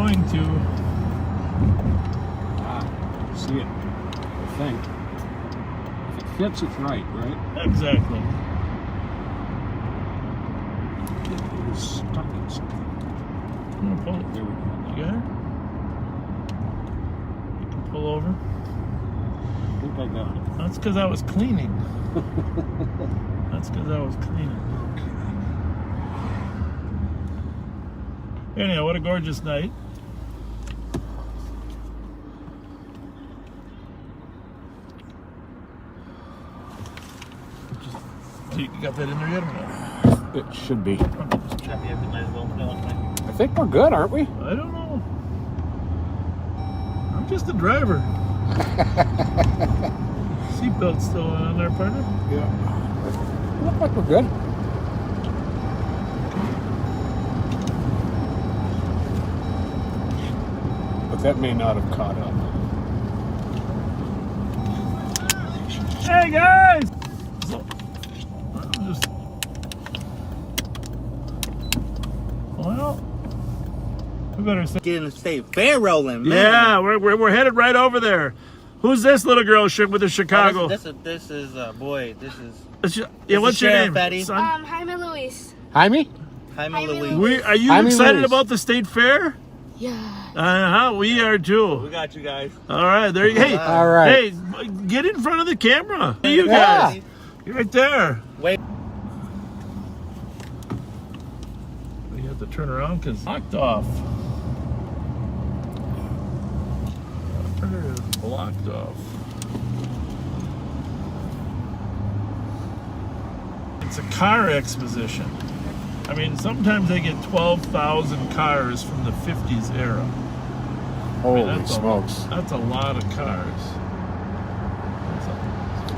going to. See it. I think. If it fits, it's right? Exactly. It was stuck in something. I'm gonna pull it. There we go. You got it? You can pull over. I think I got it. That's because I was cleaning. That's because I was cleaning. Anyhow, what a gorgeous night. You got that in there yet or not? It should be. I'm just checking. I think we're good, aren't we? I don't know. I'm just a driver. Seatbelt's still on there, partner? Yeah. Look like we're good. But that may not have caught up. Hey guys! So, I'm just. Well, we better say. Get in the state fair rolling, man. Yeah, we're headed right over there. Who's this little girl with the Chicago? This is boy. This is. Yeah, what's your Sheriff name? Eddie. Son? Jaime Luis. Jaime? Jaime Louise. Are you Jaime excited Luis. about the state fair? Yeah. We are too. We got you guys. All right, there you. Hey, All right. Hey, get in front of the camera. Hey, you guys, you're right there. Wait. We have to turn around because it's locked off. Blocked off. It's a car exposition. I mean, sometimes they get 12,000 cars from the 50s era. Holy that's smokes. That's a lot of cars. That's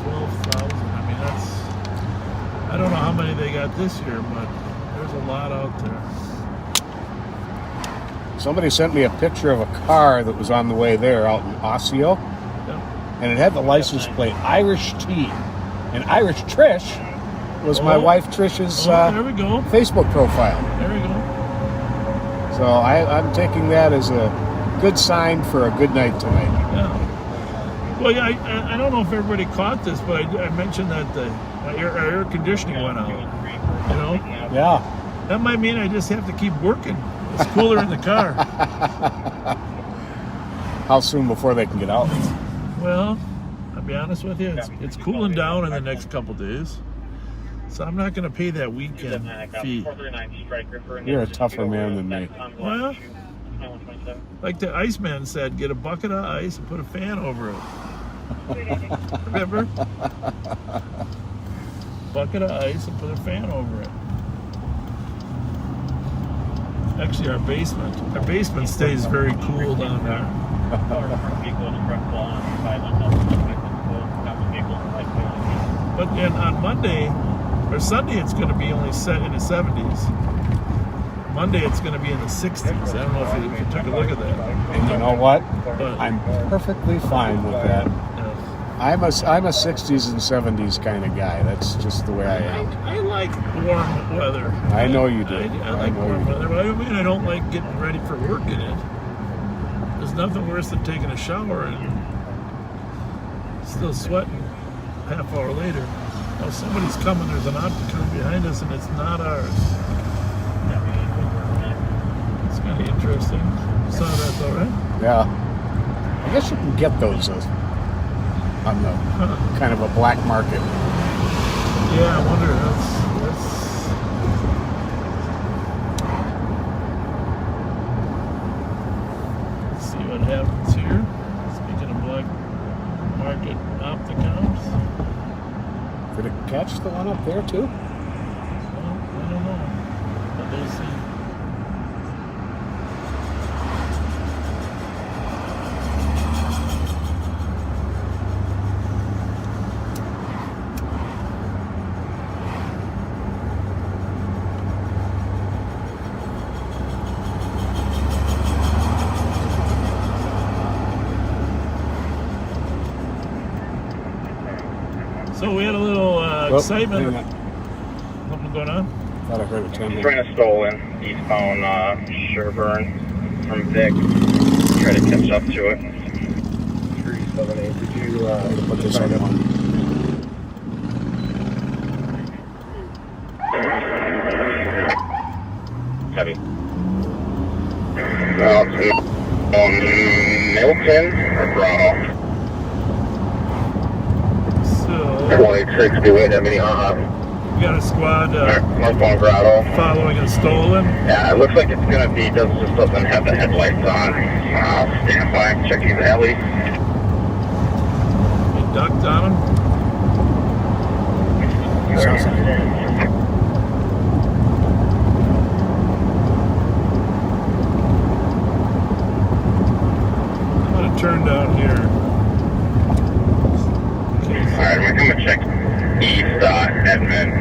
12,000. I mean, I don't know how many they got this year, but there's a lot out there. Somebody sent me a picture of a car that was on the way there out in Osseo, and it had the license plate Irish T. And Irish Trish was my wife Trish's there we go. Facebook profile. There we go. So I'm taking that as a good sign for a good night tonight. Yeah. Well, yeah, I don't know if everybody caught this, but I mentioned that our air conditioning went out. You know? Yeah. That might mean I just have to keep working. It's cooler in the car. How soon before they can get out? Well, I'll be honest with you, it's cooling down in the next couple days. So I'm not going to pay that weekend fee. You're a tougher man than me. Well, like the Iceman said, get a bucket of ice and put a fan over it. Remember? Bucket of ice and put a fan over it. Actually, our basement stays very cool down there. But then on Monday or Sunday, it's going to be only set in the 70s. Monday, it's going to be in the 60s. I don't know if you took a look at that. And you know what? But, I'm perfectly fine with that. I'm a 60s and 70s kind of guy. That's just the way I am. I like warm weather. I know you do. I like warm weather, but I mean I don't like getting ready for work in it. There's nothing worse than taking a shower and still sweating half hour later. Oh, somebody's coming. There's an optic car behind us, and it's not ours. It's kind of interesting. You saw that, all right? Yeah. I guess you can get those on the kind of a black market. Yeah, I wonder. That's let's see what happens here. Speaking of black market opticons. Did it catch the one up there too? Well, I don't know. But we'll see. So we had a little excitement. Something going on? Thought I heard a 10. Train stolen eastbound Sherburne. from Vic. Try to catch up to it. 378. Did you put this on one? Heavy. Milton or Grotto? So 26 to it, we got a squad northbound Grotto. following a stolen. Yeah, it looks like it's gonna be, just doesn't have the headlights on. Stand by, checking the alley. We ducked on him. Sounds like it. I'm gonna turn down here. Alright, we're gonna check east Edmond.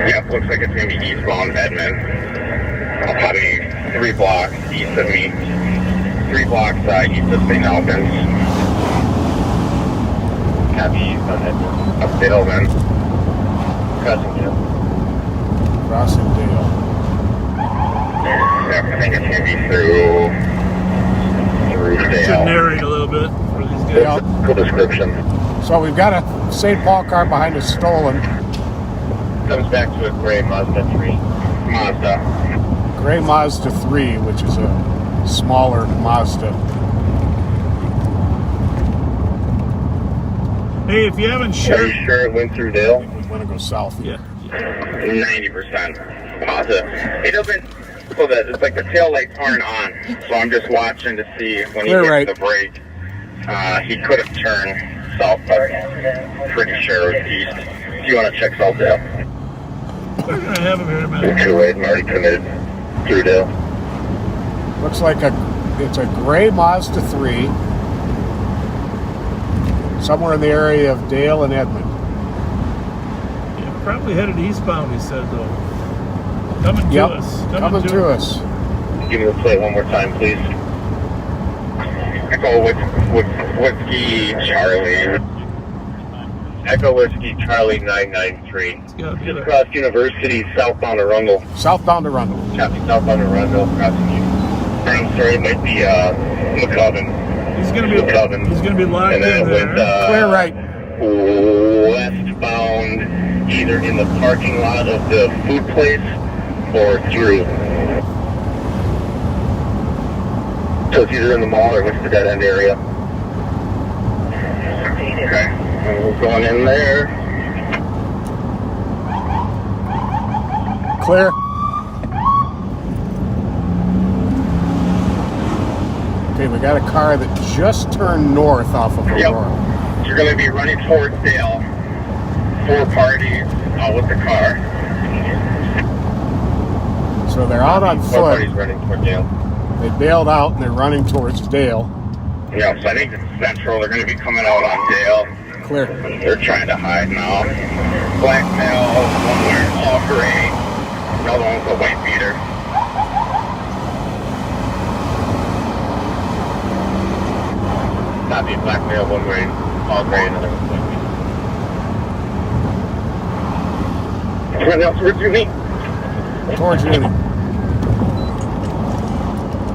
Yep, looks like it's gonna be eastbound Edmond. Probably 3 blocks east of me. 3 blocks east of St. Albans. Copy east on Edmond. Up Dale then. Crossing Dale. Crossing Dale. Yep, I think it's gonna be through Should Dale. narrate a little bit for these guys. Yeah. Cool description. So we've got a St. Paul car behind us stolen. Comes back to a gray Mazda 3. Mazda. Gray Mazda 3, which is a smaller Mazda. Hey, if you haven't Are shared, you sure it went through Dale? We want to go south. yeah, 90% positive. It doesn't, so that it's like the tail lights aren't on. So I'm just watching to see when he Clear hits right. the brake. He could have turned south, but pretty sure it was east. If you want to check Southdale. we're gonna have him here in a minute. 2-8, I'm already committed through Dale. Looks like it's a gray Mazda 3. Somewhere in the area of Dale and Edmond. Yeah, probably headed eastbound. He said though, coming to Yep, us, coming to us. Give me the plate one more time, please. Echo Whiskey Charlie. Echo Whiskey Charlie 993. It's gotta be Just the- crossed University, southbound Arundel. Southbound Arundel. Copy, southbound Arundel, crossing you. I'm sorry, it might be McCoven. He's gonna be locked And then in it went there. Clear right. westbound, either in the parking lot of the food place or through. So it's either in the mall or it's the dead end area. Okay, and we're going in there. Clear. Okay, we got a car that just turned north off of Aurora. Yep. You're going to be running towards Dale. 4 parties with the car. So they're out on 4 foot. parties running towards Dale. They bailed out and they're running towards Dale. Yeah, so I think it's central. They're going to be coming out on Dale. Clear. They're trying to hide now. Black male, one wearing all gray. Another one's a white beater. Copy, black male, one wearing all gray, another one's white beater. Run out towards you, me. Towards you.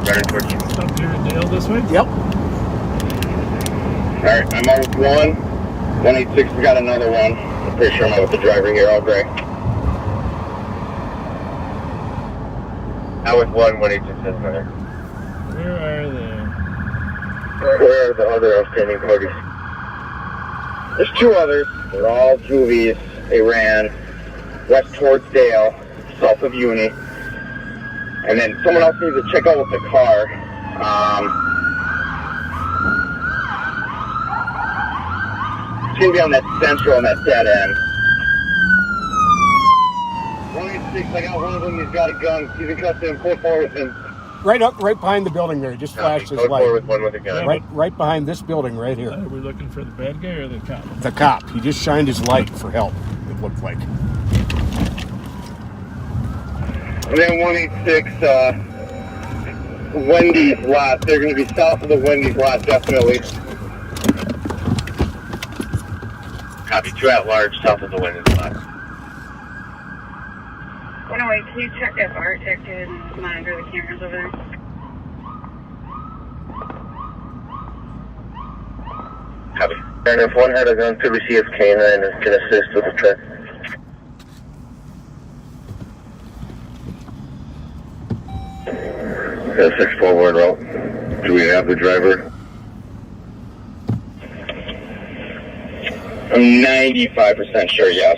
Running towards you. Up here in Dale this way. Yep. Alright, I'm out with 186, we got another one. I'm pretty sure I'm out with the driver here, all gray. Out with 186 is better. Where are they? Where are the other outstanding parties? There's 2 others. They're all juvies. They ran west towards Dale, south of Uni. And then someone else needs to check out with the car. It's going to be on that central and that dead end. 186, I got one of them. He's got a gun. He's in custody. Pull forward with him. Right behind the building there. He just flashed his Code light. forward with one with a gun. Right behind this building right here. Are we looking for the bad guy or the cop? The cop. He just shined his light for help, it looked like. And then 186, Wendy's lot. They're going to be south of the Wendy's lot, definitely. Copy, 2 at large, south of the Wendy's lot. Oh, no, wait, can you check if Arctic can monitor the cameras over there? Copy. And if one had a gun to receive K9 and can assist with the track. Okay, 612 word route. Do we have the driver? I'm 95% sure, yes.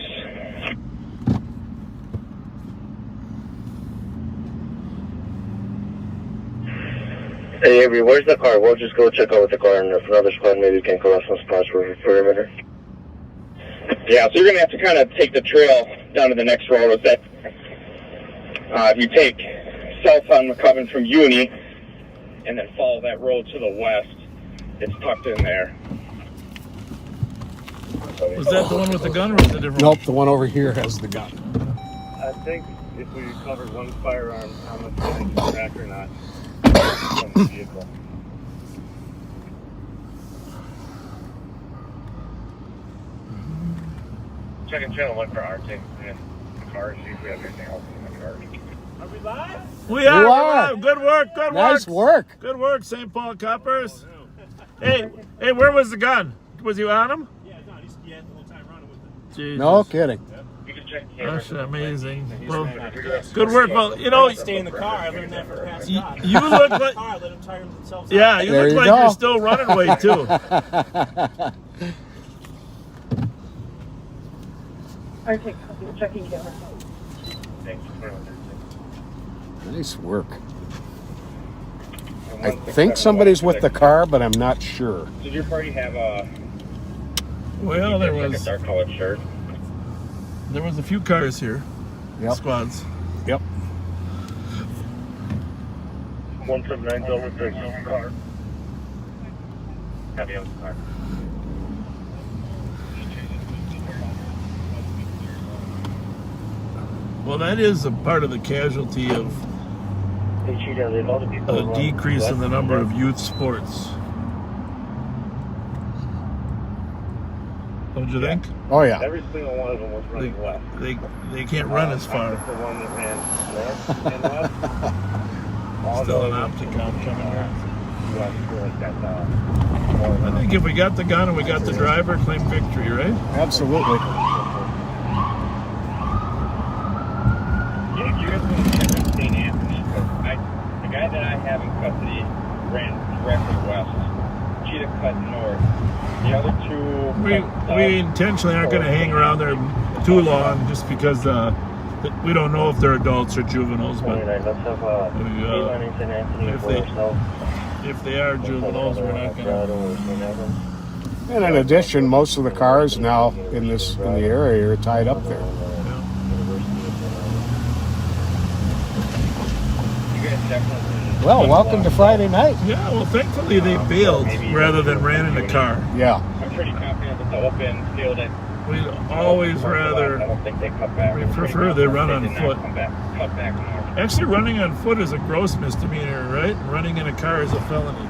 Hey Avery, where's the car? We'll just go check out with the car, and if another squad maybe can call us some spots for perimeter. Yeah, so you're gonna have to kind of take the trail down to the next road. With that, if you take south on McCubbin from Uni, and then follow that road to the west, it's tucked in there. Was that the one with the gun, or was it a different? Nope, the one over here has the gun. I think if we recovered one firearm, how much damage was back or not from the vehicle. Checking channel 1 for our team and the car, see if we have anything else in the car. Are we live? You We are. are. Good work. Good Nice work. work. Good work, St. Paul Coppers. Hey, where was the gun? Was you on him? Yeah, no, he had the whole time running with it. Jesus. No kidding. You can check That's amazing. Well, good work. Well, you know, stay in the car. I learned that from past Scott. you look like. Car, let them tire themselves Yeah, you There look you like go. you're still running weight too. Okay, checking camera. Nice work. I think somebody's with the car, but I'm not sure. Did your party have a Well, there like a was dark colored shirt? a few cars here. Yep. Squads. Yep. 179's over to the car. Heavy on the car. Well, that is a part of the casualty of a decrease in the number of youth sports. Don't you think? Oh, yeah. Every single one of them was They, running left. they can't run as far. The one that ran north and left. Still an Opticon coming here. That, I think if we got the gun and we got the driver, claim victory, right? Absolutely. Yeah, you guys want to check on St. Anthony, because the guy that I have in custody ran directly west. Cheetah cut north. The other two... We intentionally aren't going to hang around there too long just because we don't know if they're adults or juveniles, but let's have St. Anthony if for they- ourselves. if they are juveniles, we're not going to... And in addition, most of the cars now in the area are tied up there. Well, welcome to Friday night. Yeah, well, thankfully they bailed rather than ran in a car. Yeah. I'm pretty confident that the open field that We'd always I rather... don't think they cut back. We prefer they run on They did foot. not cut back north. Actually, running on foot is a gross misdemeanor, right? Running in a car is a felony.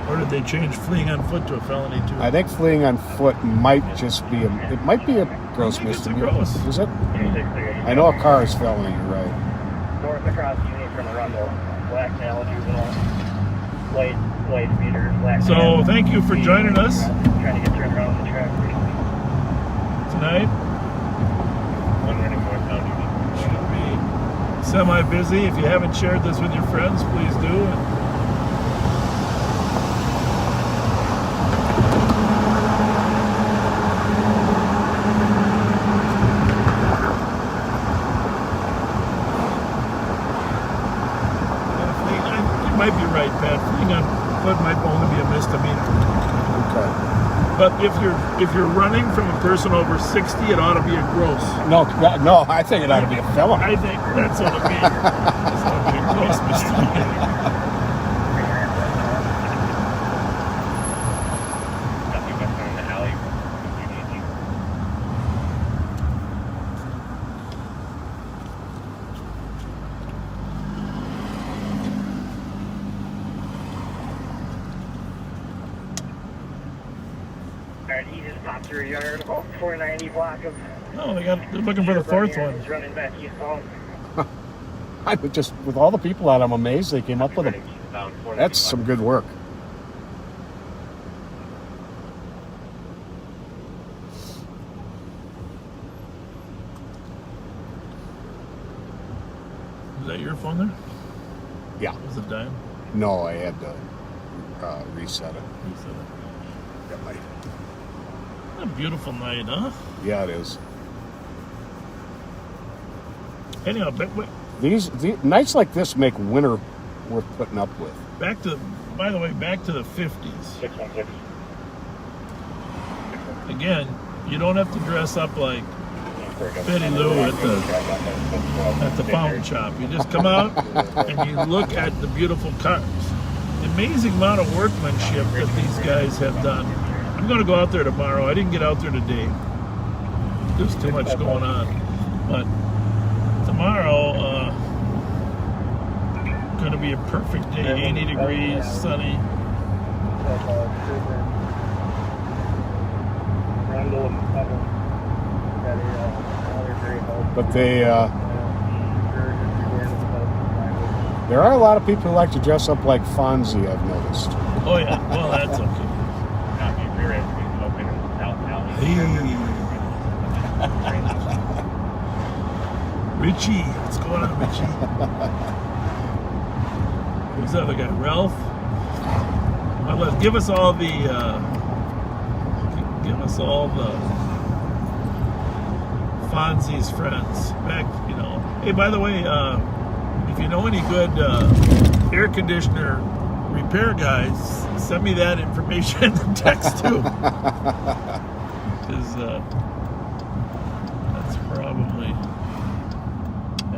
Or did they change fleeing on foot to a felony too? I think fleeing on foot might just be it might be a gross I think it's a misdemeanor. gross. Is it? I know a car is felony, you're right. North across Uni from the Rumble. Black male, juvenile. Light speeder, black So, male. thank you for joining us Trying to get turned around the track. tonight. One running northbound. Should be semi-busy. If you haven't shared this with your friends, please do. You might be right, Pat. Fleeing on foot might only be a misdemeanor. Okay. But if you're running from a person over 60, it ought to be a gross. No, I think it ought to be a felony. I think that's what it be. It's ought to be a gross misdemeanor. Nothing but in the alley. Alright, he just popped through a yard about 490 block of... No, they're looking for the fourth one. He's running back eastbound. I would just, with all the people out, I'm amazed they came up with them. That's some good work. Is that your phone there? Yeah. Was it dying? No, I had to reset it. You said it. Got my- A beautiful night, huh? Yeah, it is. Anyhow, These nights like this make winter worth putting up with. by the way, back to the 50s. 616. Again, you don't have to dress up like Betty Lou at the fountain shop. You just come out and you look at the beautiful cars. The amazing amount of workmanship that these guys have done. I'm going to go out there tomorrow. I didn't get out there today. There's too much going on. But tomorrow, going to be a perfect day. 80 degrees, sunny. But there are a lot of people who like to dress up like Fonzie, I've noticed. Oh yeah, well that's okay. Richie, what's going on, Richie? Who's the other guy? Ralph? Well, give us all the Fonzie's friends. Back, Hey, by the way, if you know any good air conditioner repair guys, send me that information in the text too. Because that's probably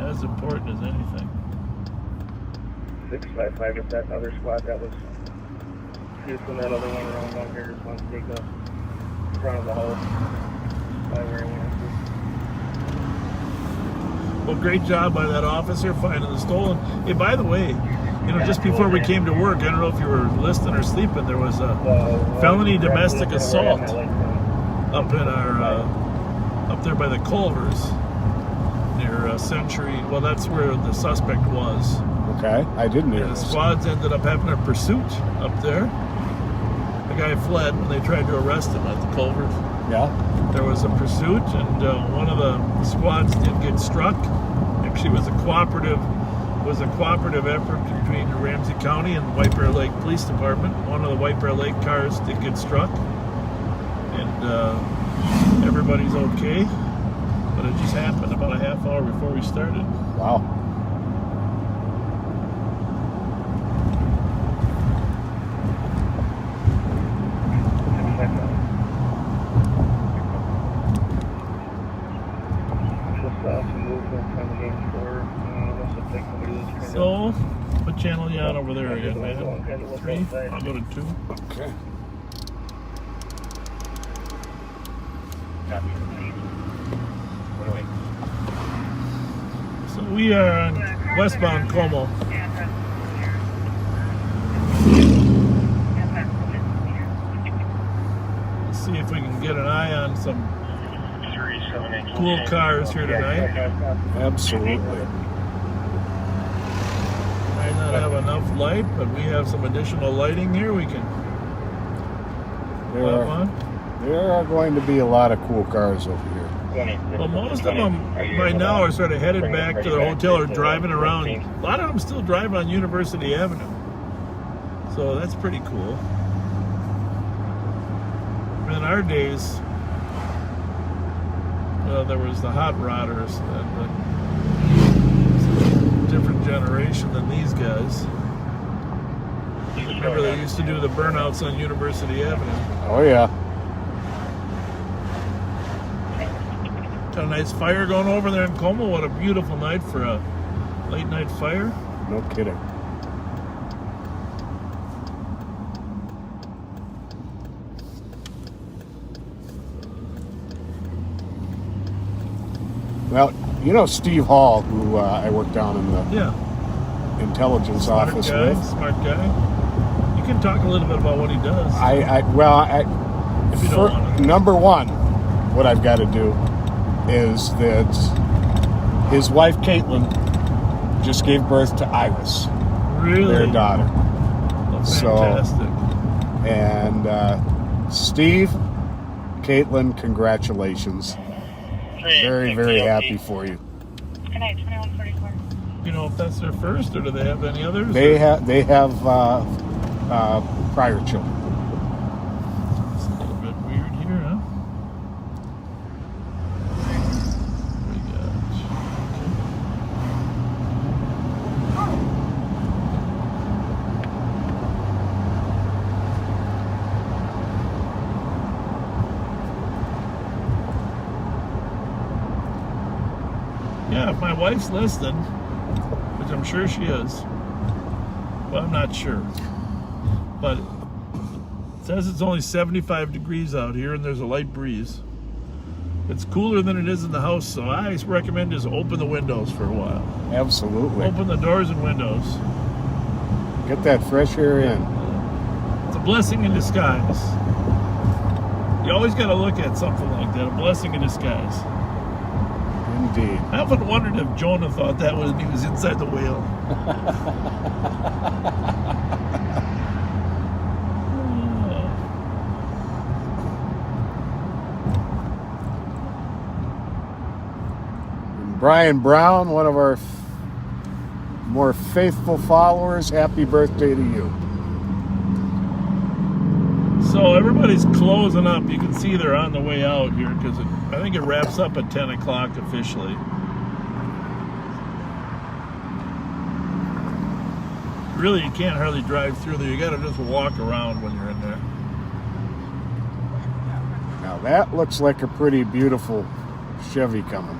as important as anything. 655 if that other squad that was shooting that other one around down here just wants to take the front of the house by where he went Well, great job by that officer finding the stolen. Hey, by the way, just before we came to work, I don't know if you were listening or sleeping, there was a felony domestic assault up in our up there by the Culvers near Century. Well, that's where the suspect was. Okay, I didn't hear And the this. squads ended up having a pursuit up there. The guy fled when they tried to arrest him at the Culvers. Yeah. There was a pursuit, and one of the squads did get struck. Actually, it was a cooperative effort between Ramsey County and the White Bear Lake Police Department. One of the White Bear Lake cars did get struck, and everybody's okay. But it just happened about a half hour before we started. Wow. So, what channel are you on over there again, man? 3? I'll go to 2. Okay. So we are on westbound Como. Let's see if we can get an eye on some cool cars here tonight. Absolutely. Might not have enough light, but we have some additional lighting here we can clap on. There are going to be a lot of cool cars over here. Well, most of them by now are sort of headed back to their hotel or driving around. A lot of them still drive on University Avenue. So that's pretty cool. In our days, there was the hot rodders, and different generation than these guys. Remember, they used to do the burnouts on University Avenue. Oh, yeah. Got a nice fire going over there in Como. What a beautiful night for a late night fire. No kidding. Well, Steve Hall, who I work down in the intelligence office with. Smart guy. You can talk a little bit about what he does. If you don't want to. Number one, what I've got to do is that his wife Caitlin just gave birth to Iris, their daughter. Oh, fantastic. And Steve, Caitlin, congratulations. Very, very happy for you. Good night, 2144. You know if that's their first, or do they have any others? They have prior children. It's a little bit weird here, huh? What do we got? Yeah, if my wife's listening, which I'm sure she is, but I'm not sure. But it says it's only 75 degrees out here and there's a light breeze. It's cooler than it is in the house, so I recommend just open the windows for a while. Absolutely. Open the doors and windows. Get that fresh air in. It's a blessing in disguise. You always got to look at something like that, a blessing in disguise. Indeed. I often wondered if Jonah thought that when he was inside the whale. Brian Brown, one of our more faithful followers, happy birthday to you. So everybody's closing up. You can see they're on the way out here because I think it wraps up at 10 o'clock officially. Really, you can't hardly drive through there. You got to just walk around when you're in there. Now that looks like a pretty beautiful Chevy coming.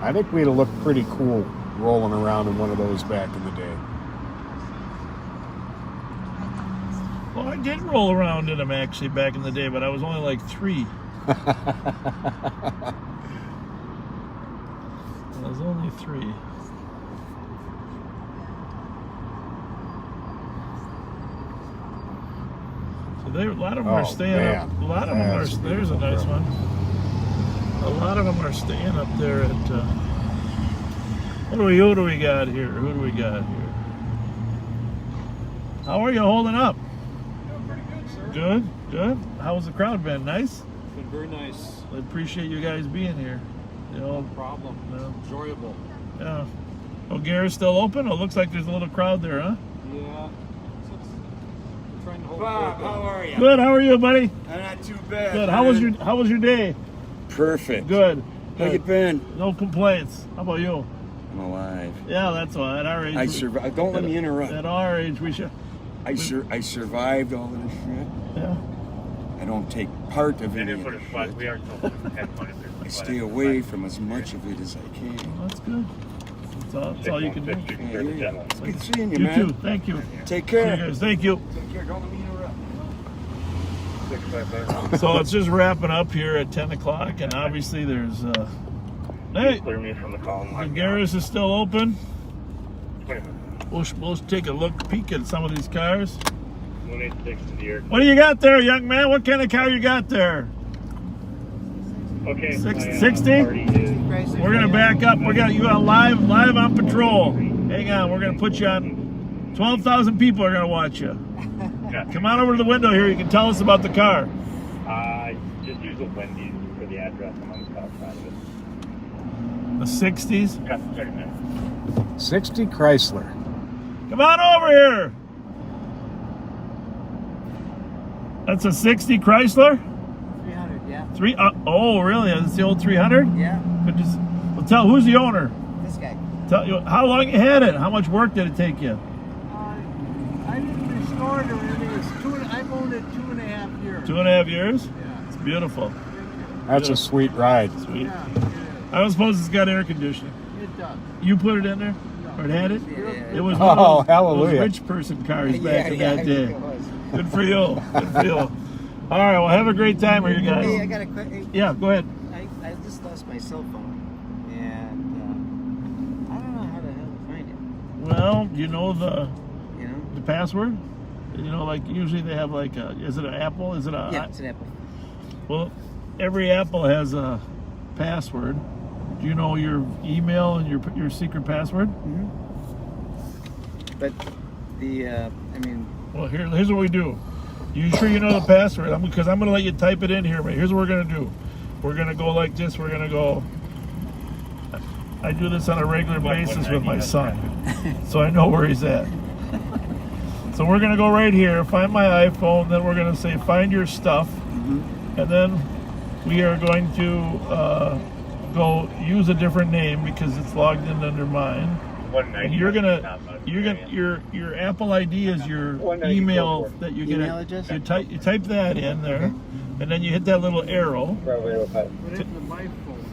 I think we'd have looked pretty cool rolling around in one of those back in the day. Well, I did roll around in them actually back in the day, but I was only like 3. I was only 3. So a lot of them are staying up. A lot of them are. There's a nice one. A lot of them are staying up there at. Who do we got here? Who do we got here? How are you holding up? Doing pretty good, sir. Good, good. How's the crowd been? Nice? It's been very nice. I appreciate you guys being here. You know, No problem. Enjoyable. yeah. Oh, Gary's still open? Oh, it looks like there's a little crowd there, huh? Yeah. We're trying to hold Bob, it how are you? Good. How are you, buddy? I'm not too bad. Good. man. How was your day? Perfect. Good. How you been? No complaints. How about you? I'm alive. Yeah, that's all. At our age, I survived. Don't let me interrupt. At our age, we should. I survived all of this shit. Yeah. I don't take part of any of this shit. I stay away from as much of it as I can. That's good. That's all you can do. Yeah. It's good seeing you, You man. too. Thank you. Take See you care. guys. Thank you. Take care. Don't let me interrupt. So it's just wrapping up here at 10 o'clock, and obviously there's. Hey, Clear me from the column. the garage is still open. We'll take a peek at some of these cars. 186 to the air. What do you got there, young man? What kind of car you got there? Okay. 60? We're We're gonna back up. We got you on live on patrol. Hang on, we're gonna put you on. 12,000 people are gonna watch you. Come on over to the window here. You can tell us about the car. Just use the Wendy's for the address. I'm on the south side of it. The 60s. Got the 30 minutes. 60 Chrysler. Come on over here. That's a 60 Chrysler. 300, yeah. Oh, really? That's the old 300. Yeah. Well, tell who's the owner. This guy. Tell you how long you had it. How much work did it take you? I didn't restore it or anything. I've owned it 2.5 years. 2.5 years. Yeah. It's beautiful. That's a sweet ride. Sweet. Yeah, it is. I don't suppose it's got air conditioning. It does. You put it in there, or it had it. Yeah. It was Oh, one of hallelujah. those rich person cars back in that day. It was. Good for you. Good for you. All right. Well, have a great time, here, you guys. Hey, I got a question. Yeah. Go ahead. I just lost my cell phone, and I don't know how the hell to find it. Well, you know the password. You know, like usually they have like is it an Apple? Is it a? Yeah, it's an Apple. Well, every Apple has a password. Do you know your email and your secret password? Mm-hmm. But Well, here's what we do. You sure you know the password? Because I'm going to let you type it in here. But here's what we're going to do. we're gonna go like this. We're gonna go. I do this on a regular basis with my son, so I know where he's at. So we're gonna go right here, find my iPhone, then we're gonna say find your stuff, and then we are going to go use a different name because it's logged in under mine. And your Apple ID is your email that you get. Email address? You type that in there, and then you hit that little arrow. Put it into my phone.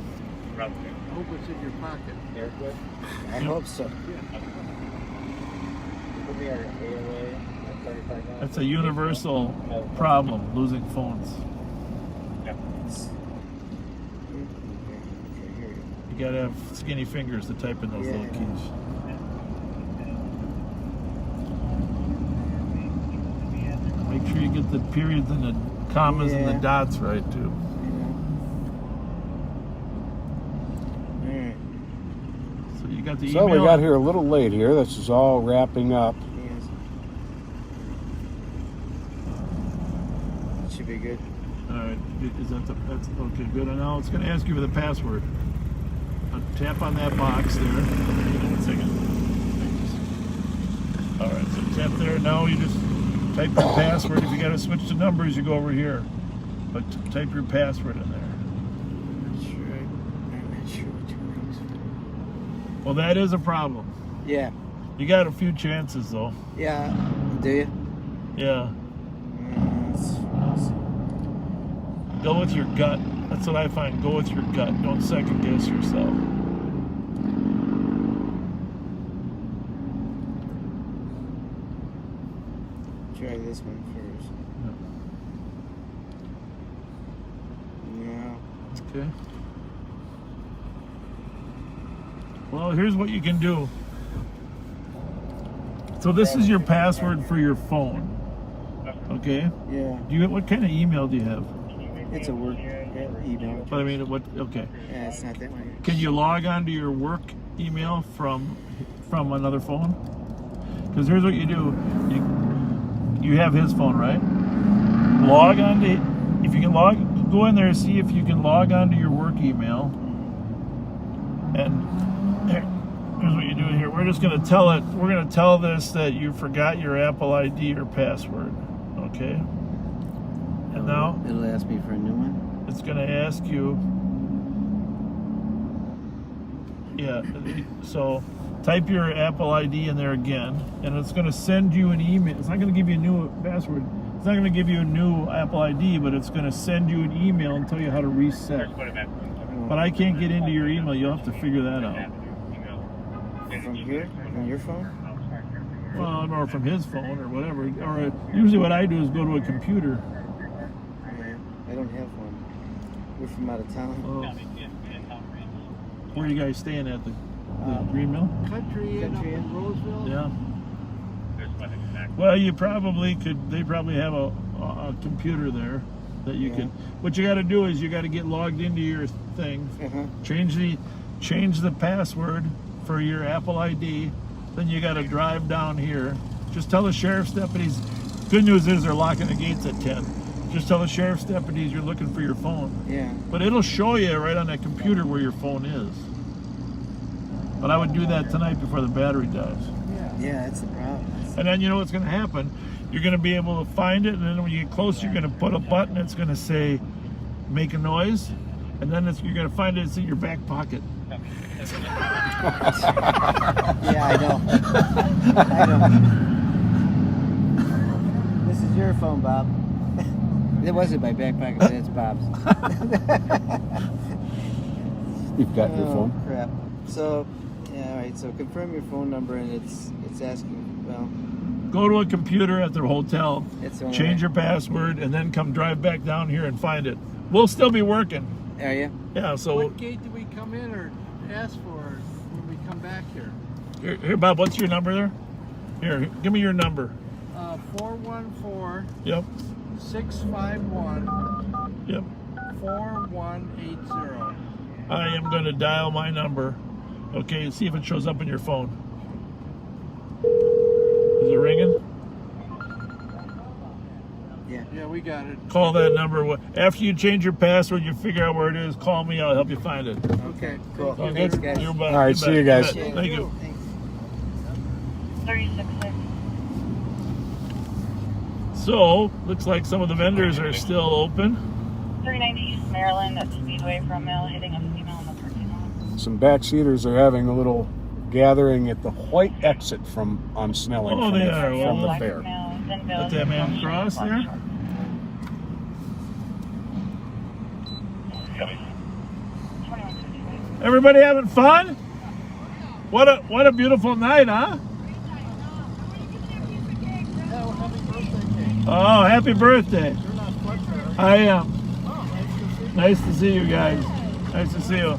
I hope it's in your pocket. I hope so. That's a universal problem, losing phones. You gotta have skinny fingers to type in those little keys. Make sure you get the periods and the commas and the dots right too. So you got the email. So we got here a little late here. This is all wrapping up. That should be good. All right, that's okay, good. And now it's going to ask you for the password. Tap on that box there. One second. All right, so tap there. Now you just type your password. If you got to switch to numbers, you go over here. But type your password in there. I'm not sure what to use. Well, that is a problem. Yeah. You got a few chances though. Yeah. Do you? Yeah. Go with your gut. That's what I find. Go with your gut. Don't second guess yourself. Try this one first. Yeah. Okay. Well, here's what you can do. So this is your password for your phone. Okay? Yeah. What kind of email do you have? It's a work email. But I mean, what? Okay. Yeah, it's not that one. Can you log on to your work email from another phone? Because here's what you do. You have his phone, right? Log on to. If you can go in there and see if you can log on to your work email. And here's what you do here. We're just going to tell it. We're going to tell this that you forgot your Apple ID or password. Okay. And now it'll ask me for a new one. It's going to ask you. Yeah. So type your Apple ID in there again, and it's going to send you an email. It's not going to give you a new password. It's not going to give you a new Apple ID, but it's going to send you an email and tell you how to reset. But I can't get into your email. You'll have to figure that out. From here? From your phone? Well, or from his phone or whatever. Or usually what I do is go to a computer. Yeah, I don't have one. We're from out of town. Where are you guys staying at? The Green Mill? Country in Roseville? Yeah. Well, you probably could. They probably have a computer there that you could. What you got to do is you got to get logged into your thing. Change the password for your Apple ID. Then you got to drive down here. Just tell the sheriff's deputies. Good news is they're locking the gates at 10. Just tell the sheriff's deputies you're looking for your phone. Yeah. But it'll show you right on that computer where your phone is. But I would do that tonight before the battery dies. Yeah, that's the problem. And then you know what's going to happen? You're going to be able to find it, and then when you get close, you're going to put a button that's going to say, make a noise, and then you're going to find it's in your back pocket. Yeah, I know. I know. This is your phone, Bob. It wasn't my back pocket, but it's Bob's. You've got your phone? Crap. So, yeah, all right. So confirm your phone number, and it's asking. Well, go to a computer at the hotel, It's change your password, and then come drive back down here and find it. We'll still be working. Are you? Yeah. So What gate do we come in or ask for when we come back here? here, Bob. What's your number there? Here, give me your number. 414. Yep. 651. Yep. 4180. I am going to dial my number. Okay, see if it shows up in your phone. Is it ringing? Yeah. Yeah, we got it. Call that number. After you change your password, you figure out where it is, call me. I'll help you find it. Okay. Cool. Okay. Thanks, guys. You're All welcome. right, see you guys. Thank you. Thanks. 36. So, looks like some of the vendors are still open. 390 East Maryland at Speedway from Mill, hitting a female in the parking lot. Some backseaters are having a little gathering at the white exit from on Snelling Oh, from, they the, are. from the Well, fair. Let that man cross there. Everybody having fun? What a beautiful night, huh? Oh, happy birthday. You're not Fletcher. I am. Oh, Nice to see you guys. Nice to see you.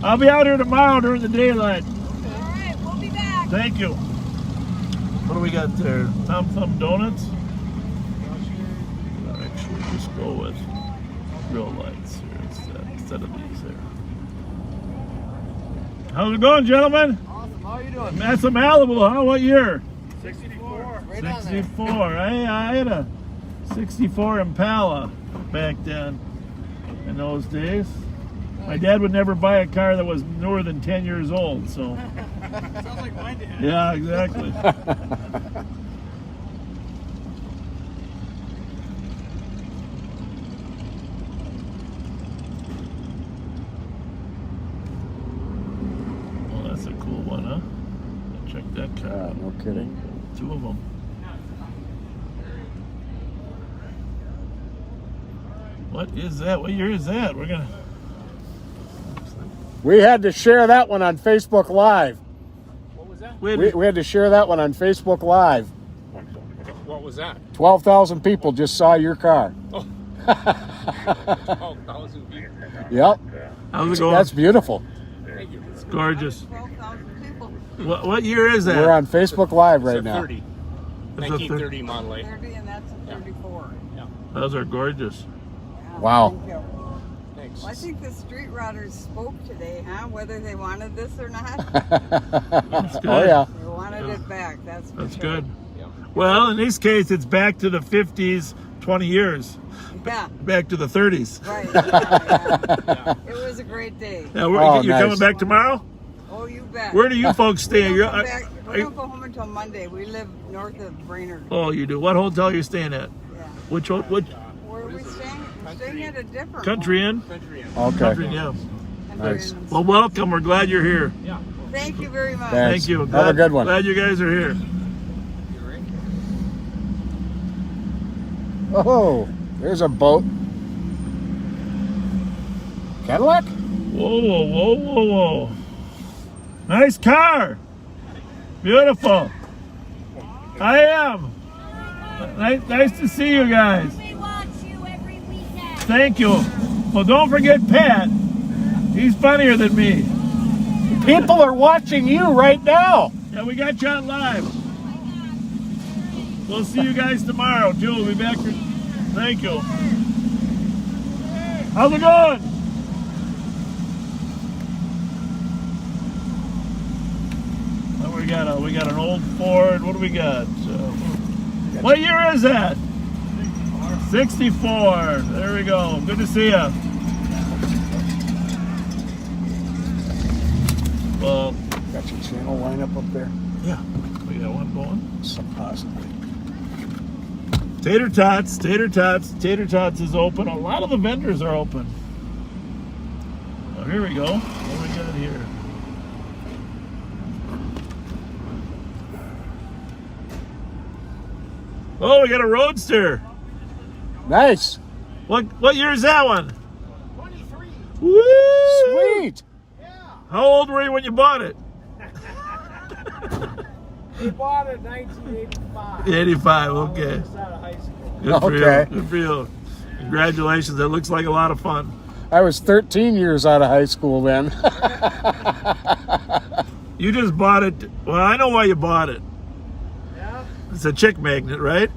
I'll be out here tomorrow during the daylight. All right, we'll be back. Thank you. What do we got there? Tom Thumb Donuts? I'll actually just go with real lights here instead of these there. How's it going, gentlemen? Awesome. How are you doing? That's a Malibu, huh? What year? 64. Right on there. 64. I had a 64 Impala back then in those days. My dad would never buy a car that was newer than 10 years old, so. Sounds like my dad. Yeah, exactly. Well, that's a cool one, huh? Check that car out. No kidding. Two of them. What is that? What year is that? We're gonna. We had to share that one on Facebook Live. What was that? We had to share that one on Facebook Live. What was that? 12,000 people just saw your car. Oh. 12,000 people. Yep. How's it going? That's beautiful. Thank you. It's gorgeous. 12,000 people. What year is that? We're on Facebook Live right now. 30. That's a 1930 Model A. 30 and that's a 34. Yeah. Those are gorgeous. Wow. Thank you. Thanks. Well, I think the street routers spoke today, huh? Whether they wanted this or not. That's good. Oh yeah. They wanted it back. That's for That's sure. good. Yeah. Well, in this case, it's back to the 50s, 20 years. Yeah. Back to the 30s. Right. Yeah. It was a great day. Yeah, Oh, you're nice. coming back tomorrow? Oh, you bet. Where do you folks stay? We You're- don't, come back, are we you- don't go home until Monday. We live north of Brainerd. Oh, you do. What hotel are you staying at? Yeah. Which Where are we staying? We're staying at a different Country one. Inn? Country Inn. Okay. Country Inn, yeah. Country Nice. Inn. Well, welcome. We're glad you're here. Yeah. Thank you very much. Thanks. Thank you. Have a Glad- good one. Glad you guys are here. You're right. Oh, there's a boat. Cadillac? Whoa, whoa, whoa, whoa, whoa. Nice car. Beautiful. I am. Nice to see you guys. We watch you every weekend. Thank you. Well, don't forget Pat. He's funnier than me. People are watching you right now. Yeah, we got you on live. We'll see you guys tomorrow, too. We'll be back here. Thank you. How's it going? Well, we got an old Ford. What do we got? What year is that? 64. There we go. Good to see you. Well, Got your channel lineup up there? yeah, we got one going. Possibly. Tater Tots, Tater Tots, Tater Tots is open. A lot of the vendors are open. Oh, here we go. What do we got here? Oh, we got a Roadster. Nice. What year is that one? 23. Woo! Sweet. How old were you when you bought it? We bought it in 1985. 85. Okay. Just out of high school. Good for Okay. you. Good for you. Congratulations. That looks like a lot of fun. I was 13 years out of high school then. You just bought it. Well, I know why you bought it. Yeah. It's a chick magnet, right?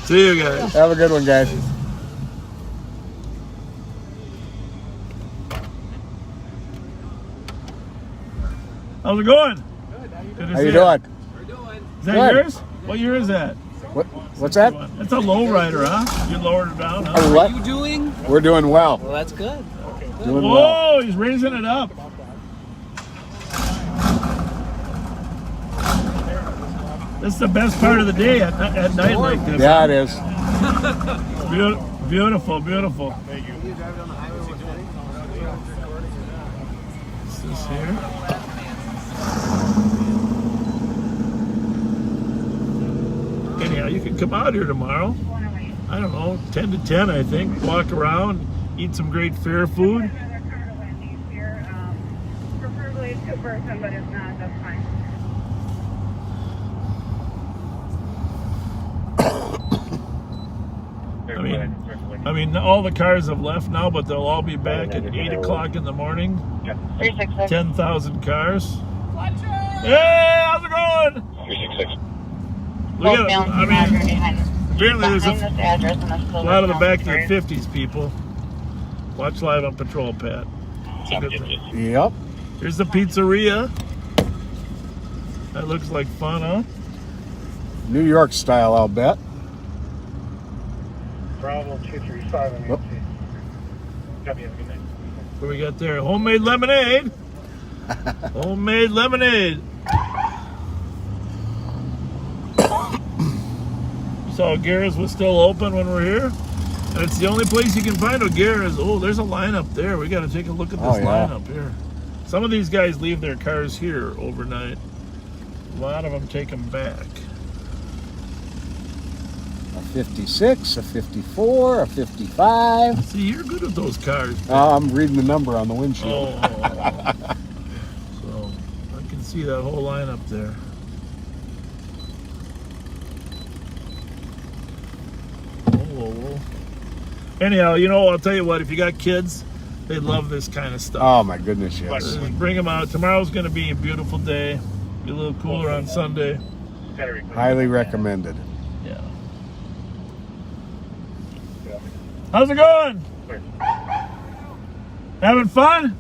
See you guys. Have a good one, guys. How's it going? Good. How you Good doing? to How see you ya. doing? We're doing. Is that Good. yours? What year is that? What's that? It's a lowrider, huh? You lowered it down, huh? What? What are you doing? We're doing well. Well, that's good. Doing Whoa, well. he's raising it up. This is the best part of the day at night like this. Yeah, it is. Beautiful, beautiful. What's this here? Anyhow, you can come out here tomorrow. I don't know, 10 to 10, I think. Walk around, eat some great fair food. Preferably a two-person, but if not, that's fine. I mean, all the cars have left now, but they'll all be back at 8 o'clock in the morning. 366. 10,000 cars. Hey, how's it going? 366. Look at it. I mean, apparently there's Behind this address in the a lot of the back to the 50s people. Watch live on Patrol, Pat. It's a good thing. Yep. Here's the pizzeria. That looks like fun, huh? New York style, I'll bet. Bravo 235. Whoop. Copy, have a good night. What do we got there? Homemade lemonade. Homemade lemonade. Saw Gara's was still open when we're here. And it's the only place you can find O'Gara's. Oh, there's a lineup there. We got to take a look at this lineup here. Some of these guys leave their cars here overnight. A lot of them take them back. A 56, a 54, a 55. See, you're good at those cars. I'm reading the number on the windshield. Oh. So I can see that whole lineup there. Whoa. Anyhow, you know, I'll tell you what, if you got kids, they love this kind of stuff. Oh my goodness, yes. Just bring them out. Tomorrow's going to be a beautiful day. Be a little cooler on Sunday. Highly recommended. Yeah. How's it going? Having fun?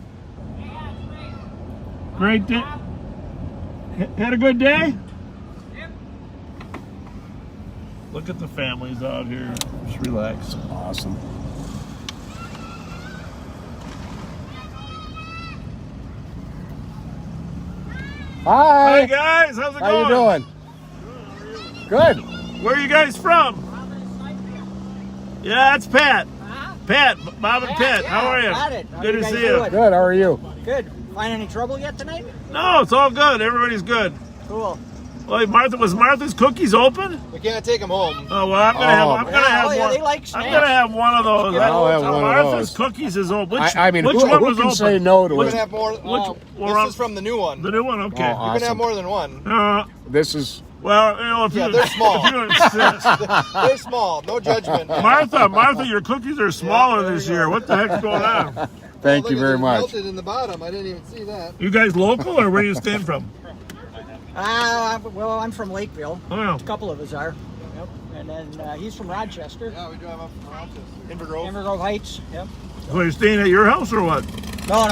Great day. Had a good day? Look at the families out here. Just relax. Awesome. Hi. Hi guys, how's it How going? you doing? Good. Where are you guys from? Yeah, that's Pat. Pat, Bob and Pat. How are you? Got it. How Good you to guys see you. doing? Good. How are you? Good. Find any trouble yet tonight? No, it's all good. Everybody's good. Cool. Well, Martha's cookies open? We can't take them home. Oh well, I'm gonna have yeah, one. they like I'm snacks. gonna have one of those. I'll have one of Martha's those. cookies is open. I mean, which who one was can open? say no to We're it? gonna have more. This is from the new one. The new one, okay. Oh, You're gonna awesome. have more than one. This is Well, you know, if Yeah, you, they're small. if you insist. They're small. No judgment. Martha, your cookies are smaller this year. What the heck's going on? thank you very much. Melted in the bottom. I didn't even see that. You guys local or where you stand from? Well, I'm from Lakeville. Oh, A couple of us are. Yep. And then he's from Rochester. Yeah, we drive up from Rochester. Invergrove. Invergrove Heights. Yep. so you're staying at your house or what? No.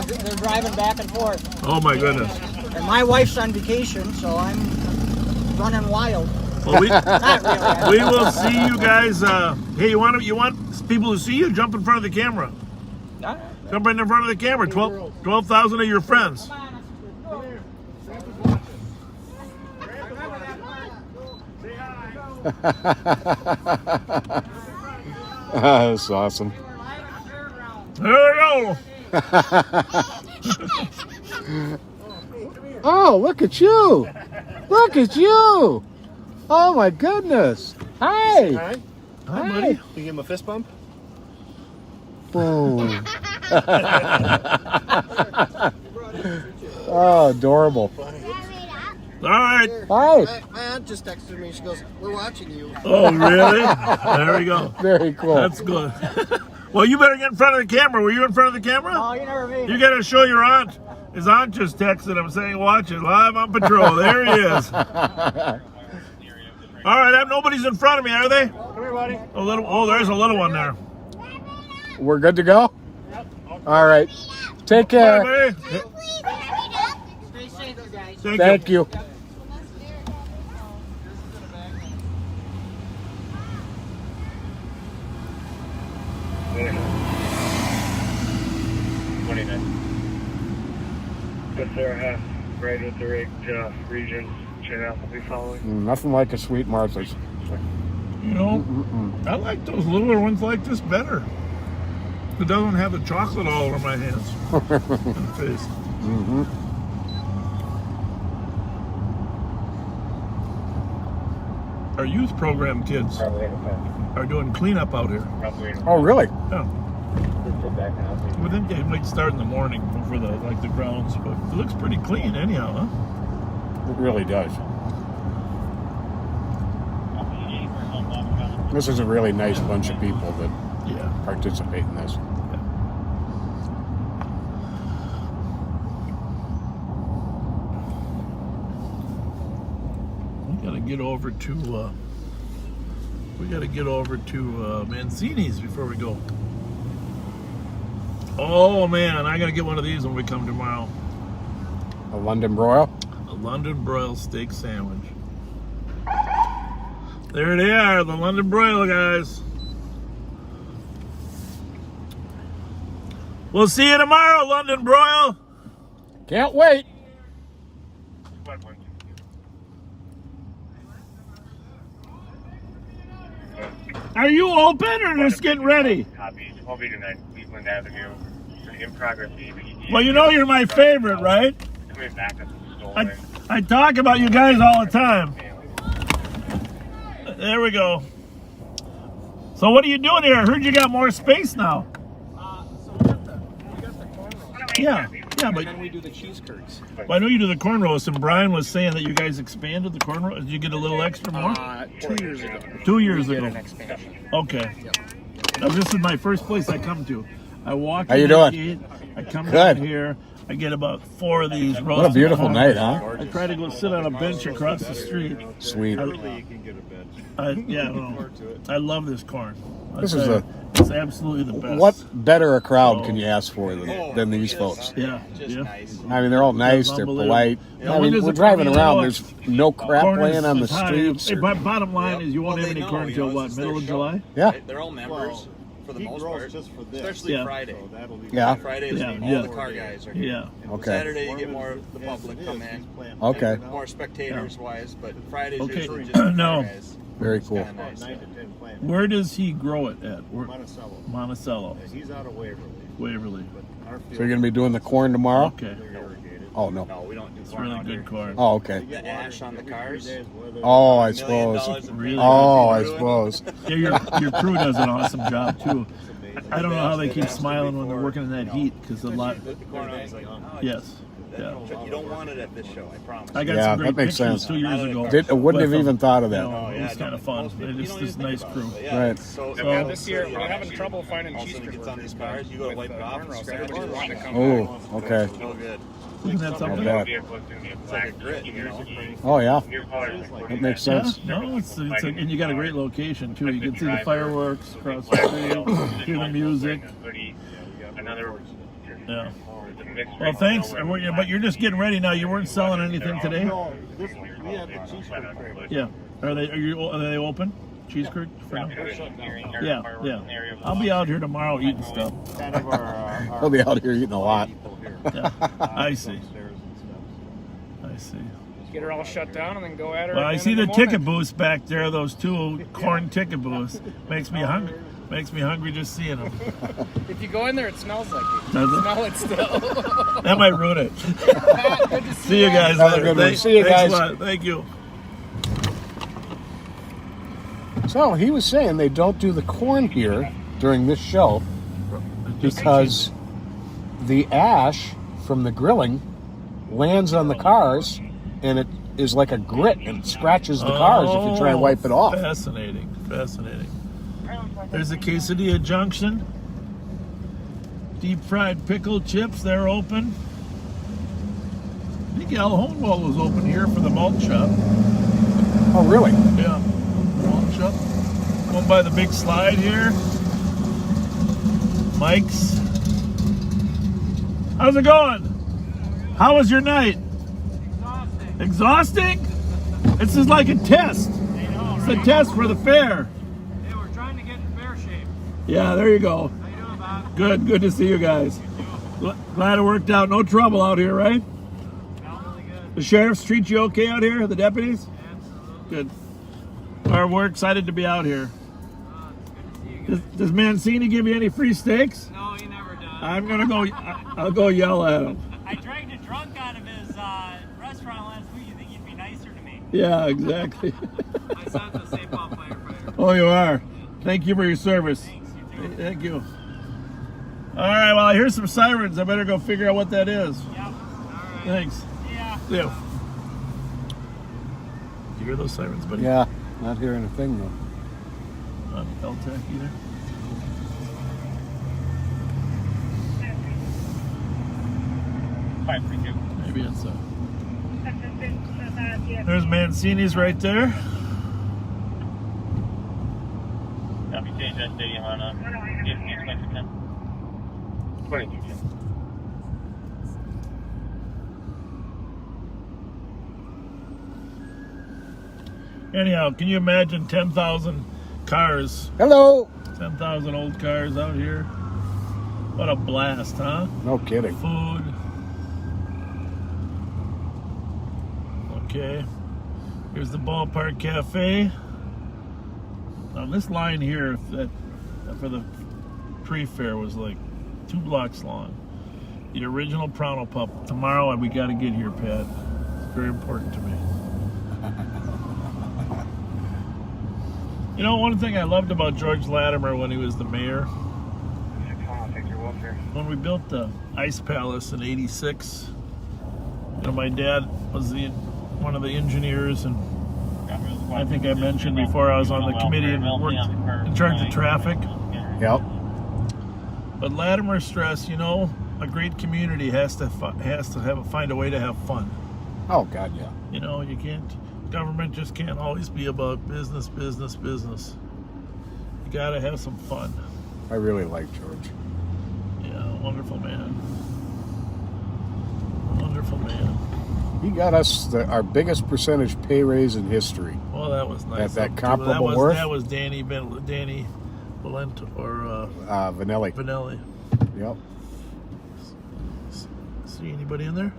They're driving back and forth. Oh my goodness. And my wife's on vacation, so I'm running wild. Well, Not really. we will see you guys. Hey, you want people to see you? Jump in front of the camera. Jump right in front of the camera. 12,000 of your friends. That's awesome. There we go. Oh, look at you! Look at you! Oh my goodness! Hi! Hi. Hi, buddy. You give him a fist bump? Boom! Oh, adorable! All right. Hi! My aunt just texted me. She goes, "We're watching you." Oh, really? There we go. Very cool. That's good. Well, you better get in front of the camera. Were you in front of the camera? Oh, you never made You it. got to show your aunt. His aunt just texted him saying, watch it, live on patrol. There he is. All right, nobody's in front of me, are they? Come here, buddy. There's a little one there. We're good to go? All right. Take care. Bye, buddy. Stay safe, you guys. Thank Thank you. Before half, right with the rigged region channel will be following. Nothing like a Sweet Martha's. You know, I like those littler ones like this better. It doesn't have the chocolate all over my hands and face. Mm-hmm. Our youth program kids are doing cleanup out here. Oh, really? Yeah. Well, then they might start in the morning for the grounds, but it looks pretty clean anyhow, huh? It really does. This is a really nice bunch of people that participate in this. We got to get over to Mancini's before we go. Oh man, I gotta get one of these when we come tomorrow. A London broil? A London broil steak sandwich. There they are, the London broil, guys. We'll see you tomorrow, London broil. Can't wait. Are you open or just getting ready? Copy. 1289 Cleveland Avenue. In progress. Well, you know you're my favorite, right? Coming back up stolen. I talk about you guys all the time. There we go. So what are you doing here? I heard you got more space now. So we got the corn roast. Yeah, but then we do the cheese curds. Well, I know you do the corn roast, and Brian was saying that you guys expanded the corn roast. Did you get a little extra more? 2 years ago. 2 years We did ago. an expansion. Okay. Now this is my first place I come to. I walk. How you in the doing? gate, I come Good. down here. I get about 4 of these roasted. What a beautiful corn. night, huh? I try to go sit on a bench across the street. Sweet. I love this corn. This is it's absolutely the best. What better a crowd can you ask for than these folks? Yeah. I mean, they're all nice, they're polite. I mean, we're driving around, there's no crap laying on the streets. Hey, bottom line is you won't have any corn until what, middle of July? Yeah. They're all members for the most part, just for this. especially Friday. Yeah. Friday is when all the car guys are here. Yeah. Okay. Saturday you get more of the public come in. Okay. More spectators wise, but Friday's Okay. usually just the No. car guys. Very cool. Kinda nice. Where does he grow it at? Monticello. Monticello. He's out of Waverly. Waverly. Our So you're going to be doing the corn tomorrow? Okay. Oh, no. No, we don't do It's corn really out good here. corn. Oh, okay. The ash on the cars. Oh, I $1 million suppose. of Really? Oh, I ruin. suppose. Yeah, your crew does an awesome job too. I don't know how they keep smiling when they're working in that heat because a lot. The corn guys like, oh, Yes. Yeah. you don't want it at this show, I promise. I got Yeah, some great that makes pictures sense. 2 years ago. Wouldn't have even thought of that. It's kind of fun. It's just this nice crew. Right. So this year we're having trouble finding all of a cheese sudden it curds gets on these workers, cars, you gotta wipe it off and scratch Everybody's wanting to it. come Oh, okay. No good. Isn't that something? Not bad. It's like a grit, you know. Oh, yeah. That makes Yeah, sense. no, and you got a great location too. You can see the fireworks across the street, hear the music. Yeah. Well, thanks. But you're just getting ready now. You weren't selling anything today. No, we have the cheese curd crate. Yeah. Are they open? Cheese curd? Yeah. I'll be out here tomorrow eating stuff. Kind of our We'll be out here eating a lot. Yeah. I see. get her all shut down and then go at her. Well, I again see in the morning. ticket booths back there. Those 2 corn ticket booths makes me hungry. Makes me hungry just seeing them. If you go in there, it smells like it. Does it? Smell it still. That might ruin it. Good to See you guys Have a later. good one. See you Thanks guys. a lot. Thank you. So he was saying they don't do the corn here during this show because the ash from the grilling lands on the cars and it is like a grit and scratches the cars if you try and wipe it off. Fascinating. There's a Quesadilla Junction. Deep fried pickle chips, they're open. I think Al Honewell was open here for the malt shop. Oh, really? Yeah, malt shop. Going by the big slide here. Mike's. How's it going? How was your night? Exhausting? This is like a test. It's a test for the fair. Hey, we're trying to get in fair shape. Yeah, there you go. How you doing, Bob? Good to see you guys. Glad it worked out. No trouble out here, right? Really good. The sheriffs treat you okay out here? The deputies? Absolutely. Good. We're excited to be out here. It's good to see you guys. Does Mancini give you any free steaks? No, he never does. I'm gonna go. I'll go yell at him. I dragged a drunk out of his restaurant last week. You think he'd be nicer to me? Yeah, exactly. I sent the St. Paul firefighter. Oh, you are. Thank you for your service. Thanks, you too. Thank you. All right. Well, I hear some sirens. I better go figure out what that is. Yep. All right. Thanks. Yeah. Yeah. You hear those sirens, buddy? Yeah, not hearing a thing though. Not LTAC either. Maybe it's there's Mancini's right there. Copy, change that stadium on 22. Anyhow, can you imagine 10,000 cars, Hello. 10,000 old cars out here? What a blast, huh? No kidding. Food. Okay. Here's the Ballpark Cafe. Now this line here for the pre-fair was like 2 blocks long. The original Pronto Pup. Tomorrow we got to get here, Pat. It's very important to me. You know, one thing I loved about George Latimer when he was the mayor, when we built the Ice Palace in '86, you know, my dad was one of the engineers, and I think I mentioned before I was on the committee and worked in charge of traffic. Yep. But Latimer stressed, you know, a great community has to find a way to have fun. Oh God, yeah. You know, you can't. Government just can't always be about business. You gotta have some fun. I really like George. Yeah, wonderful man. Wonderful man. He got us our biggest percentage pay raise in history. Well, that was nice. That comparable worth. That was Danny Valent or Vanelli. Vanelli. Yep. See anybody in there?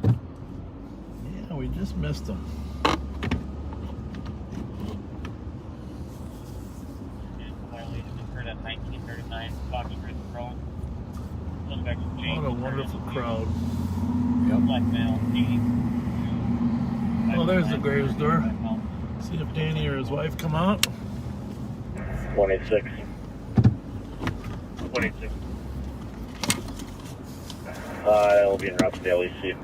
Yeah, we just missed them. What a wonderful crowd. Yep. Oh, there's the Graves door. See if Danny or his wife come out. 26. 26. It'll be in Ramsey, see.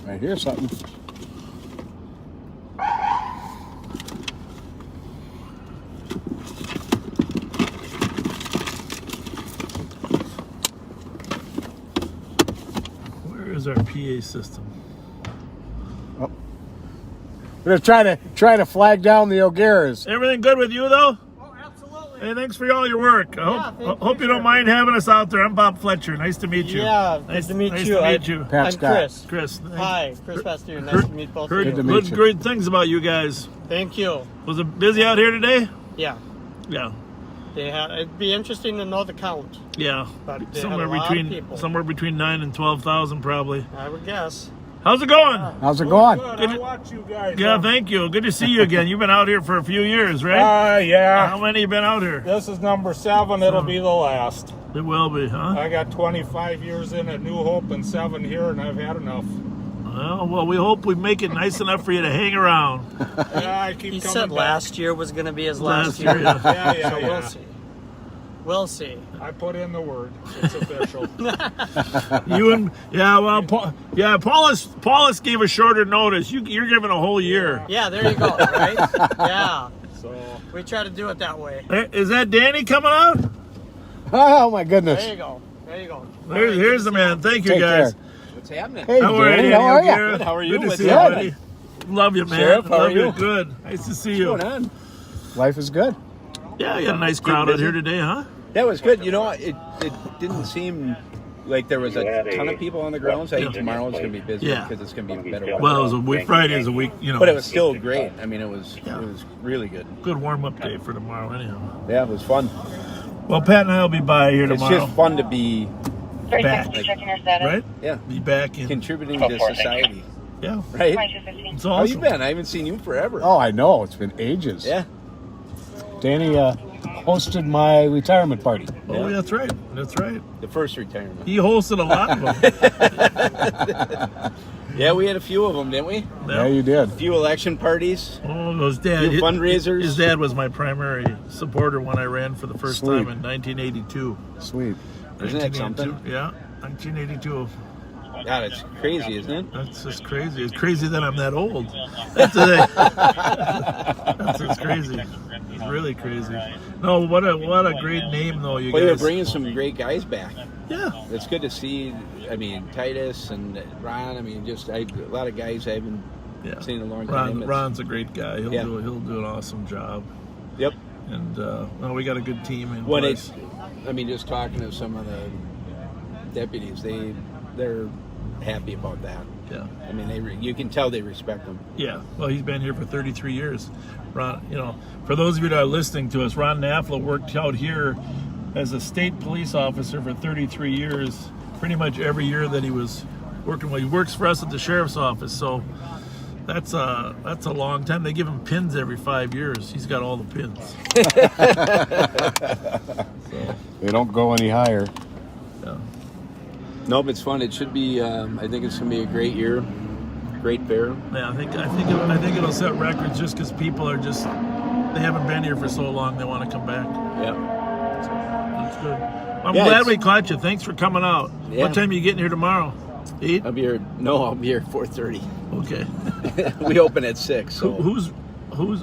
I hear something. Where is our PA system? Oh. We're gonna try to flag down the O'Garas. Everything good with you though? Oh, absolutely. Hey, thanks for all your work. I hope you don't mind having us out there. I'm Bob Fletcher. Nice to meet you. Yeah, nice to meet nice you. To meet you. Pat I'm Scott. Chris. Chris. Hi, Chris Pastor. Nice to meet both of Heard you. Good to meet you. great things about you guys. Thank you. Was it busy out here today? Yeah, Yeah. it'd be interesting to know the count. Yeah. But they had a lot of people. Somewhere between 9,000 and 12,000 probably. I would guess. How's it going? How's it going? Good. I watch you guys. Yeah, thank you. Good to see you again. You've been out here for a few years, right? Yeah. How many you been out here? This is number 7. It'll be the last. It will be, huh? I got 25 years in at New Hope and 7 here, and I've had enough. Well, we hope we make it nice enough for you to hang around. Yeah, I keep He coming back. last year was going to be his last year. year. Yeah. So we'll see. We'll see. I put in the word. It's official. Paulus gave a shorter notice. You're giving a whole year. Yeah, there you go, right? Yeah. So We try to do it that way. Is that Danny coming out? Oh my goodness. There you go. There you go. Here's the man. Thank you, Take guys. care. What's happening? Hey, How are Danny, you? how are you? Good, how are you? Good to What's see you, happening? buddy. Love you, man. Sheriff, how Love are you? Good. Nice to see you. What's going on? Life is good. Yeah, you got a nice crowd out here today, huh? That was good. You know, it didn't seem like there was a ton of people on the grounds. I think tomorrow's going to be busy Yeah. because it's going to be better weather. Well, it was a week. Friday is a week, you know. But it was still great. I mean, it was really good. Good warm-up day for tomorrow, anyhow. Yeah, it was fun. Well, Pat and I will be by here tomorrow. It's just fun to be back, checking your status. right? Yeah. Be back in Contributing to society. Yeah. Right? It's How awesome. you been? I haven't seen you forever. Oh, I know. It's been ages. Yeah. Danny hosted my retirement party. Oh, Yeah. that's right. That's right. The first retirement. He hosted a lot of them. Yeah, we had a few of them, didn't we? Yeah, you did. A few election parties. Oh, those dad. Few fundraisers. His dad was my primary supporter when I ran for the first Sweet. time in 1982. Sweet. Isn't that something? Yeah, 1982. God, it's crazy, isn't it? That's just crazy. It's crazy that I'm that old. That's the thing. That's what's crazy. It's really crazy. No, what a great name though, you Well, you're guys. bringing some great guys back. Yeah. It's good to see. I mean, Titus and Ron. I mean, just a lot of guys I haven't seen in a long time. Ron's a great guy. He'll Yeah. do an awesome job. Yep. And well, we got a good team in When place. I mean, just talking to some of the deputies, they're happy about that. Yeah. I mean, you can tell they respect him. Yeah, well, he's been here for 33 years. Ron, you know, for those of you that are listening to us, Ron Nafla worked out here as a state police officer for 33 years. Pretty much every year that he was working, well, he works for us at the sheriff's office, so that's a long time. They give him pins every 5 years. He's got all the pins. So, They don't go any higher. yeah. Nope, it's fun. It should be. I think it's going to be a great year, great fair. Yeah, I think it'll set records just because people are just, they haven't been here for so long. They want to come back. Yeah. That's good. I'm Yeah, glad it's- we caught you. Thanks for coming out. Yeah. What time are you getting here tomorrow? 8? I'll be here. No, I'll be here at 4:30. Okay. We open at 6. So. Who's?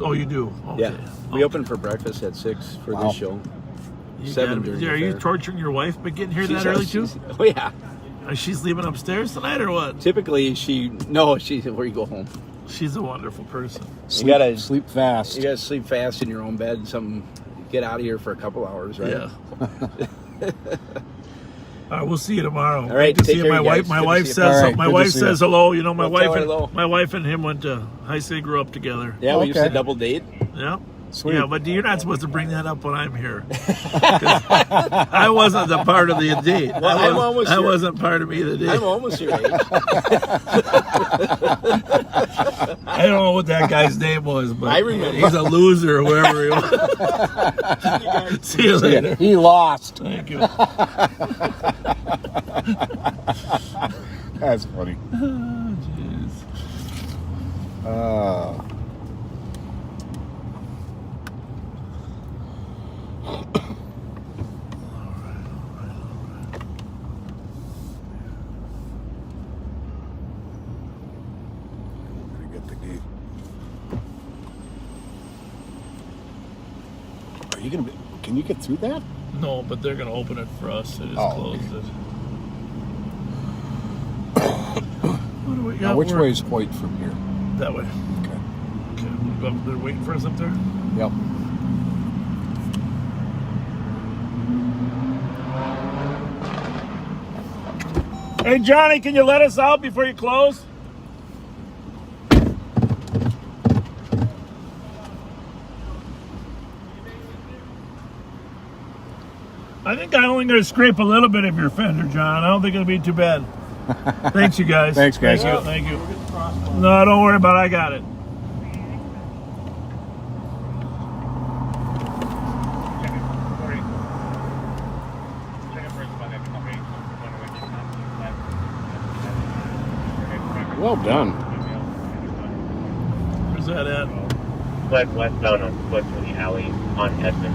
Oh, you do. Okay. Yeah, we open for breakfast at 6 for this show. You 7 gotta- during the Are you fair. torturing your wife by getting here She's- that early too? Oh yeah. She's leaving upstairs tonight or what? Typically, where you go home. She's a wonderful person. You gotta sleep fast. You gotta sleep fast in your own bed. Get out of here for a couple hours, right? Yeah. We'll see you tomorrow. All right, Great to take see you. care, My you wife. guys. My Good to wife see you. says. All right, My good to wife see says you. hello. You know, my Well, tell wife. her And, hello. my wife and him went to high school. Grew up together. Yeah, we used Okay. to double date. Yeah. Sweet. Yeah, but you're not supposed to bring that up when I'm here. 'Cause I wasn't a part of the date. Well, I wasn't part of either date. I'm almost your age. I don't know what that guy's name was, but I remember. he's a loser, whoever he was. See you later. He lost. Thank you. That's funny. Oh, jeez. Get the gate. Are you gonna be? Can you get through that? No, but they're going to open it for us. They just Oh, closed okay. it. What do we got? Now, which We're- way is Hoyt from here? That way. Okay. Okay, we'll go up. They're waiting for us up there. Yep. Hey, Johnny, can you let us out before you close? I think I'm only going to scrape a little bit of your fender, John. I don't think it'll be too bad. Thanks, you guys. Thanks, guys. Thank you. No, don't worry about it. I got it. Well done. Where's that at? Westbound on Fletcher in the alley on Edmond.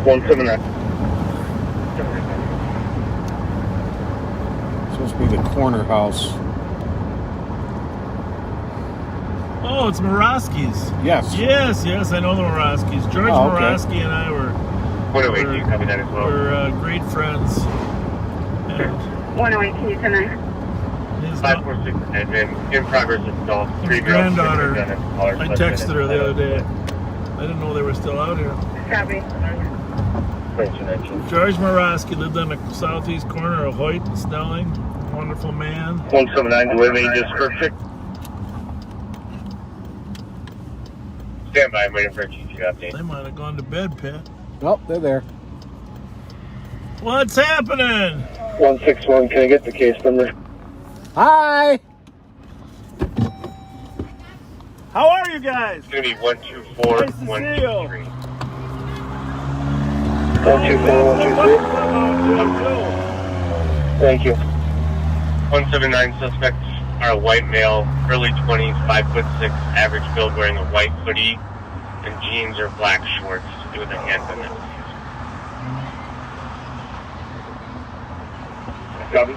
179. Supposed to be the corner house. Oh, it's Morosky's. Yes. Yes, I know the Morosky's. George Oh, okay. Morosky and I were 108, can you copy that as well? we're great friends. And 108, can you connect? his 546 Edmond, in progress installed. his granddaughter, I texted her the other day. I didn't know they were still out here. Copy. George Morosky lived on the southeast corner of Hoyt and Snelling. Wonderful man. 179, do we have any description? Stand by, I'm waiting for a GG update. They might have gone to bed, Pat. Oh, they're there. What's happening? 161, can I get the case number? Hi! How are you guys? It's going to be 124, Nice to see 123. you. 124, 123. Thank you. 179 suspects are a white male, early 20s, 5'6", average build, wearing a white hoodie and jeans or black shorts with a handgun. Copy.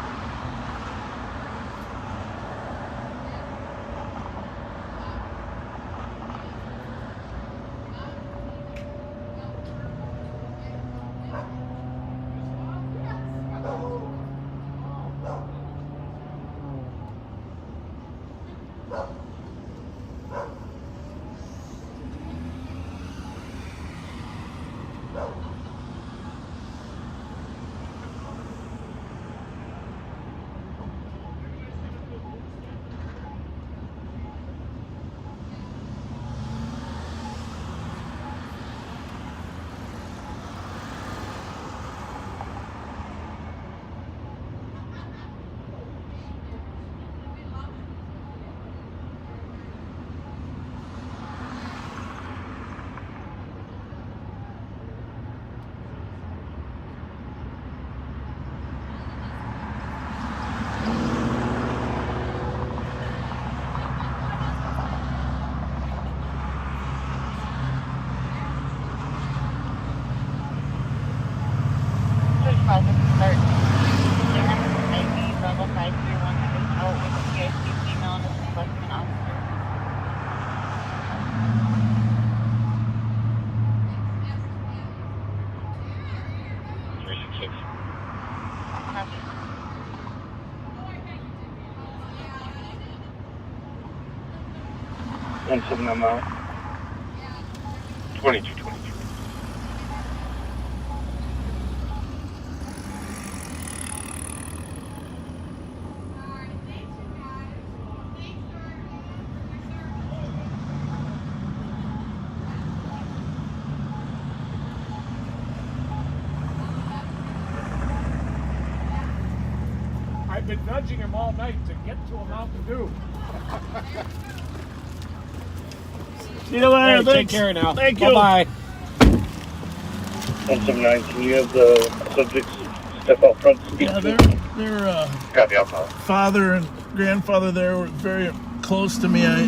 And 7 amount. 22. I've been nudging him all night to get to a Mountain Dew. See you later. Hey, take care now. Thank you. Bye-bye. 179, can you have the subjects step out front? Yeah, their Copy, I'll call. father and grandfather there were very close to me. I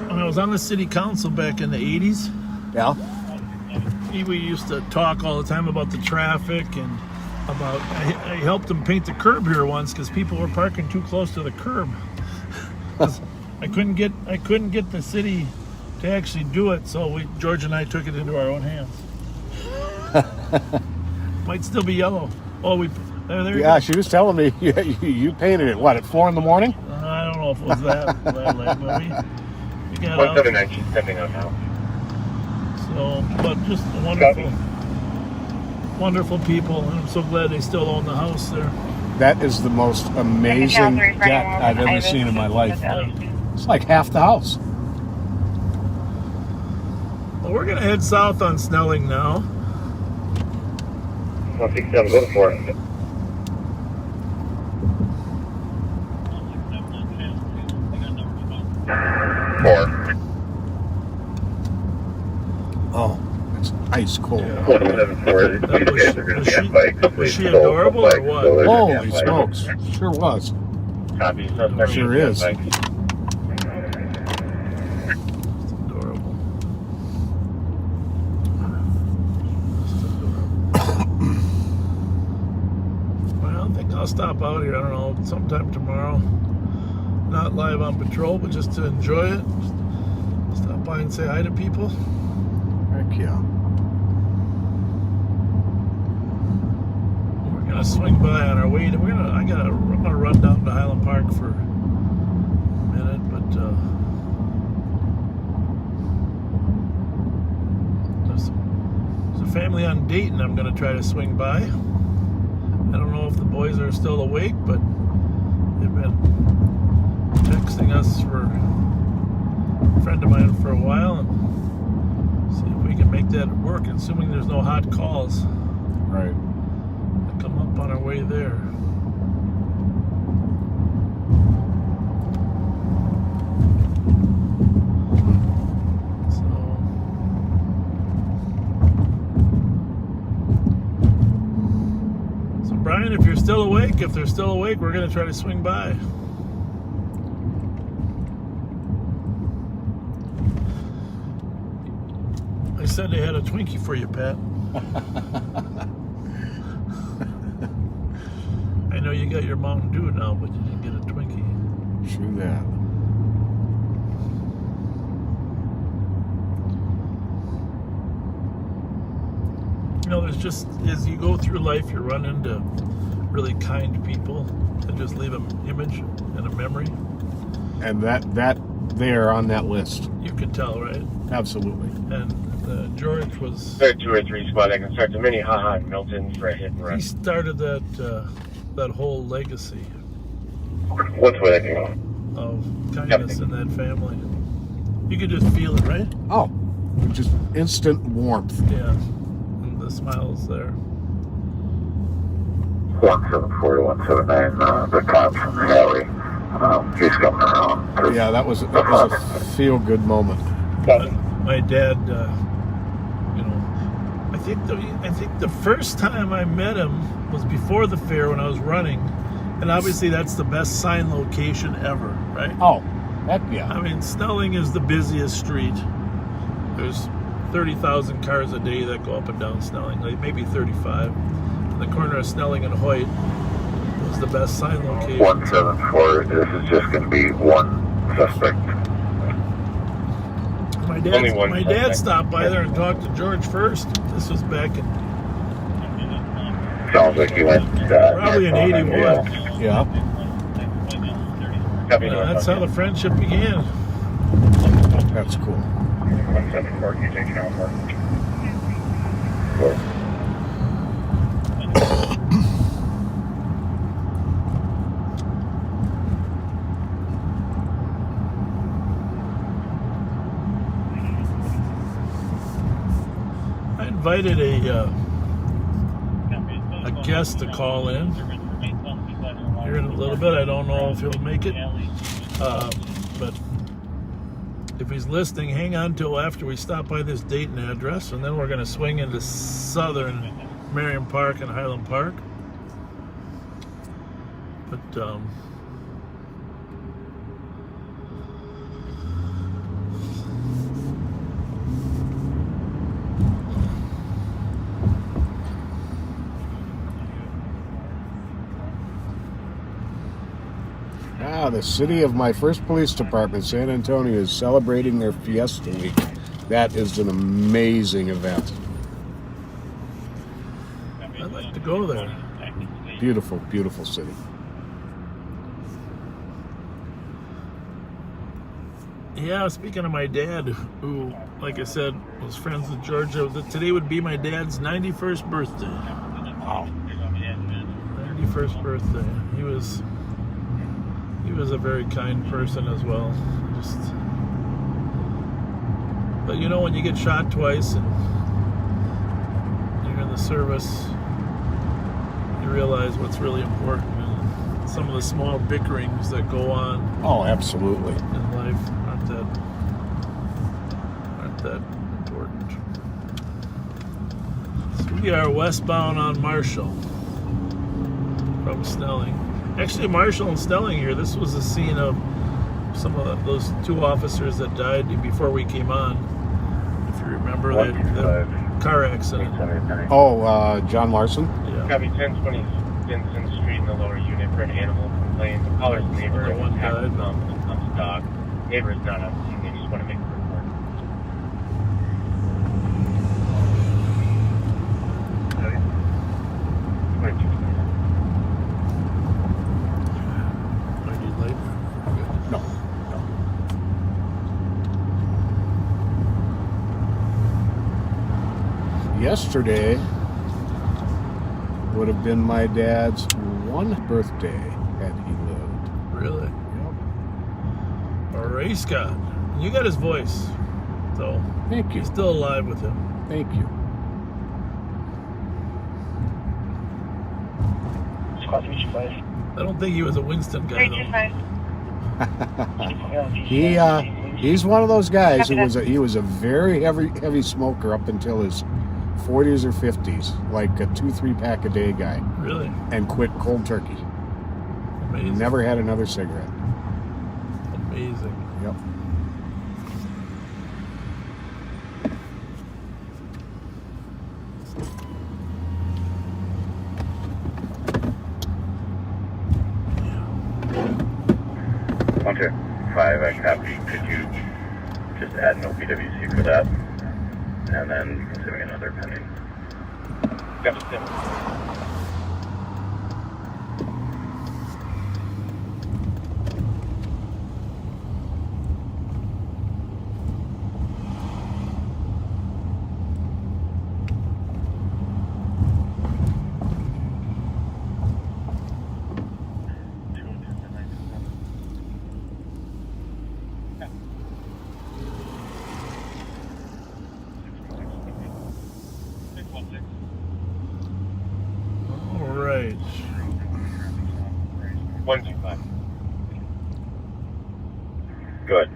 when I was on the city council back in the 80s, Yeah. we used to talk all the time about the traffic and about. I helped them paint the curb here once because people were parking too close to the curb. I couldn't get the city to actually do it, so George and I took it into our own hands. Might still be yellow. Oh, there you Yeah, go. she was telling me you painted it, what, at 4 in the morning? I don't know if it was that late, but we got out. 179, she's stepping out now. So, but just wonderful people, and I'm so glad they still own the house there. That is the most amazing deck I've ever seen in my life. It's like half the house. Well, we're gonna head south on Snelling now. 167, go for it. Oh, it's ice cold. Was she adorable or what? Holy smokes. Sure was. Copy. Sure is. I'll stop out here, I don't know, sometime tomorrow. Not live on patrol, but just to enjoy it. Just stop by and say hi to people. Heck yeah. We're gonna swing by on our way. I'm gonna run down to Highland Park for a minute, but there's a family on Dayton I'm going to try to swing by. I don't know if the boys are still awake, but they've been texting us for a friend of mine for a while and see if we can make that work, assuming there's no hot calls. Right. We'll come up on our way there. So Brian, if you're still awake, if they're still awake, we're going to try to swing by. I said they had a Twinkie for you, Pat. I know you got your Mountain Dew now, but you didn't get a Twinkie. True that. You know, there's just, as you go through life, you run into really kind people that just leave an image and a memory. And that they are on that list. You can tell, right? Absolutely. And George was... Third 2 or 3 squad that can start the mini haha in Milton for a hit and He run. started that whole legacy What's with it? of kindness in that family. You could just feel it, right? Oh, just instant warmth. Yeah. And the smiles there. 174 to 179, the cops from Haley. He's coming around. Yeah, that was a feel-good moment. My dad, you know, I think the first time I met him was before the fair when I was running, and obviously that's the best sign location ever, right? Oh, heck yeah. I mean, Snelling is the busiest street. There's 30,000 cars a day that go up and down Snelling, like maybe 35. And the corner of Snelling and Hoyt was the best sign location. 174, this is just going to be one suspect. My dad stopped by there and talked to George first. This was back in... Sounds like he went... probably in 81. Yeah. That's how the friendship began. That's cool. 174, can you take it out for? I invited a guest to call in here in a little bit. I don't know if he'll make it, but if he's listening, hang on till after we stop by this Dayton address, and then we're going to swing into southern Marion Park and Highland Park. But the city of my first police department, San Antonio, is celebrating their Fiesta Week. That is an amazing event. I'd like to go there. Beautiful, beautiful city. Yeah, speaking of my dad, who, like I said, was friends with Georgia, today would be my dad's 91st birthday. Wow. 91st birthday. He was a very kind person as well. But you know, when you get shot twice and you're in the service, you realize what's really important, and some of the small bickerings that go on. Oh, absolutely. In life aren't that important. So we are westbound on Marshall from Snelling. Actually, Marshall and Snelling here, this was the scene of some of those 2 officers that died before we came on. If you remember the car accident. Oh, John Larson? Yeah. Copy 1020 Vincent Street in the lower unit for an animal complaint. The caller's neighbor One died. comes dog. Neighbor is not on scene. They just want to make a report. No. yesterday would have been my dad's 100th birthday had he lived. Really? Yep. A race god. You got his voice, so thank you. You're still alive with him. Thank you. I don't think he was a Winston guy though. He's one of those guys who was a very heavy smoker up until his 40s or 50s, like a 2-3 pack a day guy. Really? And quit cold turkey. Amazing. Never had another cigarette. Amazing. Yep. One, 2, 5, I copy. Could you just add an OPWC for that? And then assuming another pending. Got it, All right. 125. Good.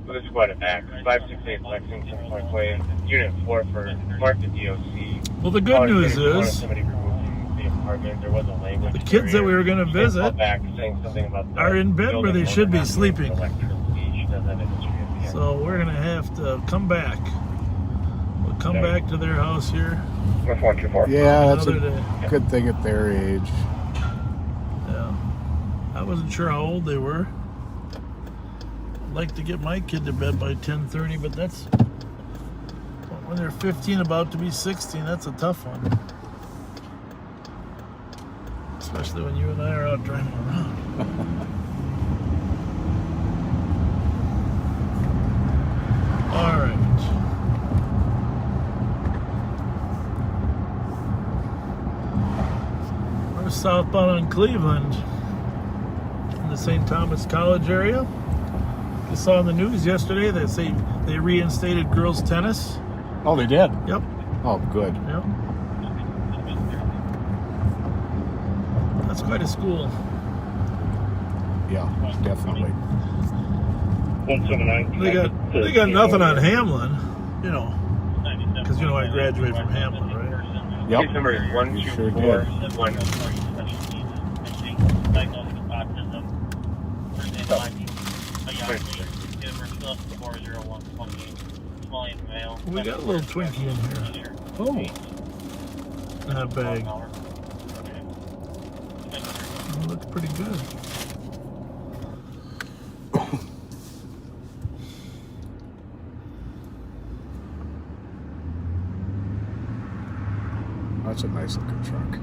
So this is quite a back. 568 Lexington Parkway, Unit 4 for mark the DOC. Well, the good news is somebody removing the apartment. There was a language. the kids that we were going to visit back saying something about are in bed where they should be sleeping. She does have a history of the So we're going to have to come back. We'll come back to their house here. Yeah, that's Another a day. good thing at their age. Yeah. I wasn't sure how old they were. I'd like to get my kid to bed by 10:30, but that's when they're 15, about to be 16. That's a tough one. Especially when you and I are out driving around. All right. We're southbound on Cleveland in the St. Thomas College area. I saw in the news yesterday that they reinstated girls tennis. Oh, they did? Yep. Oh, good. Yep. That's quite a school. Yeah, definitely. 179. They got nothing on Hamlin, you know, because I graduated from Hamlin, right? Yep. Case number is You sure 124. We got a little Twinkie in here. Oh, that bag. Oh, looks pretty good. That's a nice looking truck.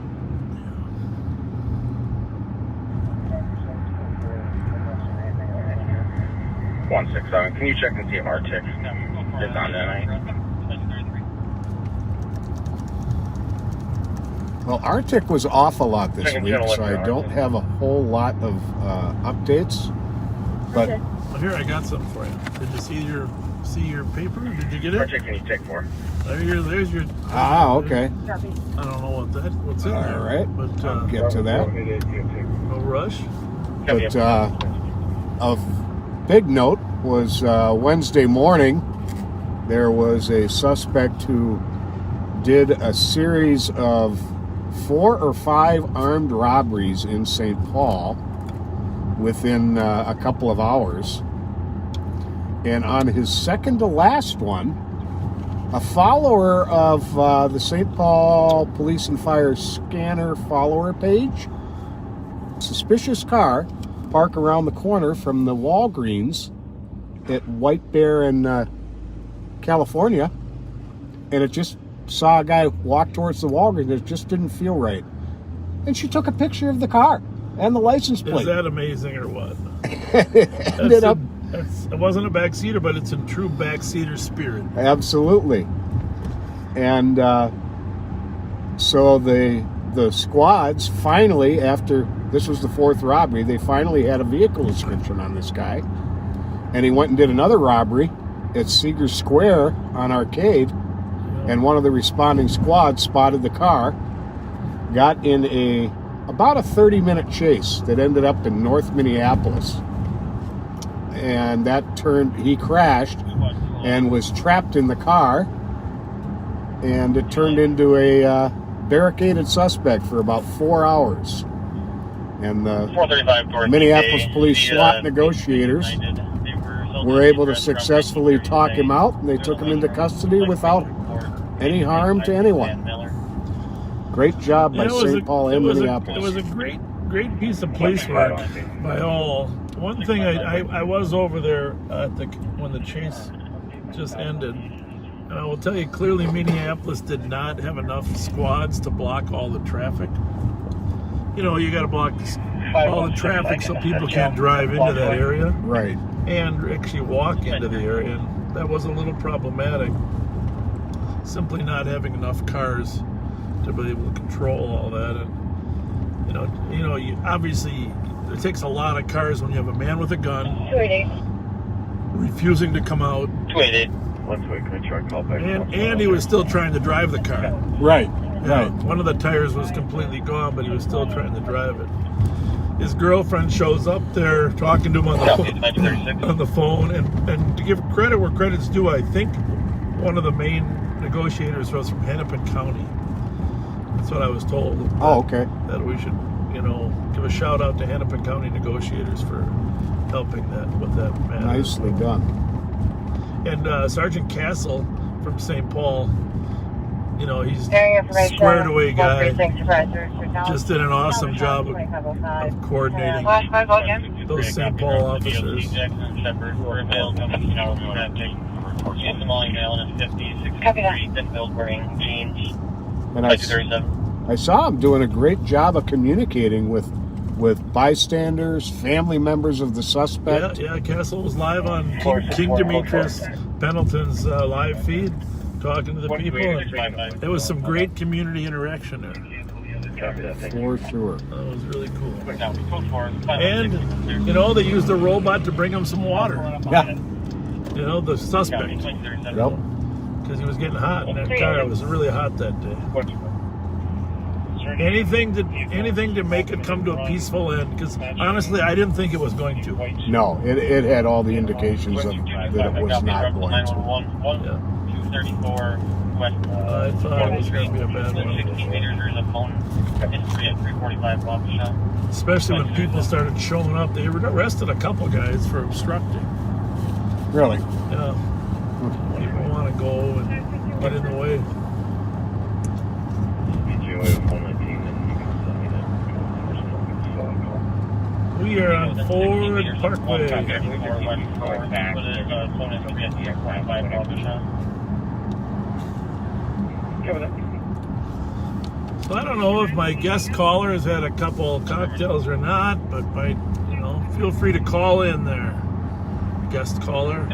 167. Can you check and see if Arctic is on tonight? Well, Arctic was off a lot this Second week, channel so I left, don't Arctic. have a whole lot of updates. But Well, here I got something for you. Did you see your paper? Did you get it? Arctic, can you take 4? There's your. okay. I don't know what's in there. All right. But I'll get to that. no rush. But of big note was Wednesday morning, there was a suspect who did a series of 4 or 5 armed robberies in St. Paul within a couple of hours. And on his second to last one, a follower of the St. Paul Police and Fire scanner follower page, suspicious car parked around the corner from the Walgreens at White Bear in California, and it just saw a guy walk towards the Walgreens. It just didn't feel right, and she took a picture of the car and the license plate. Is that amazing or what? It it wasn't a backseater, but it's in true backseater spirit. Absolutely. And so the squads finally, after this was the 4th robbery, they finally had a vehicle description on this guy. And he went and did another robbery at Seeger Square on Arcade. And one of the responding squads spotted the car, got in about a 30-minute chase that ended up in North Minneapolis. And he crashed and was trapped in the car. And it turned into a barricaded suspect for about 4 hours. And the Minneapolis police SWAT negotiators were able to successfully talk him out, and they took him into custody without any harm to anyone. Great job by St. Paul and Minneapolis. It was a great piece of police work by all. One thing, I was over there when the chase just ended, and I will tell you clearly, Minneapolis did not have enough squads to block all the traffic. You know, you got to block all the traffic so people can't drive into that area. Right. And actually walk into the area, and that was a little problematic. Simply not having enough cars to be able to control all that, and obviously it takes a lot of cars when you have a man with a gun refusing to come out. 288. One way, can I try call back? And he was still trying to drive the car. Right. Right. One of the tires was completely gone, but he was still trying to drive it. His girlfriend shows up there talking to him on the phone, and to give credit where credit's due, I think one of the main negotiators was from Hennepin County. That's what I was told. Oh, okay. That we should, give a shout out to Hennepin County negotiators for helping with that matter. Nicely done. And Sergeant Castle from St. Paul, he's a squared away guy. Just did an awesome job of coordinating those St. Paul officers. And I saw him doing a great job of communicating with bystanders, family members of the suspect. Yeah, Castle was live on King Demetrius Pendleton's live feed, talking to the people. There was some great community interaction there. For sure. That was really cool. And, they used a robot to bring him some water. Yeah. The suspect. Yep. Because he was getting hot in that car. It was really hot that day. Anything to make it come to a peaceful end, because honestly, I didn't think it was going to. No, it had all the indications that it was not going to. Yeah. I thought it was going to be a bad one. Especially when people started showing up. They arrested a couple guys for obstructing. Really? Yeah. People want to go and get in the way. We are on Ford Parkway. So I don't know if my guest caller has had a couple cocktails or not, but feel free to call in there, guest caller.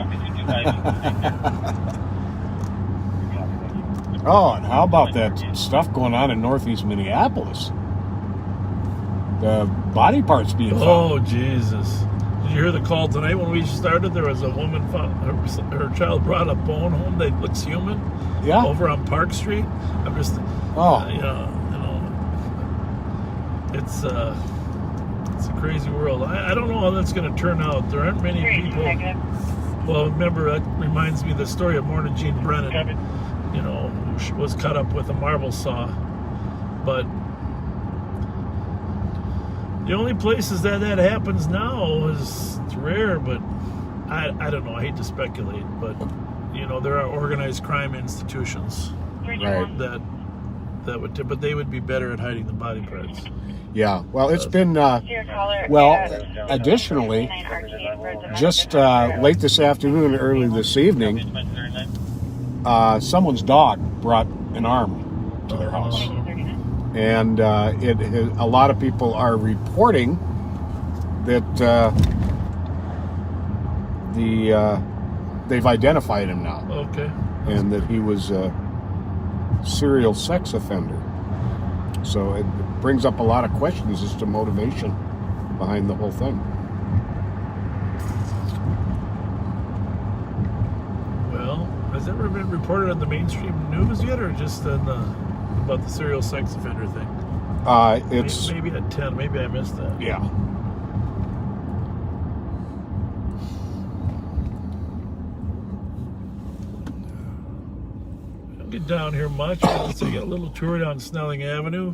Oh, and how about that stuff going on in Northeast Minneapolis? The body parts being found. Oh, Jesus. Did you hear the call tonight when we started? There was a woman found, her child brought a bone home that looks human. Yeah. Over on Park Street. I'm just, it's a crazy world. I don't know how that's going to turn out. There aren't many people. Well, remember, that reminds me of the story of Morna Jean Brennan, who was cut up with a marble saw. But the only places that happens now it's rare, but I don't know. I hate to speculate, but there are organized crime institutions that would, but they would be better at hiding the body parts. Yeah. Well, it's been additionally, just late this afternoon, early this evening, someone's dog brought an arm to their house. And a lot of people are reporting that they've identified him now. Okay. And that he was serial sex offender. So it brings up a lot of questions as to motivation behind the whole thing. Well, has that ever been reported on the mainstream news yet, or just on about the serial sex offender thing? It's maybe at 10. Maybe I missed that. Yeah. Get down here much. So you get a little tour down Snelling Avenue.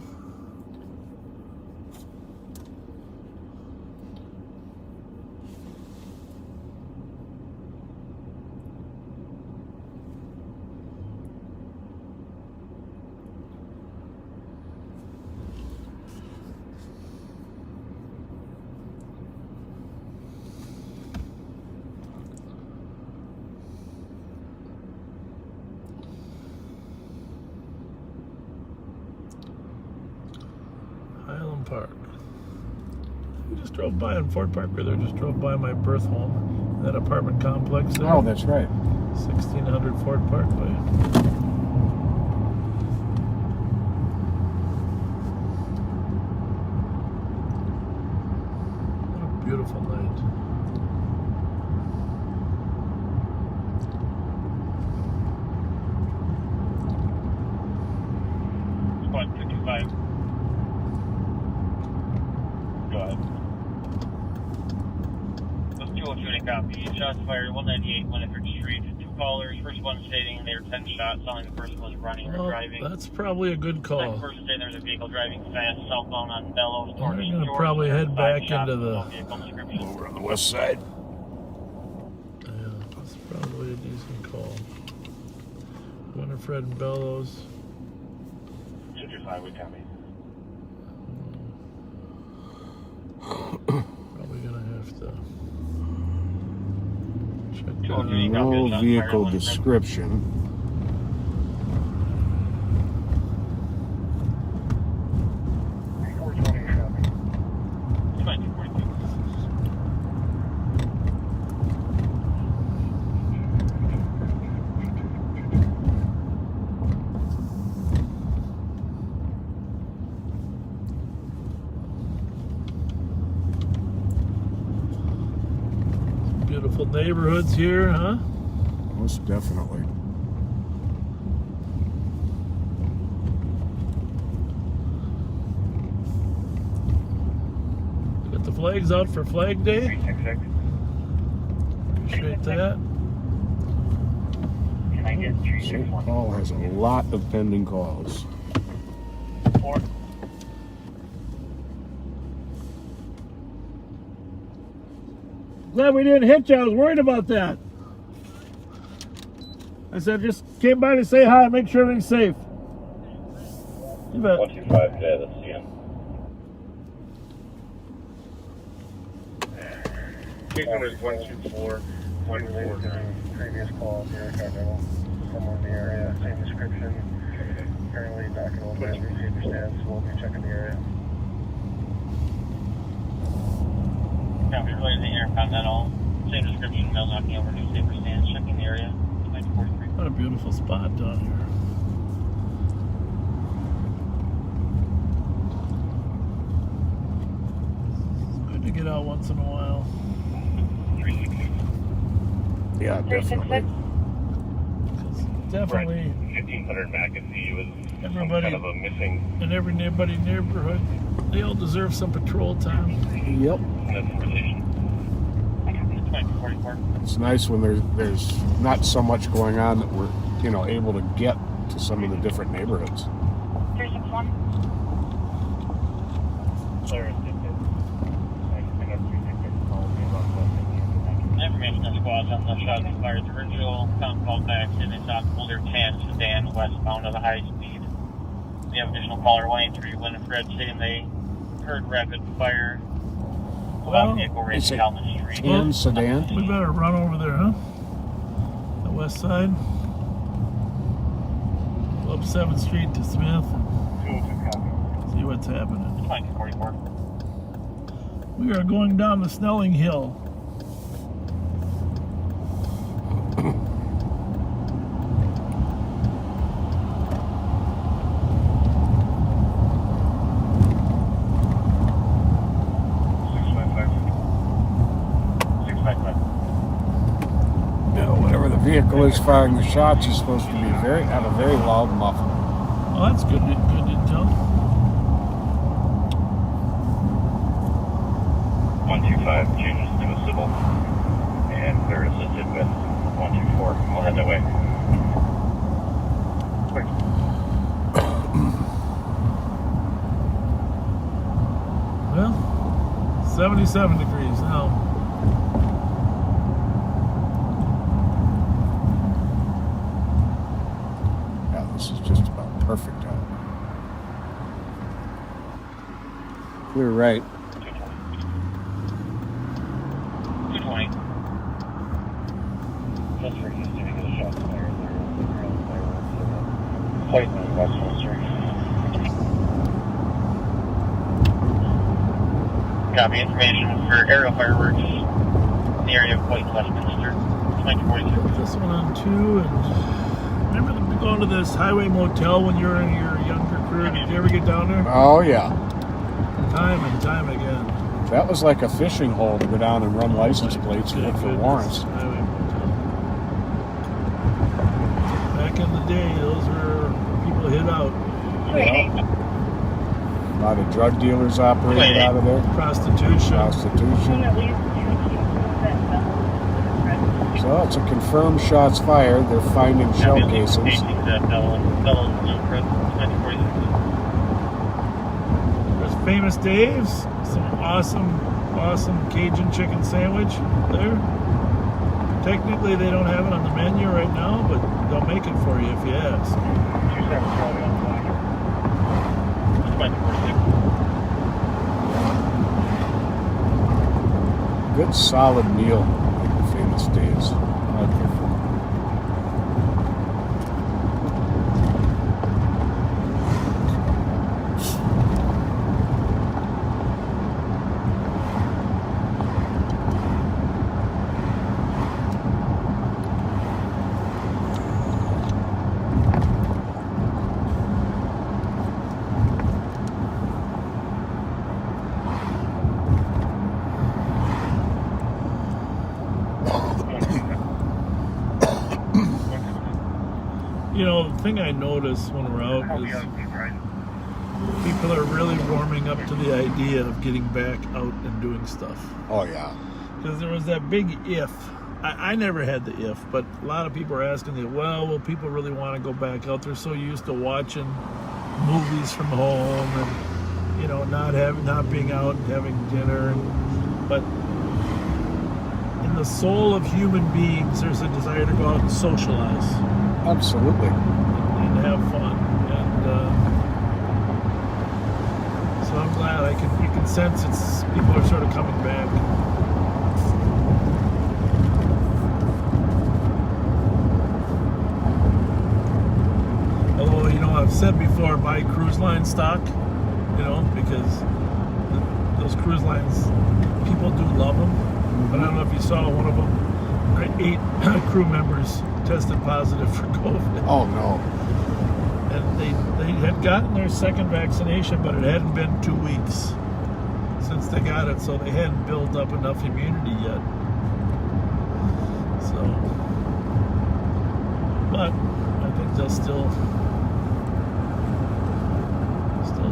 Park. We just drove by on Fort Park. There, just drove by my birth home, that apartment complex there. Oh, that's right. 1600 Fort Parkway. What a beautiful night. Squad 55. Go ahead. Let's do a tuning copy. Shots fired, 198 Winifred Street. 2 callers. First one stating they were 10 shots, telling the person was running or driving. That's probably a good call. Second person saying there's a vehicle driving fast, southbound on Bellows. We're going to probably head back into the... Over on the west side. Yeah, that's probably a decent call. Winifred and Bellows. 55 would copy. Probably gonna have to check that out. No vehicle description. Beautiful neighborhoods here, huh? Most definitely. Got the flags out for Flag Day. Appreciate that. St. Paul has a lot of pending calls. 4. Glad we didn't hit you. I was worried about that. I said, just came by to say hi, make sure everything's safe. You bet. 125, yeah, let's see him. Case number is 124. 149. Previous call, Derek Carmelo, somewhere in the area, same description. Apparently knocking on the receiver stands, so we'll be checking the area. Yeah, we're related to Intercontinental. Same description, male knocking over newspaper stands, checking the area. 1943. What a beautiful spot down here. It's good to get out once in a while. Yeah, definitely. Definitely. 1500 McAfee was everybody, kind of a missing. In every neighborhood, they all deserve some patrol time. Yep. Relation. It's nice when there's not so much going on that we're able to get to some of the different neighborhoods. 361. Information on squads on the shots fired. The original town called back and they saw older tan sedan westbound at a high speed. We have additional caller 183 Winifred saying they heard rapid fire. Vehicle racing down the street. Tan sedan. We better run over there, huh? The west side. Go up 7th Street to Smith. See what's happening. 1944. We are going down the Snelling Hill. sprinkler's firing the shots, you're supposed to be have a very loud muffle. Oh, that's good intel. 125 changes to a civil, and clear assisted with 124. I'll head that way. Well, 77 degrees now. Yeah, this is just about perfect out. Clear right. 220. Just for Houston to get a shot fired there. Quite in Westminster. Copy. Information for aerial fireworks in the area of White Westminster. 2042. Put this one on too, and remember going to this highway motel when you were in your younger career? Did you ever get down there? Oh, yeah. Time and time again. That was like a fishing hole to go down and run license plates and look for warrants. Highway motel. Back in the day, those were people hid out. Yeah. A lot of drug dealers operated out of there. Prostitution. So it's a confirmed shots fired. They're finding shell cases. There's Famous Dave's. Some awesome Cajun chicken sandwich there. Technically, they don't have it on the menu right now, but they'll make it for you if you ask. Good solid meal at the Famous Dave's. I like their food. You know, the thing I notice when we're out is people are really warming up to the idea of getting back out and doing stuff. Oh, yeah. Because there was that big if. I never had the if, but a lot of people are asking the, well, will people really want to go back out? They're so used to watching movies from home and, you know, not being out and having dinner. But in the soul of human beings, there's a desire to go out and socialize. Absolutely. And have fun. And so I'm glad you can sense people are sort of coming back. Although, you know, I've said before, buy cruise line stock, you know, because those cruise lines, people do love them. But I don't know if you saw one of them, 8 crew members tested positive for COVID. Oh, no. And they had gotten their second vaccination, but it hadn't been 2 weeks since they got it, so they hadn't built up enough immunity yet. So, but I think they'll still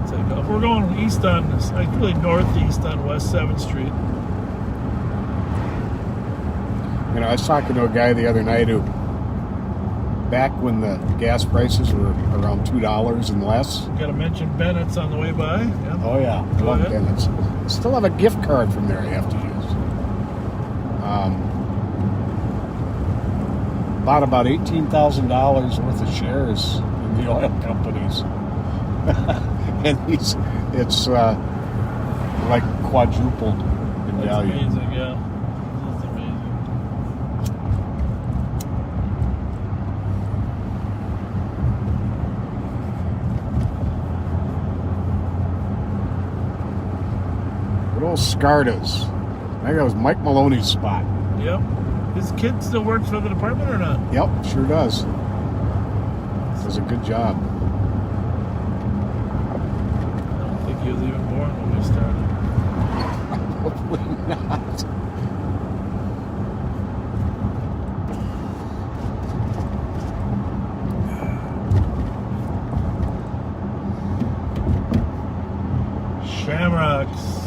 take off. We're going east on, like really northeast on West 7th Street. You know, I was talking to a guy the other night who, back when the gas prices were around $2 and less. Got to mention Bennett's on the way by. Yeah. Oh, yeah. I love Bennett's. I still have a gift card from there I have to use. Bought about $18,000 worth of shares in the oil companies. And it's like quadrupled in value. That's amazing, yeah. That's amazing. Good old Scardas. I think that was Mike Maloney's spot. Yep. His kid still works for the department or not? Yep, sure does. Does a good job. I don't think he was even born when we started. Probably not. docks.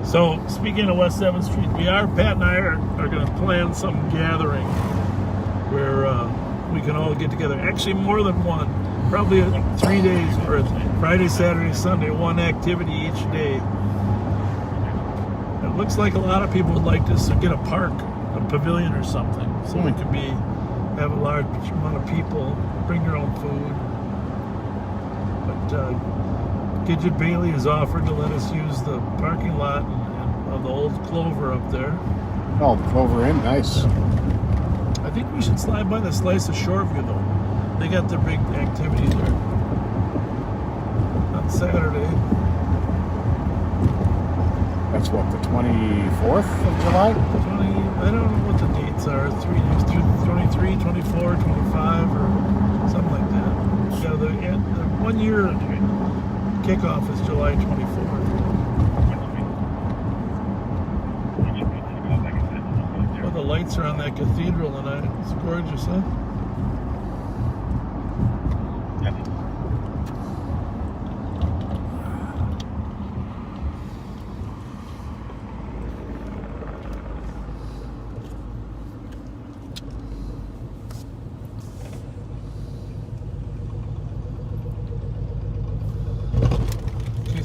So, speaking of West 7th Street, Pat and I are going to plan some gathering where we can all get together. Actually, more than one. Probably 3 days worth. Friday, Saturday, Sunday, one activity each day. It looks like a lot of people would like to get a park, a pavilion or something, so we could have a large amount of people, bring your own food. But Gidget Bailey has offered to let us use the parking lot of the old Clover up there. Oh, the Clover Inn, nice. I think we should slide by the Slice of Shoreview, though. They got their big activity there on Saturday. That's what, the 24th of July? 20, I don't know what the dates are. 23, 24, 25, or something like that. Yeah, the 1 year kickoff is July 24th. Well, the lights are on that cathedral tonight. It's gorgeous, huh?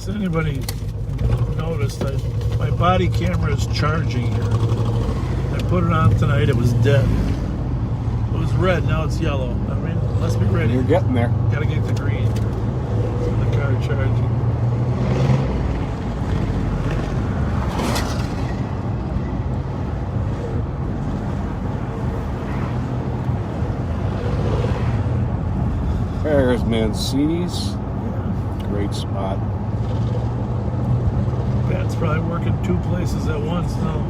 Anybody noticed that my body camera is charging here. I put it on tonight, it was dead. It was red, now it's yellow. I mean, let's be ready. You're getting there. Gotta get the green. The car charging. There's Mancini's. Great spot. Pat's probably working 2 places at once now.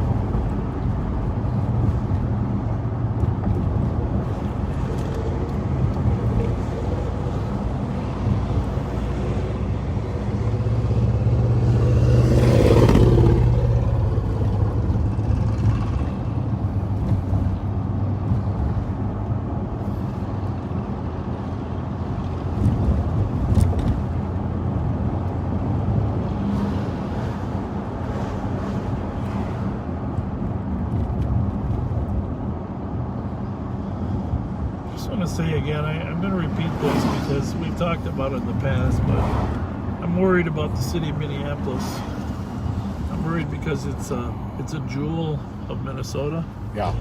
Say again, I'm going to repeat this because we've talked about it in the past, but I'm worried about the city of Minneapolis. I'm worried because it's a jewel of Minnesota. Yeah.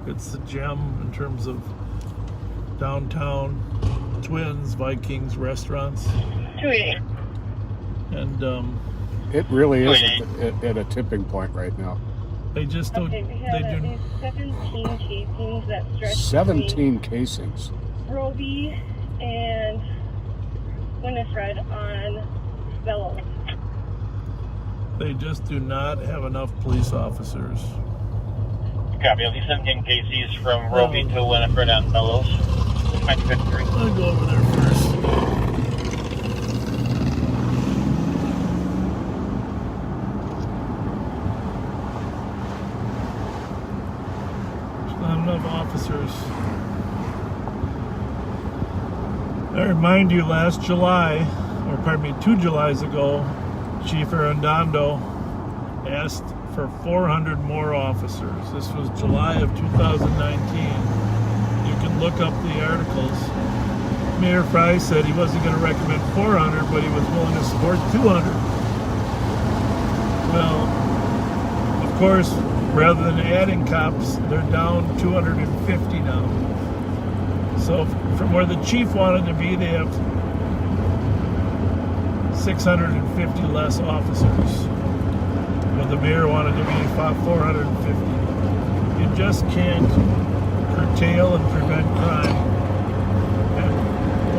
It's a gem in terms of downtown, Twins, Vikings, restaurants. And it really is at a tipping point right now. They just don't. Okay, we have they do. 17 casings that stretch 17 casings. Roby and Winifred on Bellows. They just do not have enough police officers. Copy. I'll be 17 KCs from Roby to Winifred on Bellows. I'll go over there first. Not enough officers. I remind you, last July, or pardon me, 2 Julys ago, Chief Arredondo asked for 400 more officers. This was July of 2019. You can look up the articles. Mayor Fry said he wasn't going to recommend 400, but he was willing to support 200. Well, of course, rather than adding cops, they're down 250 now. So from where the chief wanted to be, they have 650 less officers. But the mayor wanted to be 450. You just can't curtail and prevent crime. And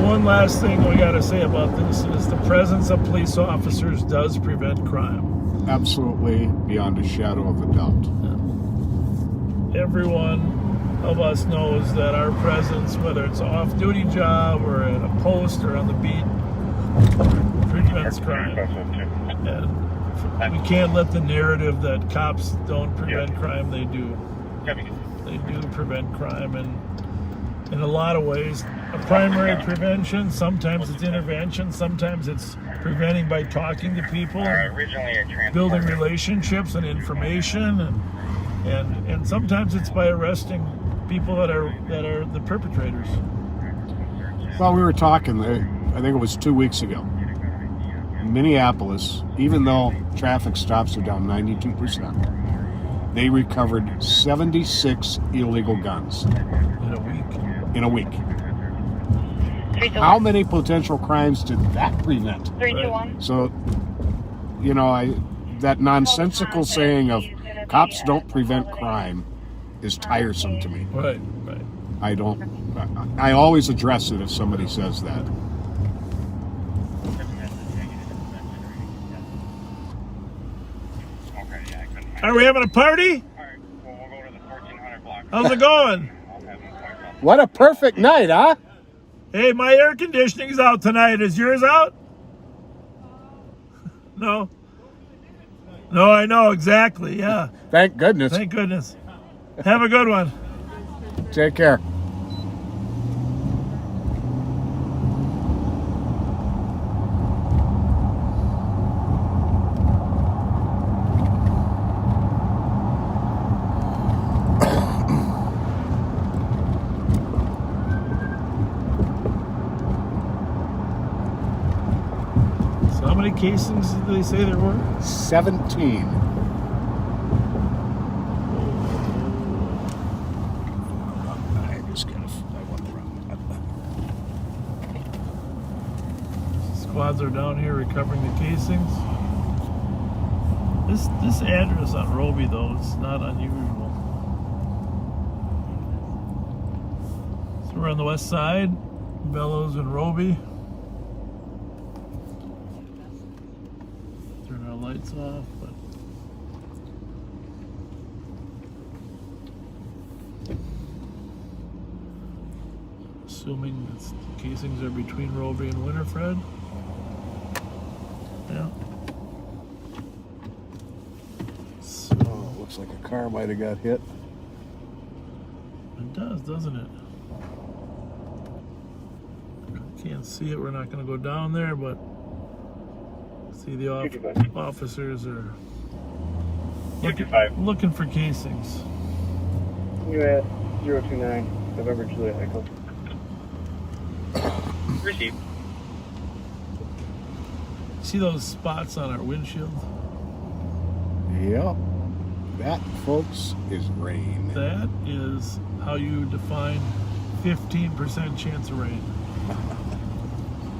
one last thing we got to say about this is the presence of police officers does prevent crime. Absolutely, beyond a shadow of a doubt. Everyone of us knows that our presence, whether it's an off-duty job or at a post or on the beat, prevents crime. And we can't let the narrative that cops don't prevent crime. They do. They do prevent crime. And in a lot of ways. A primary prevention, sometimes it's intervention, sometimes it's preventing by talking to people, and building relationships and information, and sometimes it's by arresting people that are the perpetrators. Well, we were talking, I think it was 2 weeks ago. In Minneapolis, even though traffic stops are down 92%, they recovered 76 illegal guns in a week. How many potential crimes did that prevent? 3, 2, 1. So, you know, that nonsensical saying of cops don't prevent crime is tiresome to me. Right. I always address it if somebody says that. Are we having a party? How's it going? What a perfect night, huh? Hey, my air conditioning's out tonight. Is yours out? No. No, I know, exactly, yeah. Thank goodness. Thank goodness. Have a good one. Take care. So how many casings did they say there were? 17. Squads are down here recovering the casings. This address on Roby, though, it's not unusual. So we're on the west side, Bellows and Roby. Turn our lights off, but assuming the casings are between Roby and Winifred. Yeah. Oh, looks like a car might have got hit. It does, doesn't it? Can't see it. We're not going to go down there, but see the officers are looking for casings. US 029, November Juliet Echo. Received. See those spots on our windshield? Yep. That, folks, is rain. That is how you define 15% chance of rain.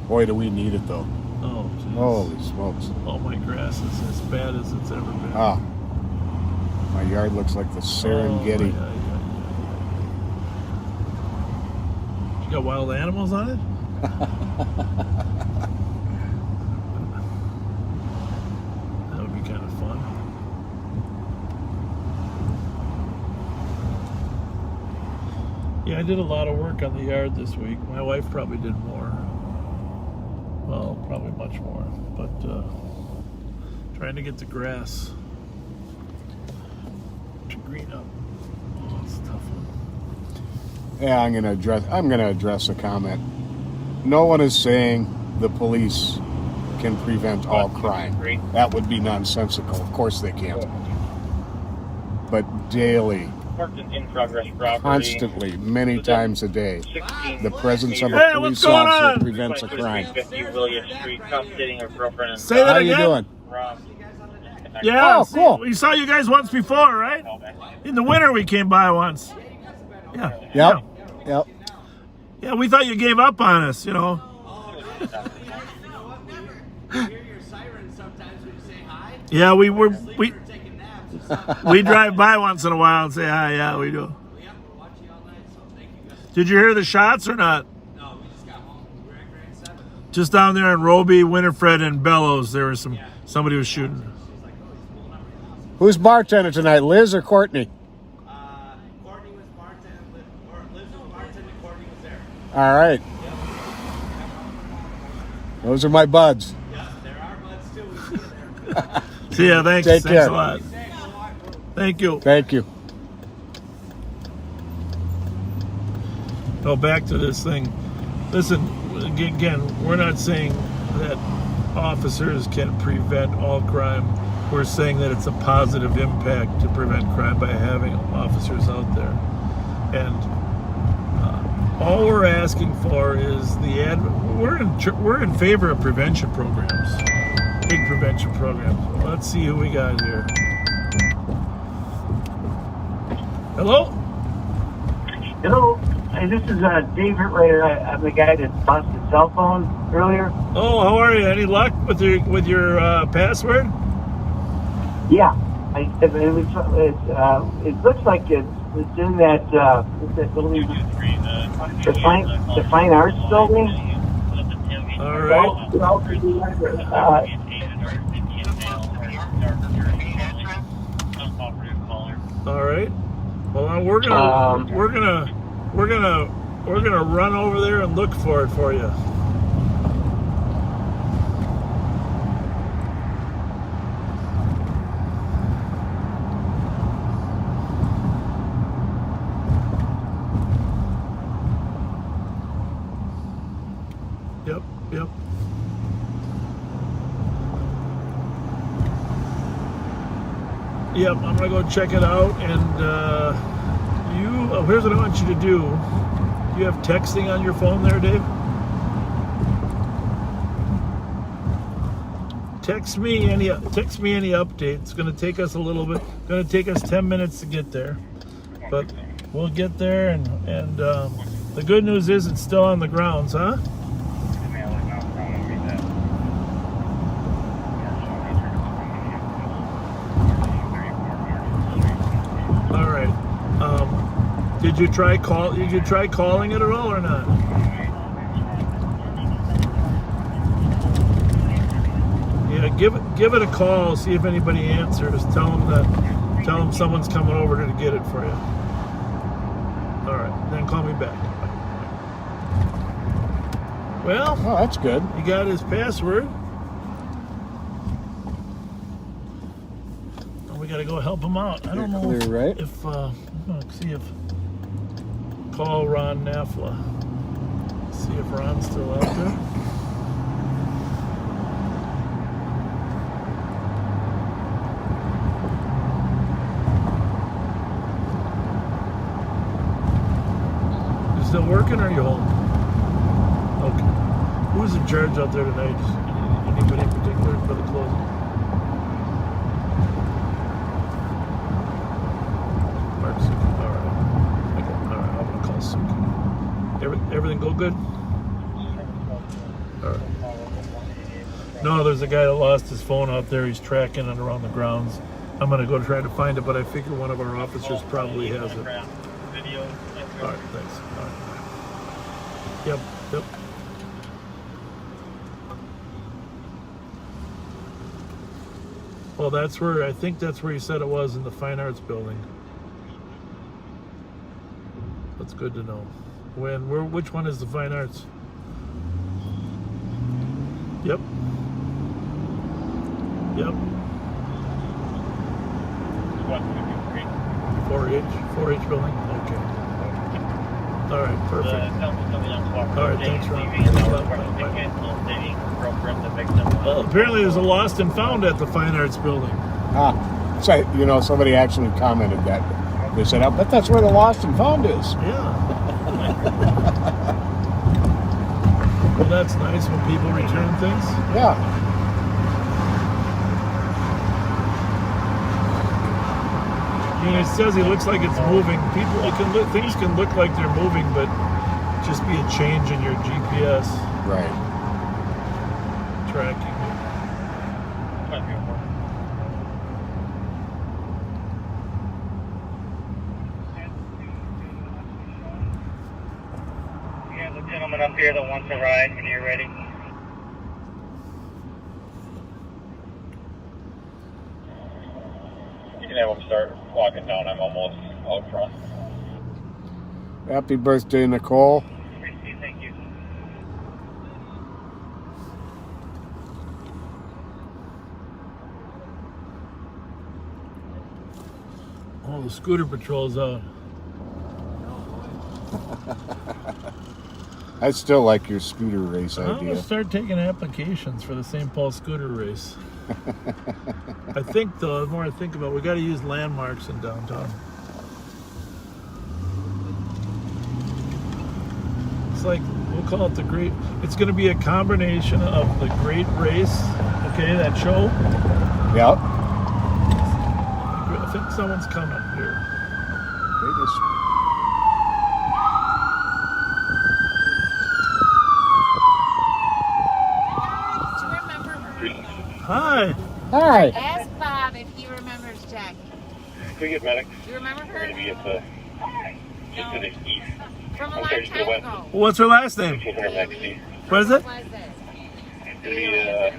Boy, do we need it, though. Oh, geez. Holy smokes. Oh, my grass is as bad as it's ever been. Ah. My yard looks like the Serengeti. Oh, yeah. You got wild animals on it? That would be kind of fun. Yeah, I did a lot of work on the yard this week. My wife probably did more. Well, probably much more. But trying to get the grass to green up. Oh, it's a tough one. Yeah, I'm gonna address a comment. No one is saying the police can prevent all crime. That would be nonsensical. Of course they can't. But daily, In progress property. constantly, many times a day, the presence of a Hey, police what's going officer on? prevents a crime. 50 Williams Street, cop sitting a girlfriend and Say that How again? you doing? Rob. Yeah. Oh, cool. We saw you guys once before, right? In the winter we came by once. Yeah. Yep. Yep. Yeah, we thought you gave up on us, you know. Yeah, we drive by once in a while and say hi. Yeah, we do. Did you hear the shots or not? No, we just got home. We were at Grand 7. Just down there in Roby, Winifred, and Bellows, there was somebody was shooting. Who's bartender tonight, Liz or Courtney? Courtney was bartending, or Liz was bartending, Courtney was there. All right. Those are my buds. Yeah, there are buds too. We see you there. See ya, thanks. Take Thanks care. a lot. Thank you. Thank you. Oh, back to this thing. Listen, again, we're not saying that officers can prevent all crime. We're saying that it's a positive impact to prevent crime by having officers out there. And all we're asking for is we're in favor of prevention programs, big prevention programs. Let's see who we got here. Hello? Hello. Hey, this is David Rader. I'm the guy that lost his cell phone earlier. Oh, how are you? Any luck with your password? Yeah. It looks like it's in that building, the fine arts building. All right. All right. Well, we're gonna run over there and look for it for you. Yep. Yep, I'm gonna go check it out, and here's what I want you to do. You have texting on your phone there, Dave? Text me any updates. It's gonna take us a little bit. Gonna take us 10 minutes to get there, but we'll get there. And the good news is it's still on the grounds, huh? All right. Did you try calling it at all or not? Yeah, give it a call. See if anybody answers. Tell them someone's coming over to get it for you. All right, then call me back. Well, oh, that's good. You got his password. We got to go help him out. I don't know if I'm gonna see if call Ron Nafla. See if Ron's still out there. You still working or are you home? Okay. Who's in charge out there tonight? Anybody in particular for the closing? Everything go good? All right. No, there's a guy that lost his phone out there. He's tracking it around the grounds. I'm going to go try to find it, but I figure one of our officers probably has it. All right, thanks. All right. Yep. Well, I think that's where he said it was, in the Fine Arts Building. That's good to know. Which one is the Fine Arts? Yep. 4H building? Okay. All right, perfect. All right, thanks, Ron. Well, apparently there's a lost and found at the Fine Arts Building. So, somebody actually commented that. They said, I bet that's where the lost and found is. Yeah. Well, that's nice when people return things. Yeah. It says he looks like it's moving. Things can look like they're moving, but just be a change in your GPS. Right. Tracking. Gentleman up here that wants a ride when you're ready. You can have him start walking down. I'm almost out front. Happy birthday, Nicole. Thank you. Oh, the scooter patrol's out. I still like your scooter race I'm idea. gonna start taking applications for the St. Paul scooter race. I think, though, the more I think about it, we got to use landmarks in downtown. It's like, we'll call it the Great. It's going to be a combination of the Great Race, okay, that show. Yep. I think someone's coming here. Hi. Hi. Ask Bob if he remembers Jackie. Can we get medics? Do you remember We're her? going to be at the, just to the east. From a I'm long sorry, just to the time west. ago. What's her last name? 1500 next east. What is it? What was it? It's going to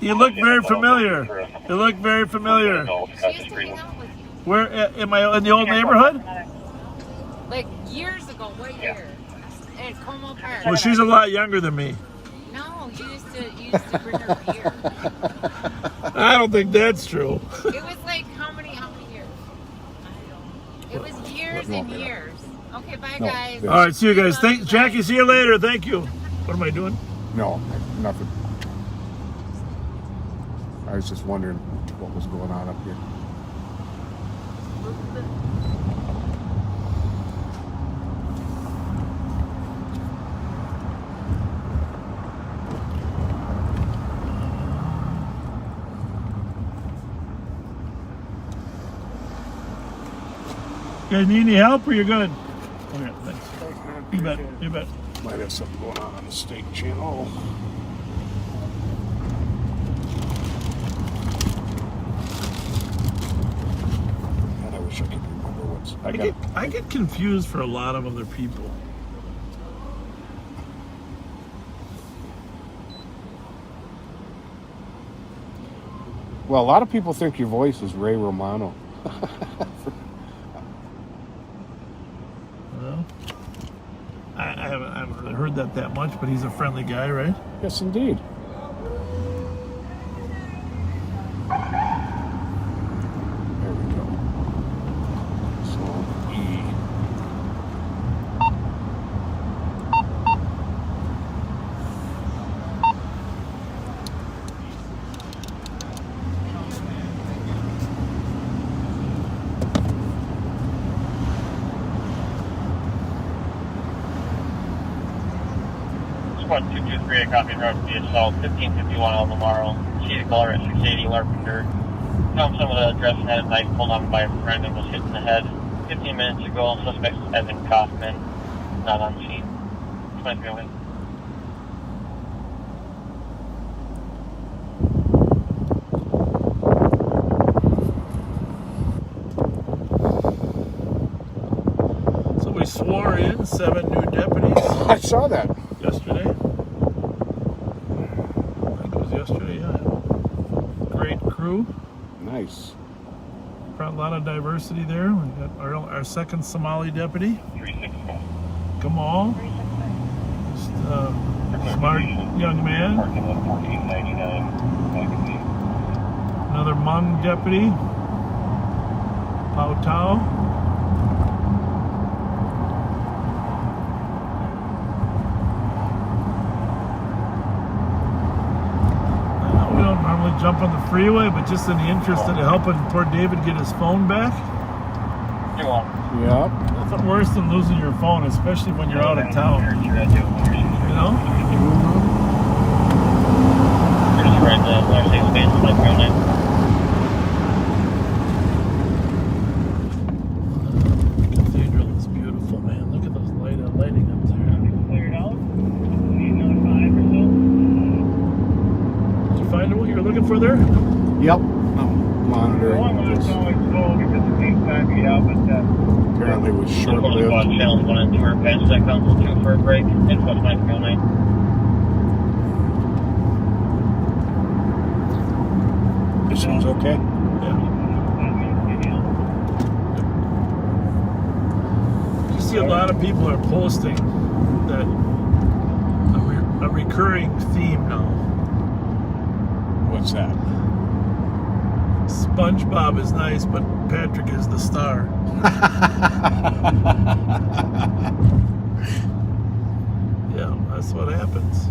be, You look very familiar. You look very familiar. She used to hang out with you. Where am I in the old neighborhood? Like years ago. What year? At Como Park. Well, she's a lot younger than me. No, you used to bring her here. I don't think that's true. It was like how many years? It was years and years. Okay, bye guys. All right, see you guys. Jackie, see you later. Thank you. What am I doing? No, nothing. I was just wondering what was going on up here. You guys need any help or you're good? Okay, thanks. You bet. You bet. Might have something going on the state channel. God, I wish I could remember what's. I get confused for a lot of other people. Well, a lot of people think your voice is Ray Romano. Well, I haven't really heard that much, but he's a friendly guy, right? Yes, indeed. There we go. So, E. Squad 223, copy route to be assault, 1551 Albemarle, sheet of color at 680 Larpenter. Found some of the address and had a knife pulled on by a friend and was hit in the head. 15 minutes ago, suspect is Evan Kaufman, not on scene. 23 away. So we swore in 7 new deputies. I saw that. Yesterday. I think it was yesterday, yeah. Great crew. Nice. Brought a lot of diversity there. We got our second Somali deputy. Kamal. Just a smart young man. Another Hmong deputy. Pao Tao. We don't normally jump on the freeway, but just in the interest of helping poor David get his phone back. Yep. Nothing worse than losing your phone, especially when you're out of town. You know? Cathedral is beautiful, man. Look at those lighting up there. Cleared out. Need another 5 or so. Did you find what you were looking for there? Yep. Monitoring. Apparently it was short-lived. Challenge 1 and 2 are past that council 2 for a break. Info 909. Everything's okay? You see a lot of people are posting that a recurring theme now. What's that? SpongeBob is nice, but Patrick is the star. That's what happens.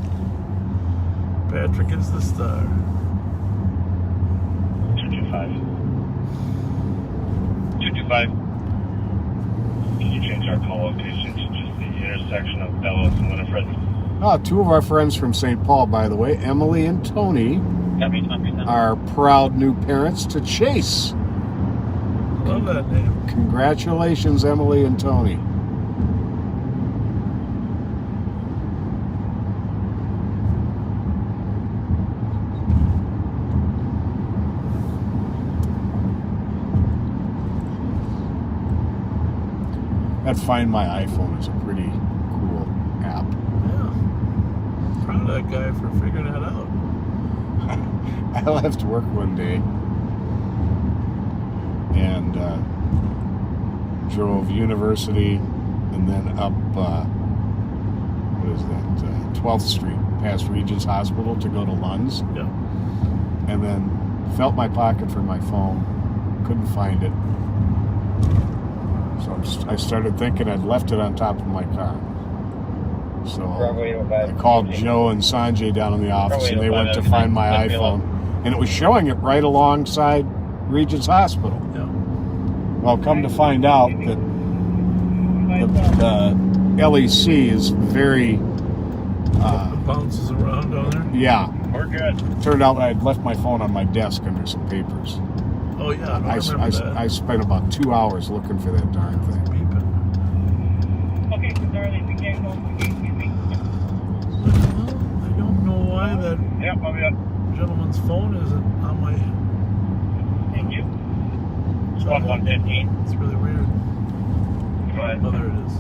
Patrick is the star. 225. 225. Can you change our call location to just the intersection of Bellows and Winifred? Two of our friends from St. Paul, by the way, Emily and Tony, are proud new parents to Chase. Love that name. Congratulations, Emily and Tony. That Find My iPhone is a pretty cool app. Yeah. Proud of that guy for figuring that out. I left work one day and drove University and then up, 12th Street, past Regents Hospital to go to Lund's. Yeah. And then felt my pocket for my phone, couldn't find it. So I started thinking I'd left it on top of my car. So I called Joe and Sanjay down in the office, and they went to find my iPhone, and it was showing it right alongside Regents Hospital. Yeah. Well, come to find out that the LEC is very... it bounces around down there? Yeah. We're good. Turned out I'd left my phone on my desk under some papers. Oh, yeah, I remember that. I spent about 2 hours looking for that darn thing. Okay, so darling, we can't go. I don't know why that gentleman's phone isn't on my... Thank you. It's 115. It's really weird. Go ahead. Oh, there it is.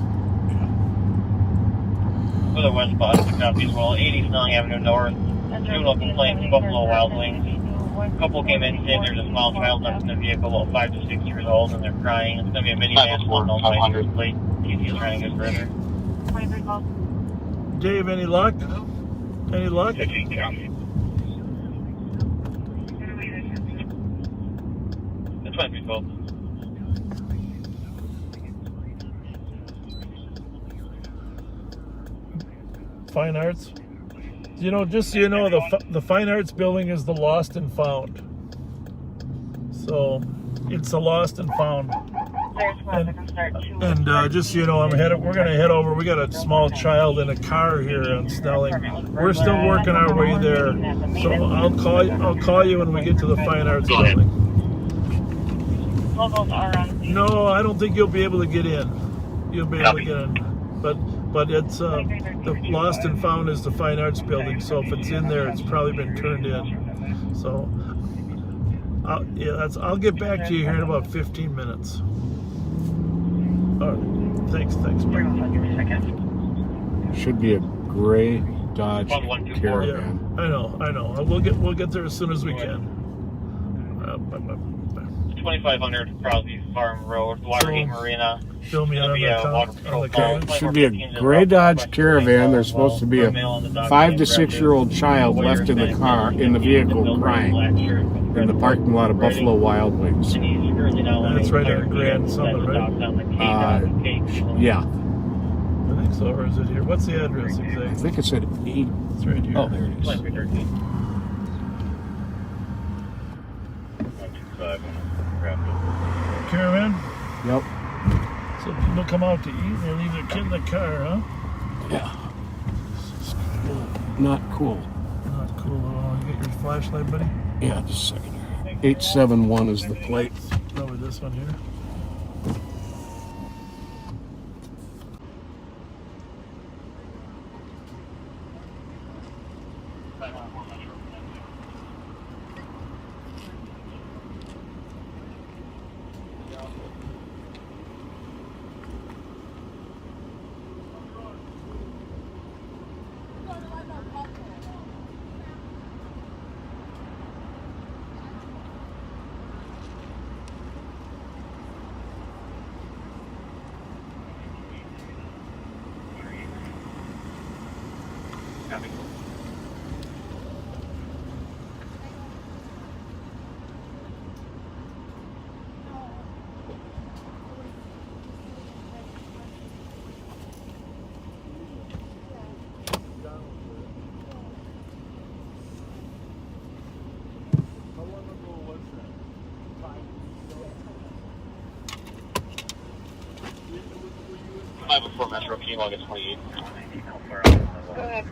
For the west bus, the copy as well. 80 Snelling Avenue North. Juvenile complaints, Buffalo Wild Wings. A couple came in saying there's a small child left in the vehicle, about 5 to 6 years old, and they're crying. It's going to be a minivan, no license plate. TC is trying to get further. Dave, any luck? Any luck? That's fine, people. Fine Arts. You know, just so you know, the Fine Arts building is the Lost and Found. So it's a Lost and Found. And just so you know, we're gonna head over. We got a small child in a car here on Snelling. We're still working our way there. So I'll call you when we get to the Fine Arts building. No, I don't think you'll be able to get in. You'll be able to get in. But it's the Lost and Found is the Fine Arts building, so if it's in there, it's probably been turned in. So, I'll get back to you here in about 15 minutes. All right, thanks. Bye. Should be a gray Dodge Caravan. Yeah, I know. We'll get there as soon as we can. 2500 Crosby Farm Road, Watergate Marina. Fill me on the comment. Should be a gray Dodge Caravan. There's supposed to be a 5 to 6 year old child left in the car, in the vehicle, crying in the parking lot of Buffalo Wild Wings. That's right on Grand Summit, right? Yeah. I think so, or is it here? What's the address exactly? I think it's at 8. It's right here. Oh, there it is. Caravan? Yep. So people come out to eat and they leave their kid in the car, huh? Yeah. Not cool. Not cool at all. You get your flashlight, buddy? Yeah, just a second. 871 is the plate. Probably this one here. 504 Metro, can you log at 28? Go ahead.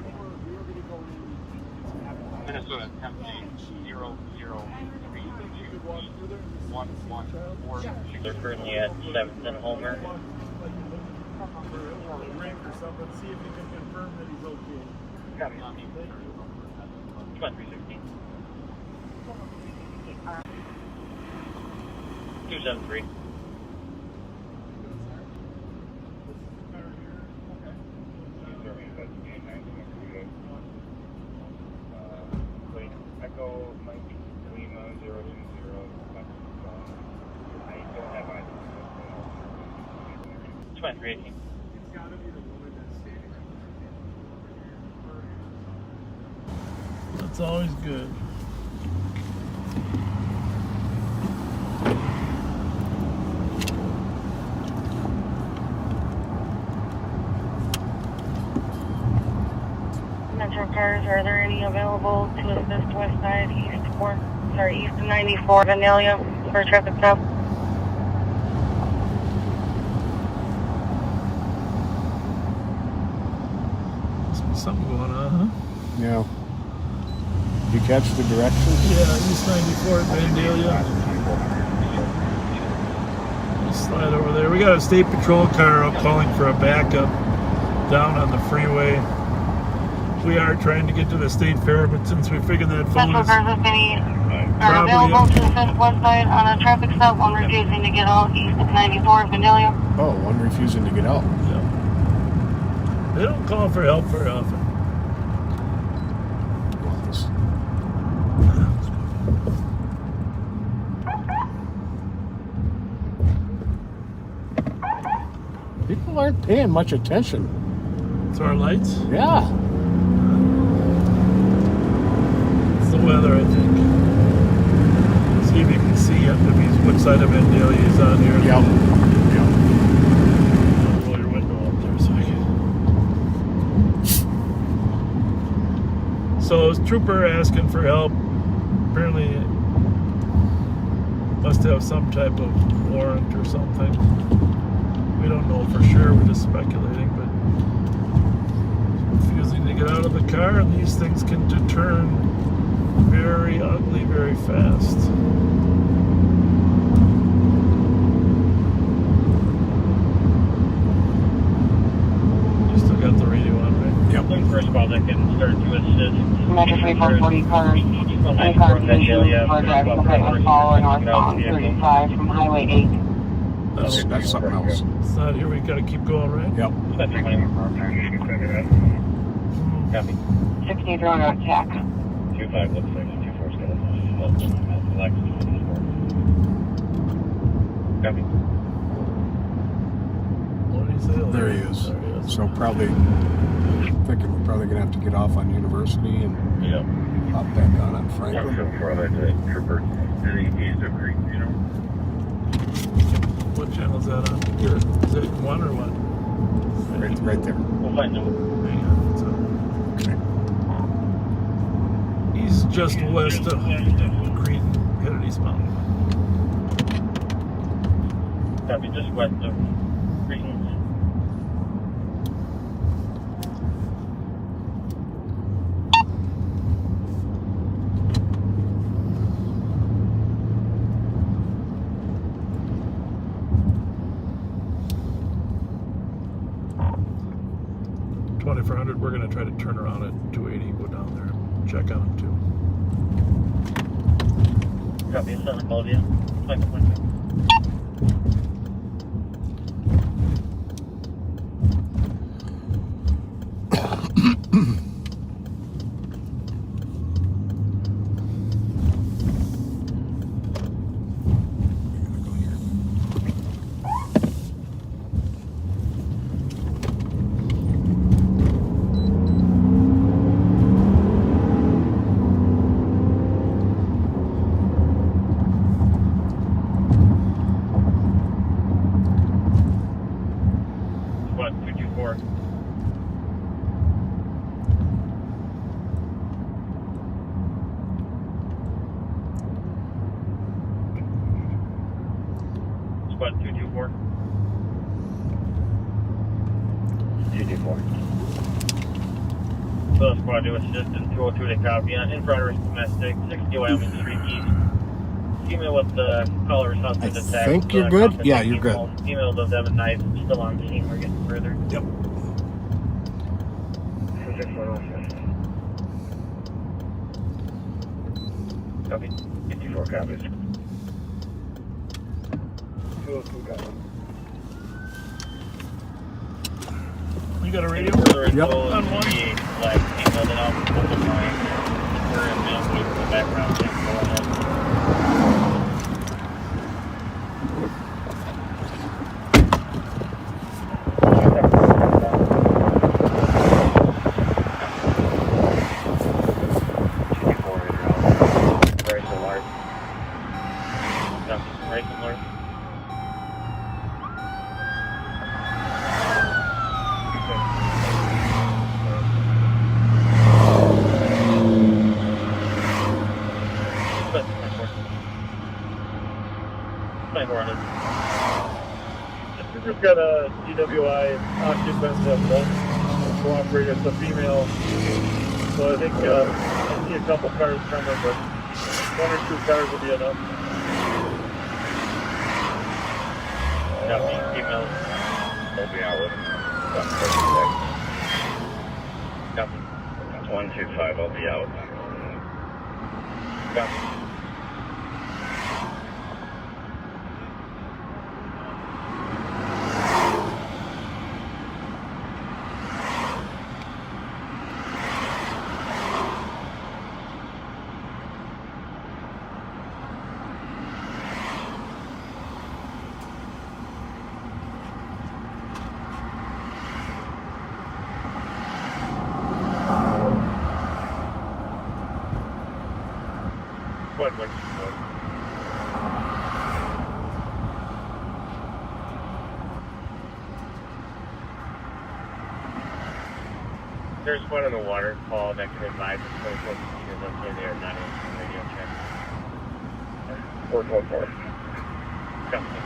Minnesota, Tempe, 0033114. They're currently at 7th and Homer. Ring or something, see if you can confirm that he's okay. Copy on me. 316. 273. Echo Mike Lima 020. I don't have either. 2318. That's always good. Metro cars, are there any available to assist west side, east of 94 Vandalia for a traffic stop? Must be something going on, huh? Yeah. Did you catch the directions? Yeah, East 94 at Vandalia. Just slide over there. We got a state patrol car out calling for a backup down on the freeway. We are trying to get to the state fair, but since we figured that phone Metro is cars, if any, are available to assist west side on a traffic stop, one refusing to get out east of 94 Vandalia. Oh, one refusing to get out. Yeah. They don't call for help very often. People aren't paying much attention. To our lights? Yeah. It's the weather, I think. See if you can see if he's what side of Vandalia he's on here. Yep. Roll your window up there so I can. So, a trooper asking for help. Apparently, must have some type of warrant or something. We don't know for sure. We're just speculating, but refusing to get out of the car, and these things can turn very ugly very fast. You still got the radio on, right? Yep. First of all, that can start to assist. Metro 3440 cars, any conversation for driving the highway follow northbound 35 from Highway 8. That's something else. It's not here. We got to keep going, right? Yep. Copy. 60 drone on attack. 25 looks like 24 is going to Copy. What did he say? There he is. So probably thinking we're probably gonna have to get off on University and hop back on Franklin. What channel is that on? Here. Is it one or what? Right there. We'll find out. Hang on. He's just west of Cretan, headed East Mountain. Copy, just west of Cretan. We're going to try to turn around at 280, go down there, check on him too. Copy, Southern Bolivia. Squad 224. 224. Phillips Squad to assist in 202 to copy on infrared domestic 60 Wyoming Street East. Email with the caller's husband attack. I think you're good. Yeah, you're good. Email those Evan Knight still on scene. We're getting further. Yep. Copy. 54 copies. 202 got one. You got a radio? Yep. On one. Last email that I'll put the line. We're in the background check. Go ahead. We just got a DWI occupant that won't cooperate. It's a female. So I think I see a couple cars coming, but 1 or 2 cars will be enough. Copy. Email. They'll be out with them. Copy. 125, I'll be out. Copy. There's one on the waterfall that can advise us what the speed is okay there, not answering radio check. 424. Copy.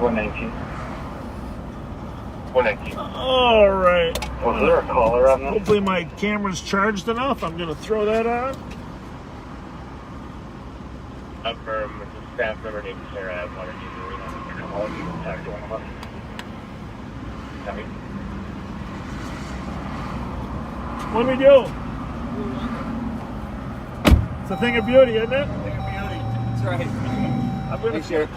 119. 119. All right. Was there a caller on this? Hopefully my camera's charged enough. I'm going to throw that on. Affirm, it's a staff member named Sarah at Water User. I'll you contact one of us. Copy. What do we do? It's a thing of beauty, isn't it? That's right. I'm going to Sheriff.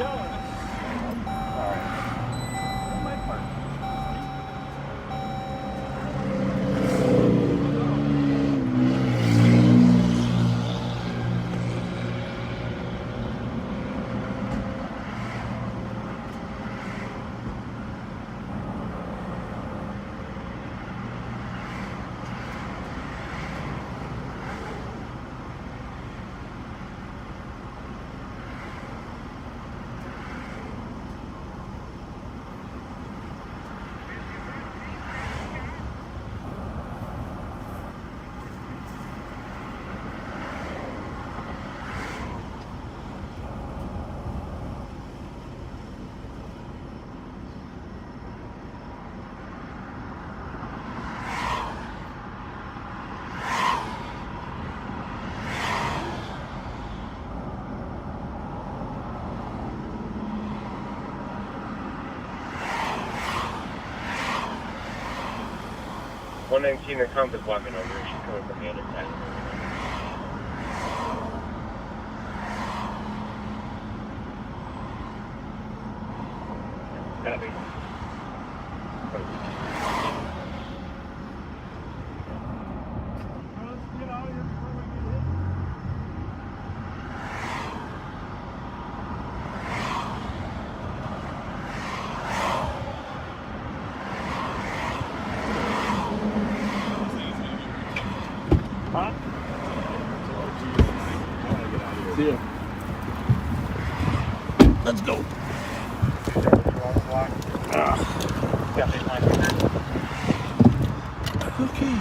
The compass walking over. She's coming from the other side. Copy. Let's go. Okay.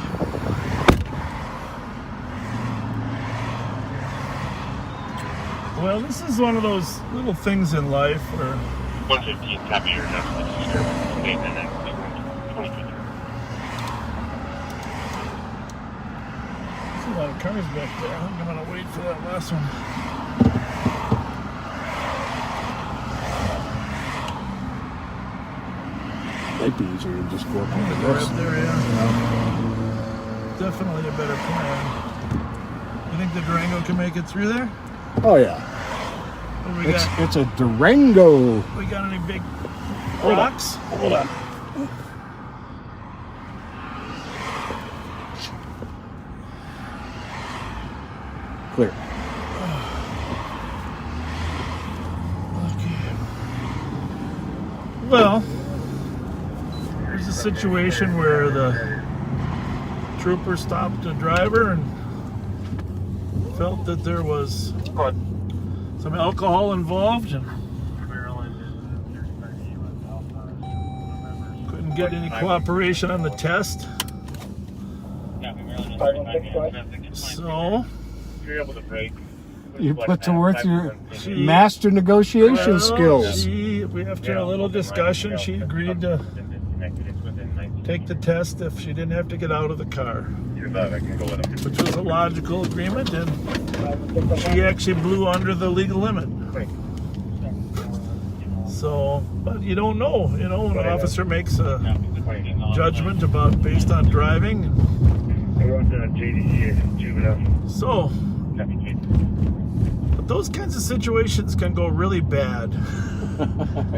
Well, this is one of those little things in life where 115, copy your disturbance. Okay, then that's 20. There's a lot of cars back there. I think I'm going to wait for that last one. Might be easier to just go up on the Go roof. up there, yeah. Definitely a better plan. You think the Durango can make it through there? Oh yeah. What do we got? It's a Durango. We got any big rocks? Hold on. Clear. Okay. Well, there's a situation where the trooper stopped a driver and felt that there was some alcohol involved and couldn't get any cooperation on the test. So You're able to break. You put to work your master negotiation skills. We, after a little discussion, she agreed to take the test if she didn't have to get out of the car, which was a logical agreement, and she actually blew under the legal limit. So, but you don't know, when an officer makes a judgment about based on driving. So, but those kinds of situations can go really bad.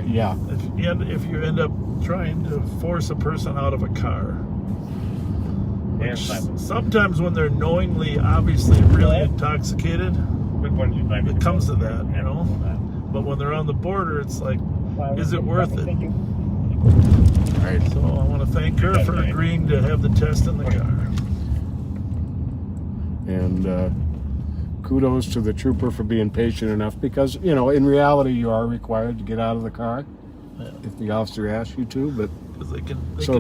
Yeah. If you end up trying to force a person out of a car. Which sometimes when they're knowingly, obviously really intoxicated, it comes to that, But when they're on the border, it's like, is it worth it? Right. So I want to thank her for agreeing to have the test in the car. And kudos to the trooper for being patient enough because, in reality, you are required to get out of the car if the officer asks you to. But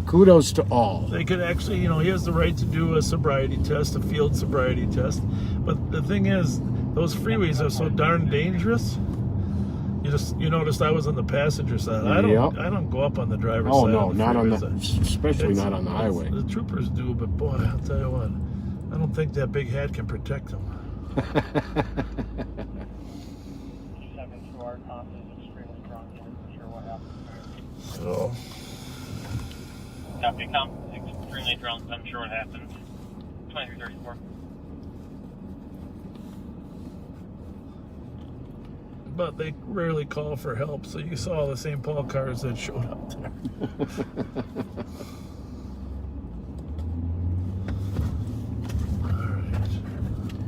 kudos to all. They could actually, he has the right to do a sobriety test, a field sobriety test. But the thing is, those freeways are so darn dangerous. You noticed I was on the passenger side. I don't go up on the driver's side. Oh no, of the not on the, freeway. especially not on the highway. The troopers do, but boy, I'll tell you what, I don't think that big hat can protect them. 7 to our contact is extremely drunk and isn't sure what happened. So. Copy, extremely drunk, unsure what happened. 2334. But they rarely call for help, so you saw the St. Paul cars that showed up there. Alright.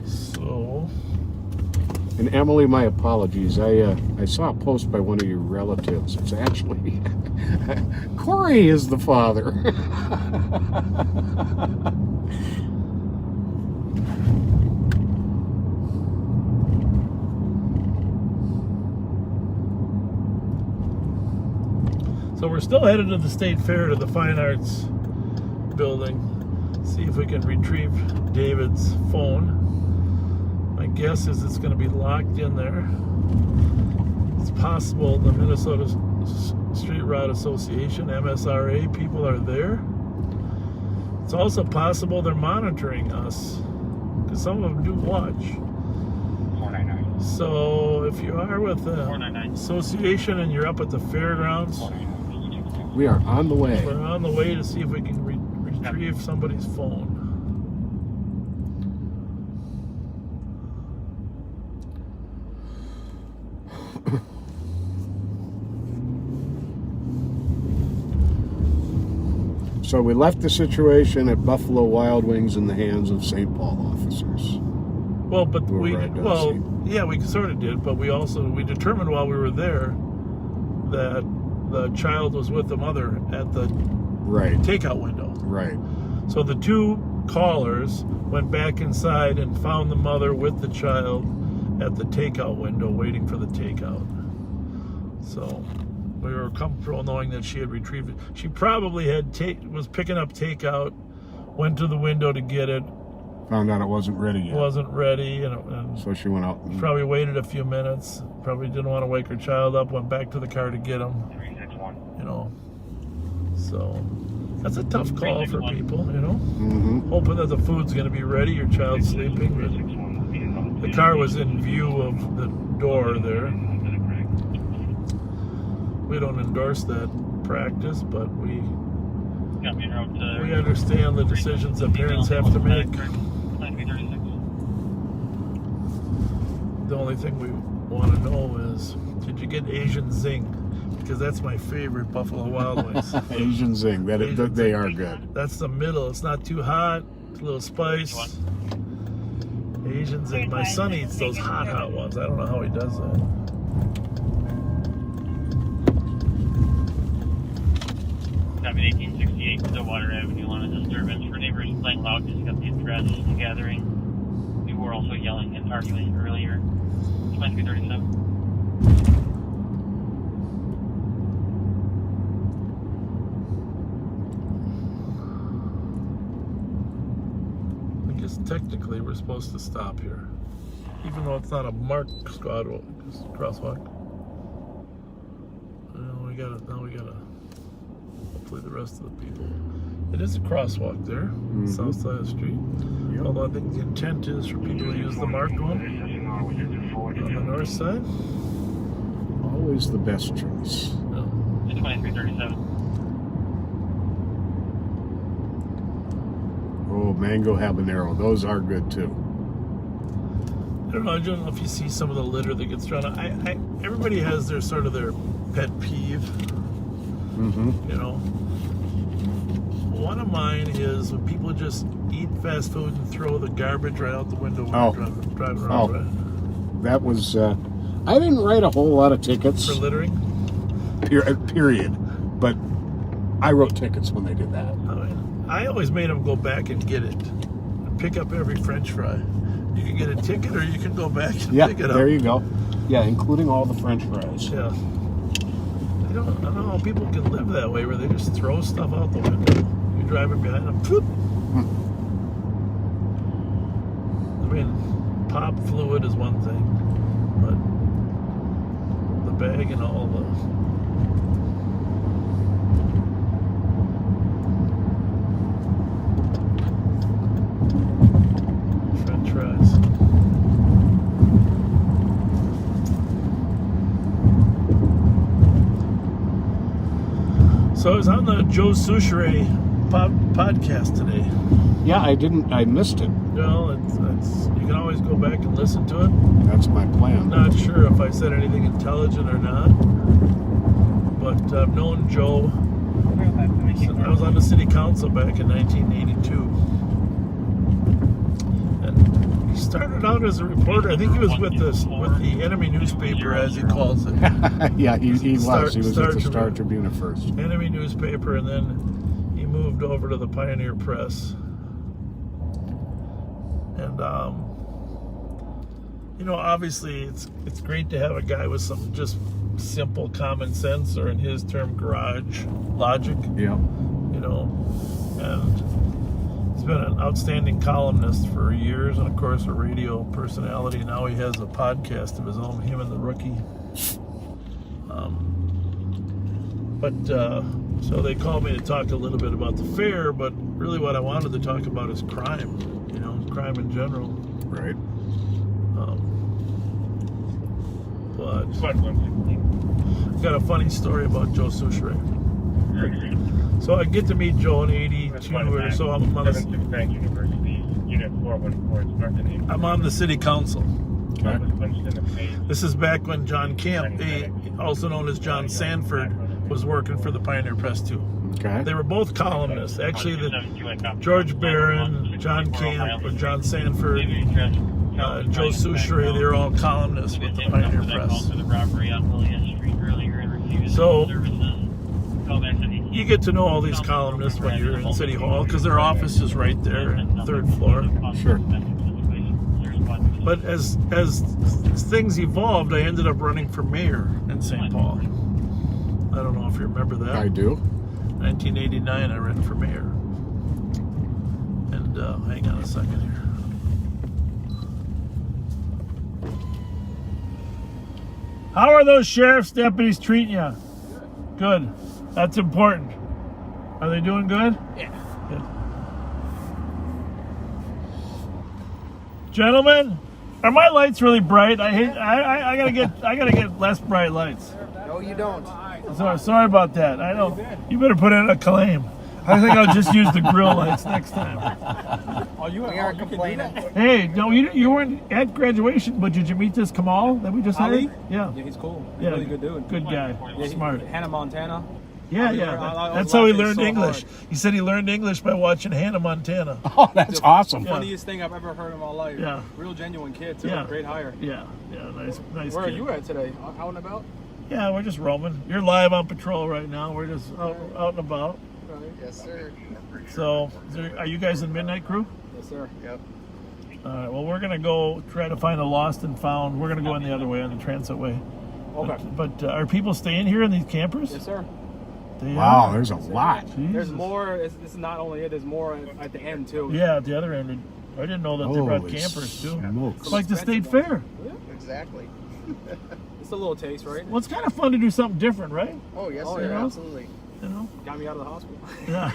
So. And Emily, my apologies. I saw a post by one of your relatives. It's actually Corey is the father. So we're still headed to the State Fair, to the Fine Arts building. See if we can retrieve David's phone. My guess is it's going to be locked in there. It's possible the Minnesota Street Route Association, MSRA, people are there. It's also possible they're monitoring us, because some of them do watch. 499. So if you are with the association and you're up at the fairgrounds, we are on the way. We're on the way to see if we can retrieve somebody's phone. So we left the situation at Buffalo Wild Wings in the hands of St. Paul officers. Well, but we sort of did, but we determined while we were there that the child was with the mother at the takeout window. Right. So the two callers went back inside and found the mother with the child at the takeout window waiting for the takeout. So we were comfortable knowing that she had retrieved it. She probably was picking up takeout, went to the window to get it. Found out it wasn't ready yet. Wasn't ready, and so she went out. Probably waited a few minutes. Probably didn't want to wake her child up. Went back to the car to get him. 361. You know, so that's a tough call for people. You know, hoping that the food's going to be ready. Your child's sleeping, but the car was in view of the door there. We don't endorse that practice, but we understand the decisions that parents have to make. The only thing we want to know is, did you get Asian Zing? Because that's my favorite Buffalo Wild Wings. Asian Zing, they are good. That's the middle. It's not too hot, a little spice. Asian Zing. My son eats those hot ones. I don't know how he does that. Copy 1868 Stillwater Avenue on a disturbance for neighbors playing loud music at the address of the gathering. We were also yelling and arguing earlier. 2337. I guess technically we're supposed to stop here, even though it's not a marked crosswalk. Now we gotta. Hopefully the rest of the people. It is a crosswalk there, south side of the street. Yep. Although I think the intent is for people to use the marked one on the north side. Always the best choice. Yeah. 2337. Oh, mango habanero. Those are good too. I don't know if you see some of the litter that gets thrown out. Everybody has their sort of their pet peeve. You know, one of mine is when people just eat fast food and throw the garbage right out the window when they're driving around. Right? That was. I didn't write a whole lot of tickets for littering. Period. But I wrote tickets when they did that. I always made them go back and get it, pick up every French fry. You can get a ticket, or you can go back and pick it up. There you go. Yeah, including all the French fries. Yeah. I don't know how people can live that way, where they just throw stuff out the window. You're driving behind them. Whoop. I mean, pop fluid is one thing, but the bag and all the French fries. So I was on the Joe Souchere podcast today. Yeah, I missed it. Well, it's you can always go back and listen to it. That's my plan. I'm not sure if I said anything intelligent or not, but I've known Joe since I was on the city council back in 1982. And he started out as a reporter. I think he was with the enemy newspaper, as he calls it. Yeah, he was. He was at the Star Tribune at first. Enemy newspaper, and then he moved over to the Pioneer Press. And you know, obviously it's great to have a guy with some just simple common sense, or in his term, garage logic. Yeah. You know, and he's been an outstanding columnist for years, and of course a radio personality. Now he has a podcast of his own, him and the Rookie. So they called me to talk a little bit about the fair, but really what I wanted to talk about is crime. You know, crime in general. Right. But I got a funny story about Joe Souchere. So I get to meet Joe in 82 or so. I'm on the city council. Okay. This is back when John Camp, also known as John Sanford, was working for the Pioneer Press too. Okay. They were both columnists. Actually, George Barron, John Camp, or John Sanford, Joe Souchere, they were all columnists with the Pioneer Press. So you get to know all these columnists when you're in City Hall, because their office is right there on the third floor. Sure. But as things evolved, I ended up running for mayor in St. Paul. I don't know if you remember that. I do. 1989, I ran for mayor. And hang on a second here. How are those sheriff's deputies treating you? Good. That's important. Are they doing good? Yeah. Good. Gentlemen, are my lights really bright? I gotta get less bright lights. No, you don't. Sorry about that. I know. You better put in a claim. I think I'll just use the grill lights next time. We aren't complaining. Hey, no, you weren't at graduation, but did you meet this Kamal that we just Ali? hired? Yeah. Yeah, he's cool. He's Yeah, really good dude. Good guy. Yeah, Smart. Hannah Montana. Yeah, that's how he learned English. He said he learned English by watching Hannah Montana. Oh, that's awesome. The funniest thing I've ever heard in my life. Yeah. Real genuine kid, too. Yeah. Great hire. Yeah, nice Where kid. are you at today? Out and about? Yeah, we're just roaming. You're live on patrol right now. We're just out and about. Yes, sir. So, are you guys in Midnight Crew? Yes, sir. Yep. All right, well, we're going to go try to find a lost and found. We're going to go in the other way, on the transit way. Okay. But are people staying here in these campers? Yes, sir. They Wow, are? there's a lot. Jesus. There's more. This is not only it. There's more at the end, too. Yeah, at the other end. I didn't know that they brought Holy campers, too. smokes. It's like the state fair. Yeah. Exactly. It's a little taste, right? Well, it's kind of fun to do something different, right? Oh, yes, Oh, sir. you know? Absolutely. You know? Got me out of the hospital. Yeah.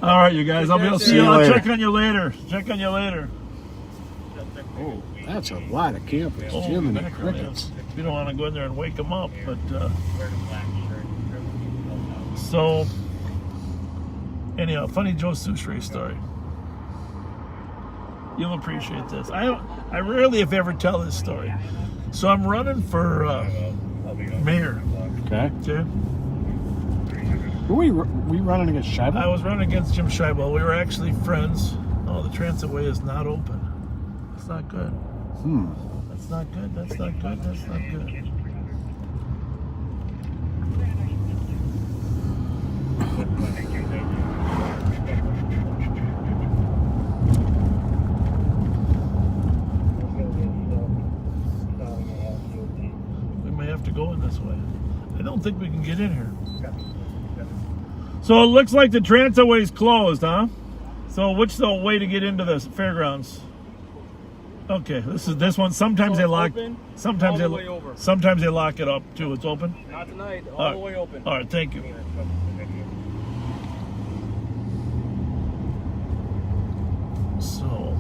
All right, you guys. I'll be able to see you. I'll check on you later. Oh, that's a lot of campers. Oh, Jiminy man. crickets. You don't want to go in there and wake them up, but so anyhow, funny Joe Souchere story. You'll appreciate this. I rarely, if ever, tell this story. So I'm running for mayor. Okay. Okay. Were we running against Scheibel? I was running against Jim Scheibel. We were actually friends. Oh, the transitway is not open. That's not good. That's not good. That's not good. That's not good. We may have to go in this way. I don't think we can get in here. So it looks like the transitway is closed, huh? So which the way to get into the fairgrounds? Okay, this one. Sometimes they lock. Sometimes all the way over. Sometimes they lock it up too. It's open. Not tonight. All the way open. All right, thank you. So,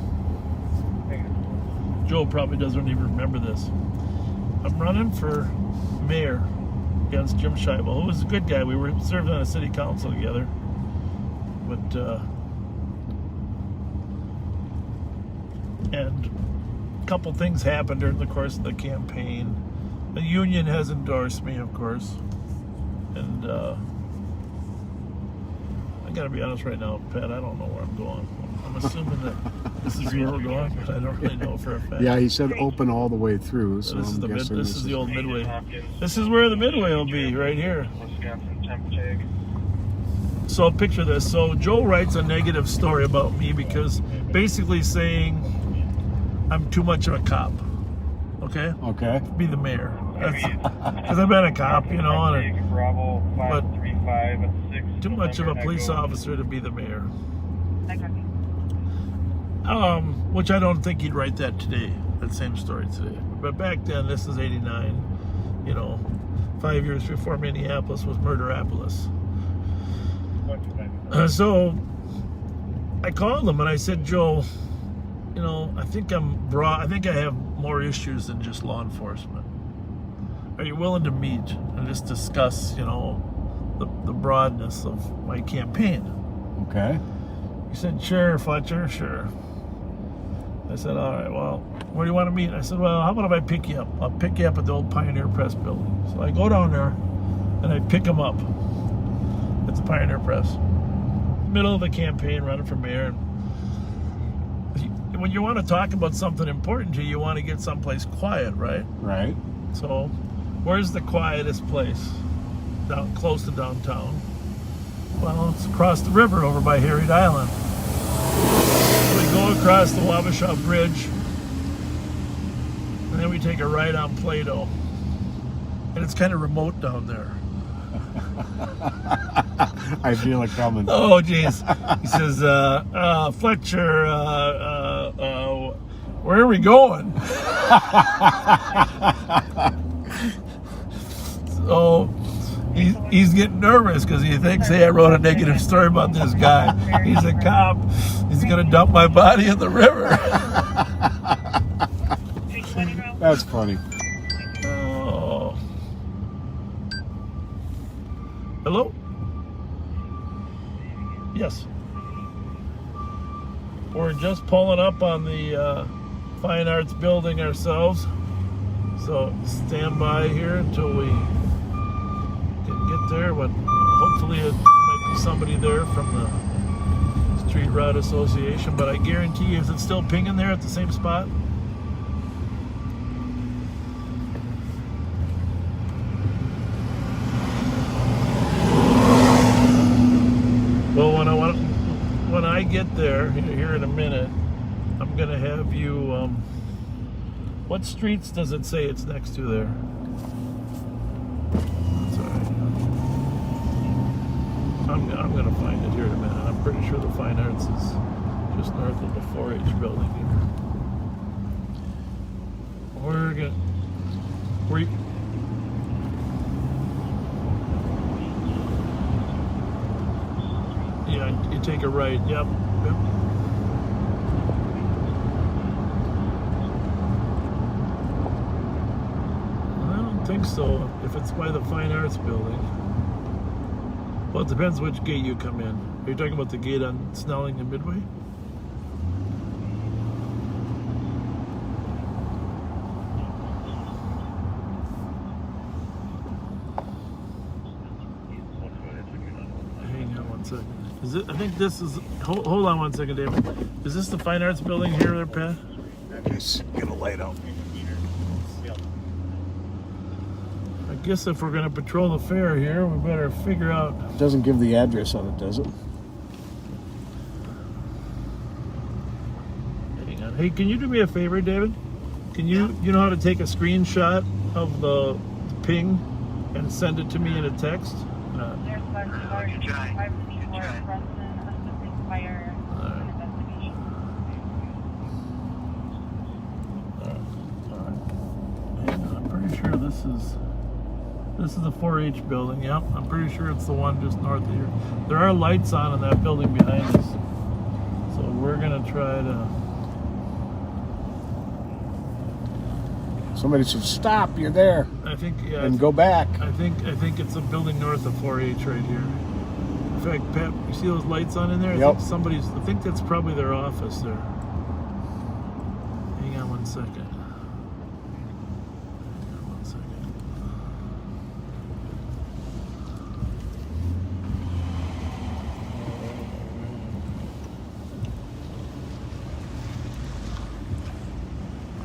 Joe probably doesn't even remember this. I'm running for mayor against Jim Scheibel, who was a good guy. We were served on a city council together, but and a couple things happened during the course of the campaign. The union has endorsed me, of course, and I gotta be honest right now, Pat, I don't know where I'm going. I'm assuming that this is where we're going, but I don't really know for a fact. Yeah, he said open all the way through, so this is I'm guessing this is the old Midway. This is where the Midway will be, right here. So picture this. So Joe writes a negative story about me because basically saying I'm too much of a cop. Okay? Okay. Be the mayor. Because I've been a cop, you know, but too much of a police officer to be the mayor. Which I don't think he'd write that today, that same story today. But back then, this is 89, you know, 5 years before Minneapolis was Murderapolis. So I called him and I said, Joe, you know, I think I have more issues than just law enforcement. Are you willing to meet and just discuss, you know, the broadness of my campaign? Okay. He said, sure, Fletcher, sure. I said, all right, well, where do you want to meet? I said, well, how about if I pick you up? I'll pick you up at the old Pioneer Press building. So I go down there and I pick him up at the Pioneer Press. Middle of the campaign, running for mayor. When you want to talk about something important to you, you want to get someplace quiet, right? Right. So where's the quietest place? Down close to downtown. Well, it's across the river over by Harriet Island. We go across the Wabasha Bridge, and then we take a right on Plato. And it's kind of remote down there. I feel it coming. Oh, geez. He says, Fletcher, where are we going? So he's getting nervous because he thinks, hey, I wrote a negative story about this guy. He's a cop. He's going to dump my body in the river. That's funny. Oh. Hello? Yes. We're just pulling up on the Fine Arts building ourselves. So stand by here until we can get there. But hopefully it might be somebody there from the Street Route Association. But I guarantee you, is it still pinging there at the same spot? Well, when I get there here in a minute, I'm gonna have you. What streets does it say it's next to there? That's all right. I'm gonna find it here in a minute. I'm pretty sure the Fine Arts is just north of the 4-H building here. Yeah, you take a right. Yep. I don't think so. If it's by the Fine Arts building. Well, it depends which gate you come in. Are you talking about the gate on Snelling and Midway? Hang on one second. Is it? I think this is. Hold on one second, David. Is this the Fine Arts building here, there, Pat? Just get a light out. I guess if we're going to patrol the fair here, we better figure out. It doesn't give the address on it, does it? Hang on. Hey, can you do me a favor, David? Can you know how to take a screenshot of the ping and send it to me in a text? This is the 4-H building. Yep, I'm pretty sure it's the one just north of here. There are lights on in that building behind us. So we're gonna try to. Somebody should stop. You're there. I think yeah. And go back. I think it's a building north of 4-H right here. In fact, Pat, you see those lights on in there? Yep. I think that's probably their office there. Hang on one second.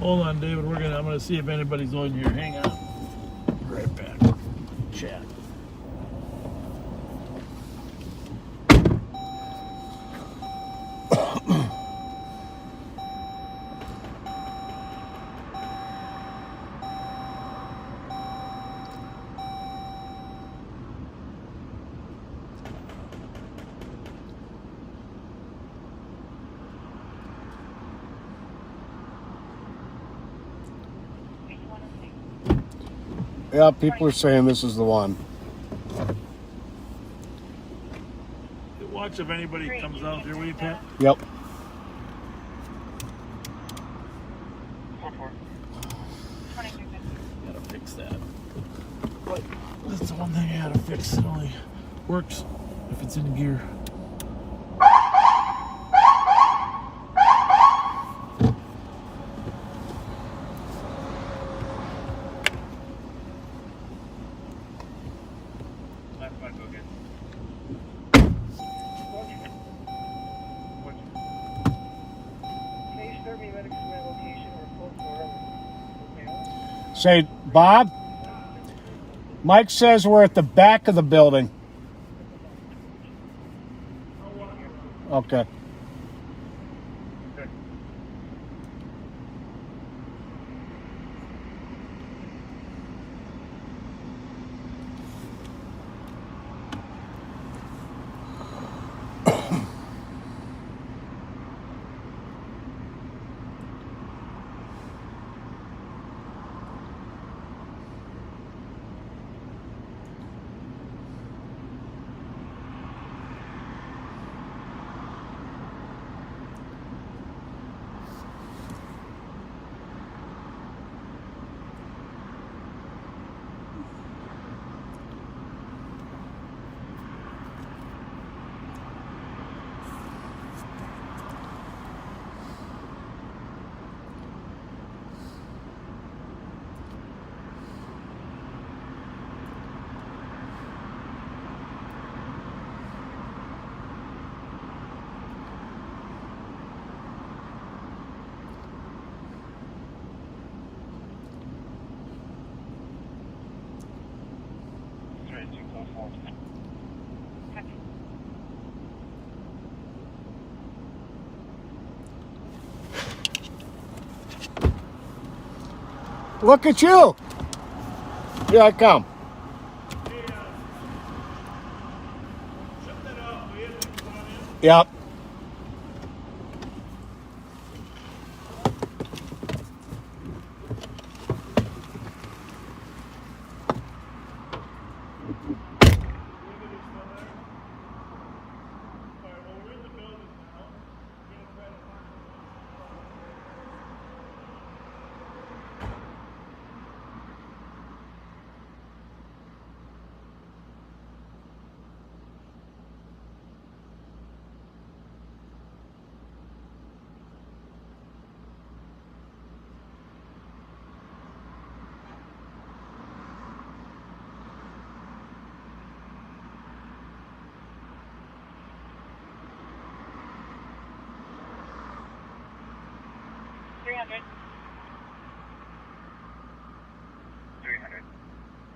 Hold on, David. I'm gonna see if anybody's on here. Hang on. Right back. Chat. Yeah, people are saying this is the one. Watch if anybody comes out here, will you, Pat? Yep. Gotta fix that. But that's the one thing I gotta fix. It only works if it's in gear. Say, Bob, Mike says we're at the back of the building. Okay. Look at you. Here I come. Yep.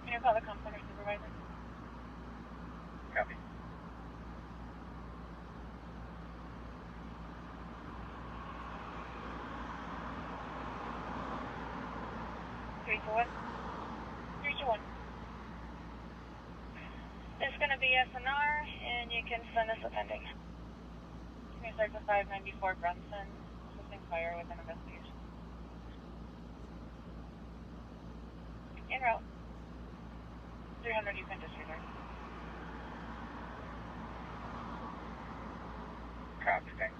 Can you call the comp center supervisor? Copy. Three to one. It's going to be SNR, and you can send us a pending. Can you start with 594 Brunson, assisting fire with an investigation? En route. 300 you can disregard. Copy, thanks.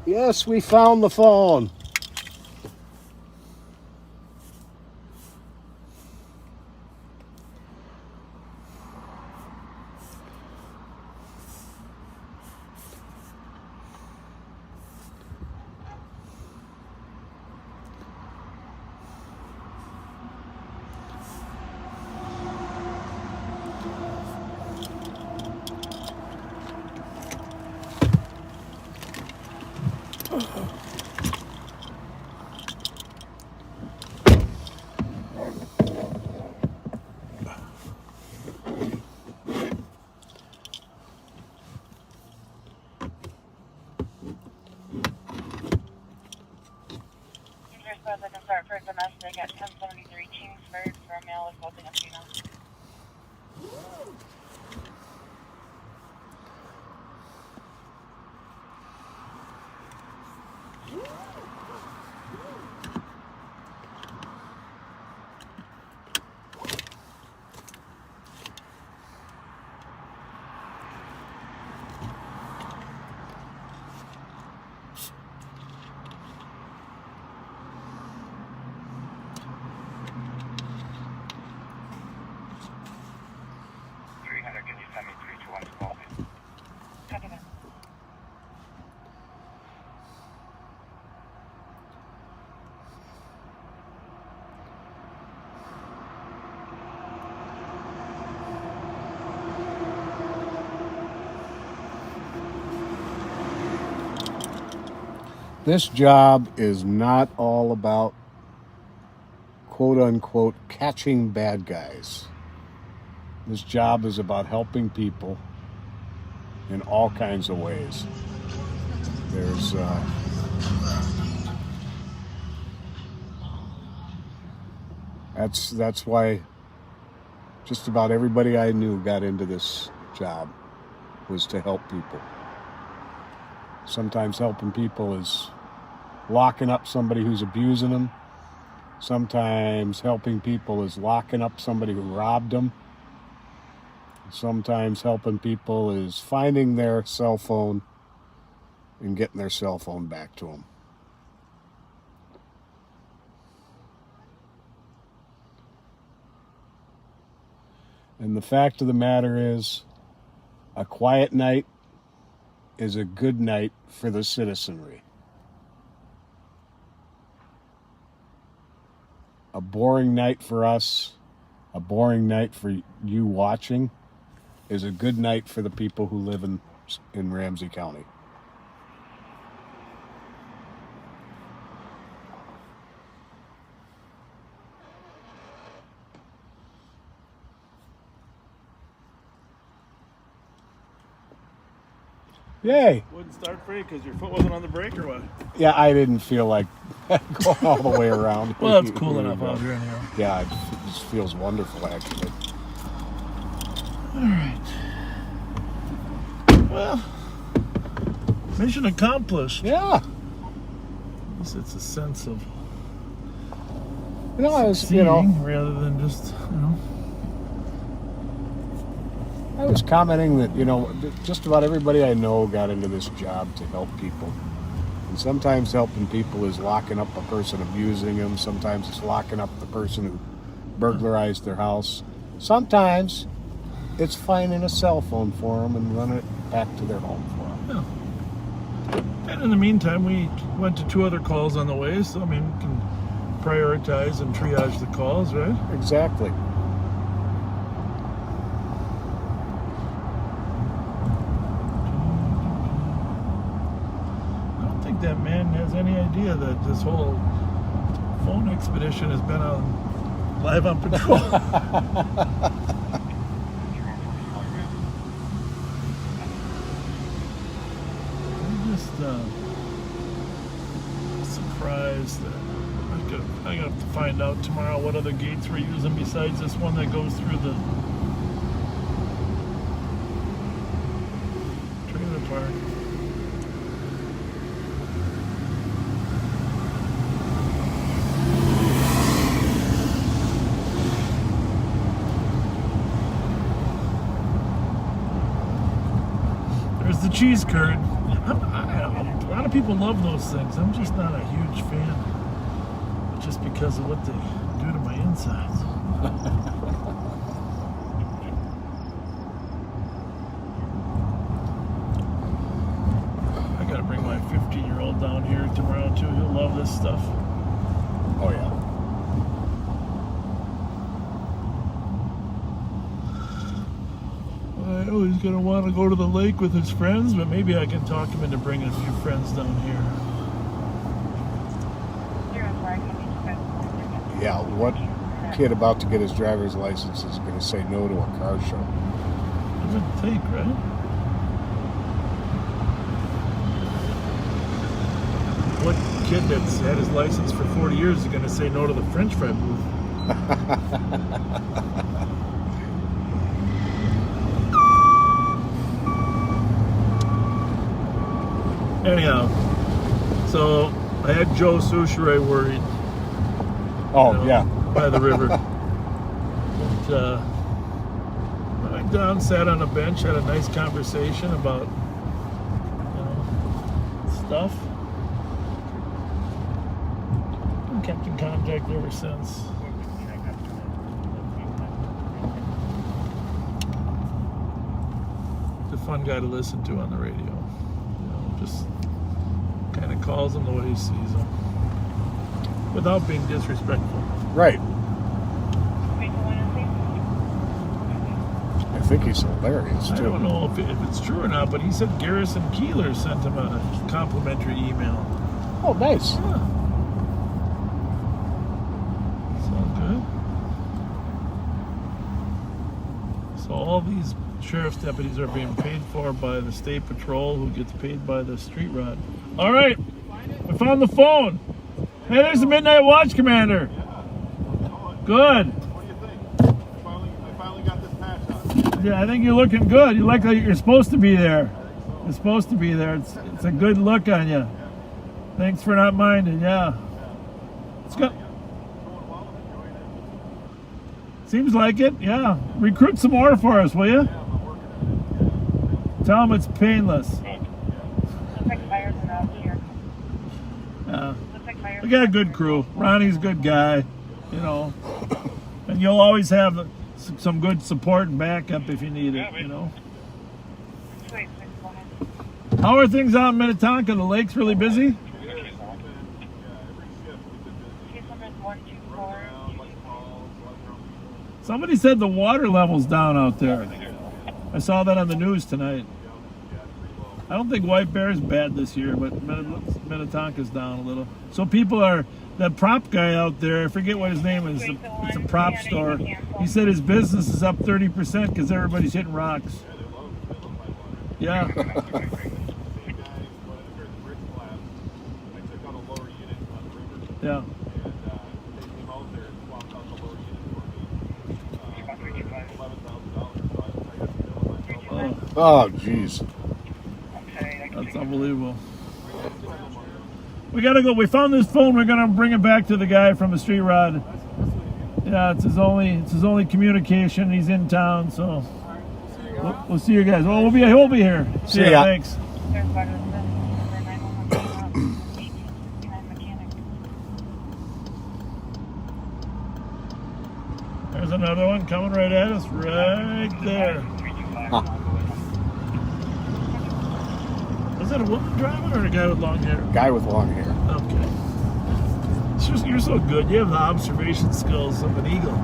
Yes, we found the phone. I can start for domestic at 1073 Kingsford for a male assaulting a female. Can you send me 321 call? Copy that. This job is not all about quote unquote catching bad guys. This job is about helping people in all kinds of ways. There's that's why just about everybody I knew got into this job, was to help people. Sometimes helping people is locking up somebody who's abusing them. Sometimes helping people is locking up somebody who robbed them. Sometimes helping people is finding their cell phone and getting their cell phone back to them. And the fact of the matter is, a quiet night is a good night for the citizenry. A boring night for us, a boring night for you watching, is a good night for the people who live in Ramsey County. Yay! Wouldn't start for you because your foot wasn't on the brake or what? Yeah, I didn't feel like going all the way around. Well, it's cool enough out here anyhow. Yeah, it just feels wonderful, actually. All right. Well, mission accomplished. Yeah. At least it's a sense of I was, succeeding rather than just, I was commenting that, just about everybody I know got into this job to help people. And sometimes helping people is locking up a person abusing them. Sometimes it's locking up the person who burglarized their house. Sometimes it's finding a cell phone for them and running it back to their home for them. Yeah. And in the meantime, we went to 2 other calls on the way, so, we can prioritize and triage the calls, right? Exactly. That man has any idea that this whole phone expedition has been live on patrol. I'm just surprised that I got to find out tomorrow what other gates we're using besides this one that goes through the trailer park. The cheese curd. A lot of people love those things. I'm just not a huge fan, just because of what they do to my insides. I gotta bring my 15-year-old down here tomorrow too. He'll love this stuff. Oh yeah. I know he's going to want to go to the lake with his friends, but maybe I can talk him into bringing a few friends down here. Yeah, what kid about to get his driver's license is going to say no to a car show? I wouldn't think, right? What kid that's had his license for 40 years is going to say no to the French fry booth? Anyhow, so I had Joe Souchere worried. Oh, yeah. By the river. But, I went down, sat on a bench, had a nice conversation about, stuff. And kept in contact ever since. He's a fun guy to listen to on the radio. Just kind of calls him the way he sees him without being disrespectful. Right. I think he's hilarious too. I don't know if it's true or not, but he said Garrison Keeler sent him a complimentary email. Oh, nice. Yeah. Sounds good. So all these sheriff's deputies are being paid for by the state patrol, who gets paid by the street rod. All right, I found the phone. Hey, there's the Midnight Watch Commander. Good. What do you think? I finally got this patch on. Yeah, I think you're looking good. You look like you're supposed to be there. You're supposed to be there. It's a good look on you. Thanks for not minding. Yeah. Let's go. Seems like it. Yeah. Recruit some more for us, will you? Tell them it's painless. Yeah. We got a good crew. Ronnie's a good guy, and you'll always have some good support and backup if you need it, How are things out in Minnetonka? The lake's really busy? Somebody said the water level's down out there. I saw that on the news tonight. I don't think White Bear is bad this year, but Minnetonka's down a little. So people are, that prop guy out there, I forget what his name is, it's a prop store. He said his business is up 30% because everybody's hitting rocks. Yeah. Yeah. Oh, jeez. That's unbelievable. We gotta go. We found this phone. We're gonna bring it back to the guy from the street rod. Yeah, it's his only communication. He's in town, so we'll see you guys. Well, we'll be here. See ya. Thanks. There's another one coming right at us, right there. Huh. Is that a woman driving or a guy with long hair? Guy with long hair. Okay. It's just, you're so good. You have the observation skills of an eagle.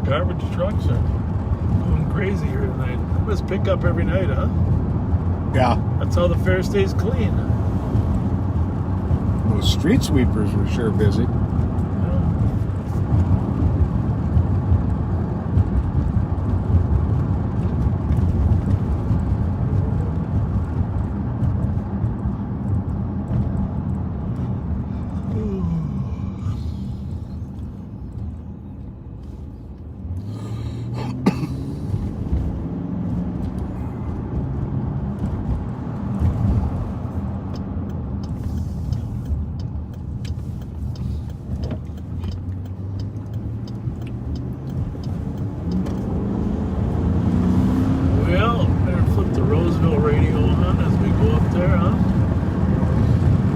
Garbage trucks are going crazy here tonight. They must pick up every night, huh? Yeah. That's how the fair stays clean. Those street sweepers were sure busy.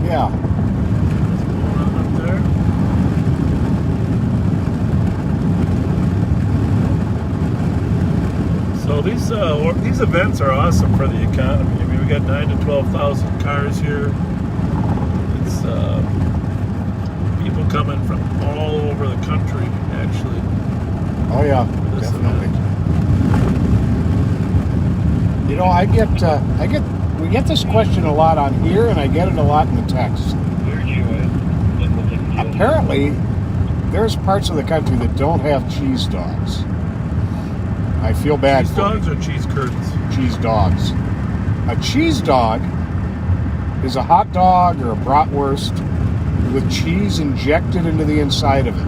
Yeah. Up there. So these events are awesome for the economy. I mean, we got 9,000 to 12,000 cars here. It's people coming from all over the country, actually. Oh yeah, definitely. You know, we get this question a lot on here, and I get it a lot in the text. Apparently, there's parts of the country that don't have cheese dogs. I feel bad. Cheese dogs or cheese curds? Cheese dogs. A cheese dog is a hot dog or a bratwurst with cheese injected into the inside of it.